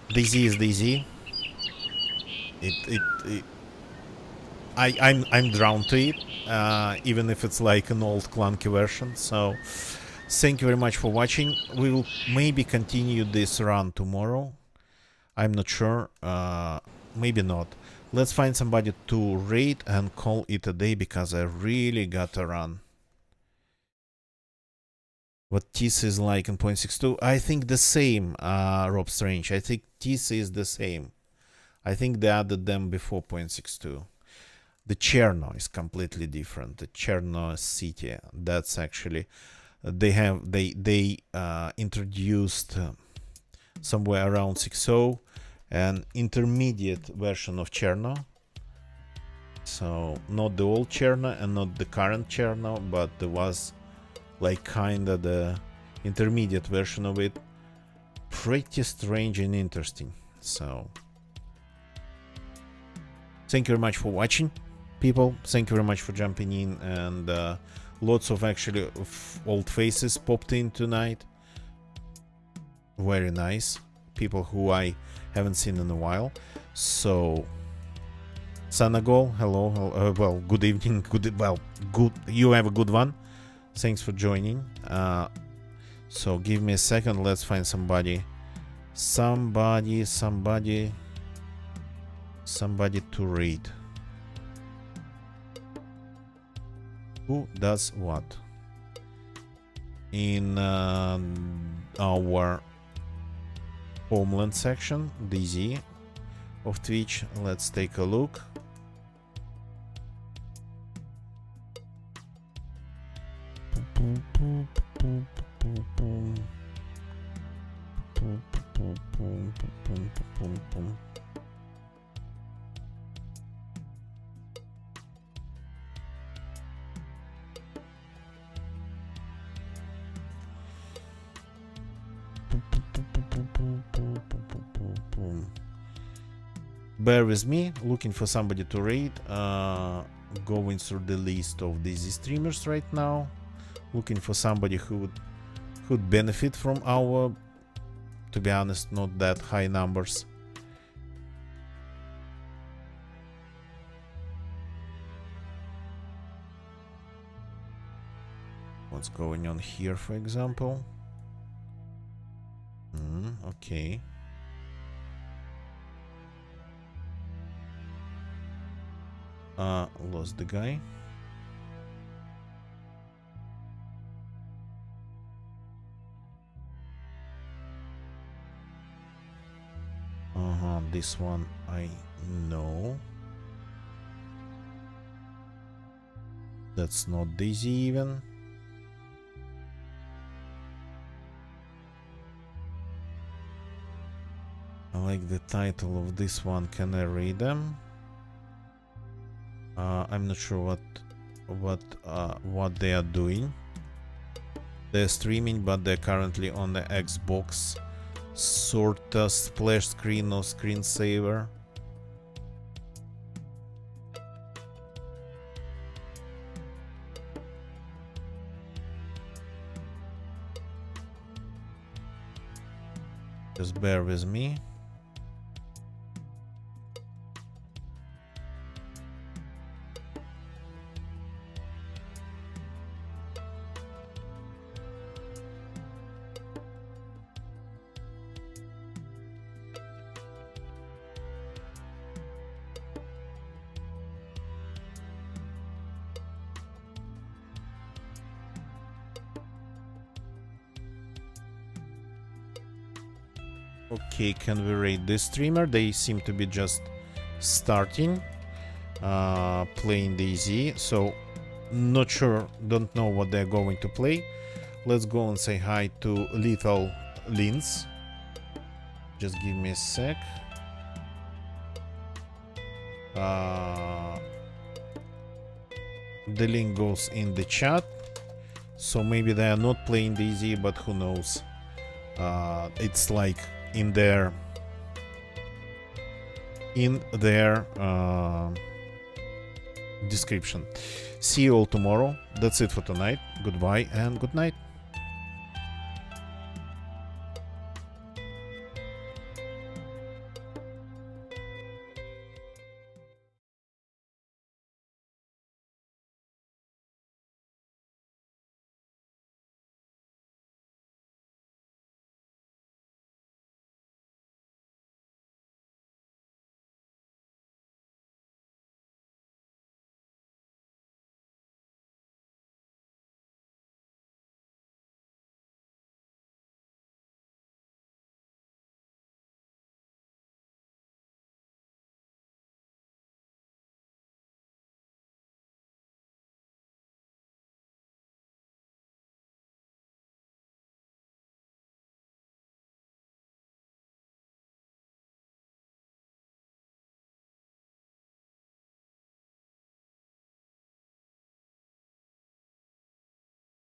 DayZ is DayZ. I'm drawn to it, even if it's like an old clunky version. So thank you very much for watching. We will maybe continue this run tomorrow. I'm not sure. Maybe not. Let's find somebody to raid and call it a day, because I really got to run. What TIS is like in 0.62? I think the same, Rob Strange. I think TIS is the same. I think they added them before 0.62. The Cherno is completely different. The Cherno city, that's actually they introduced somewhere around 6.0 an intermediate version of Cherno. So not the old Cherno and not the current Cherno, but there was like kinda the intermediate version of it. Pretty strange and interesting. So thank you very much for watching, people. Thank you very much for jumping in, and lots of actually old faces popped in tonight. Very nice. People who I haven't seen in a while. So Sanagol, hello, well, good evening, good, you have a good one. Thanks for joining. So give me a second, let's find somebody to raid. Who does what? In our homeland section, DayZ of Twitch, let's take a look. Bear with me, looking for somebody to raid. Going through the list of DayZ streamers right now, looking for somebody who would benefit from our, to be honest, not that high numbers. What's going on here, for example? Okay. Lost the guy. This one I know. That's not DayZ even. I like the title of this one. Can I read them? I'm not sure what they are doing. They're streaming, but they're currently on the Xbox. Sorta splash screen or screensaver. Just bear with me. Okay, can we rate this streamer? They seem to be just starting playing DayZ, so not sure, don't know what they're going to play. Let's go and say hi to Lethal Lins. Just give me a sec. The link goes in the chat, so maybe they are not playing DayZ, but who knows. It's like in their description. See you all tomorrow. That's it for tonight. Goodbye and good night.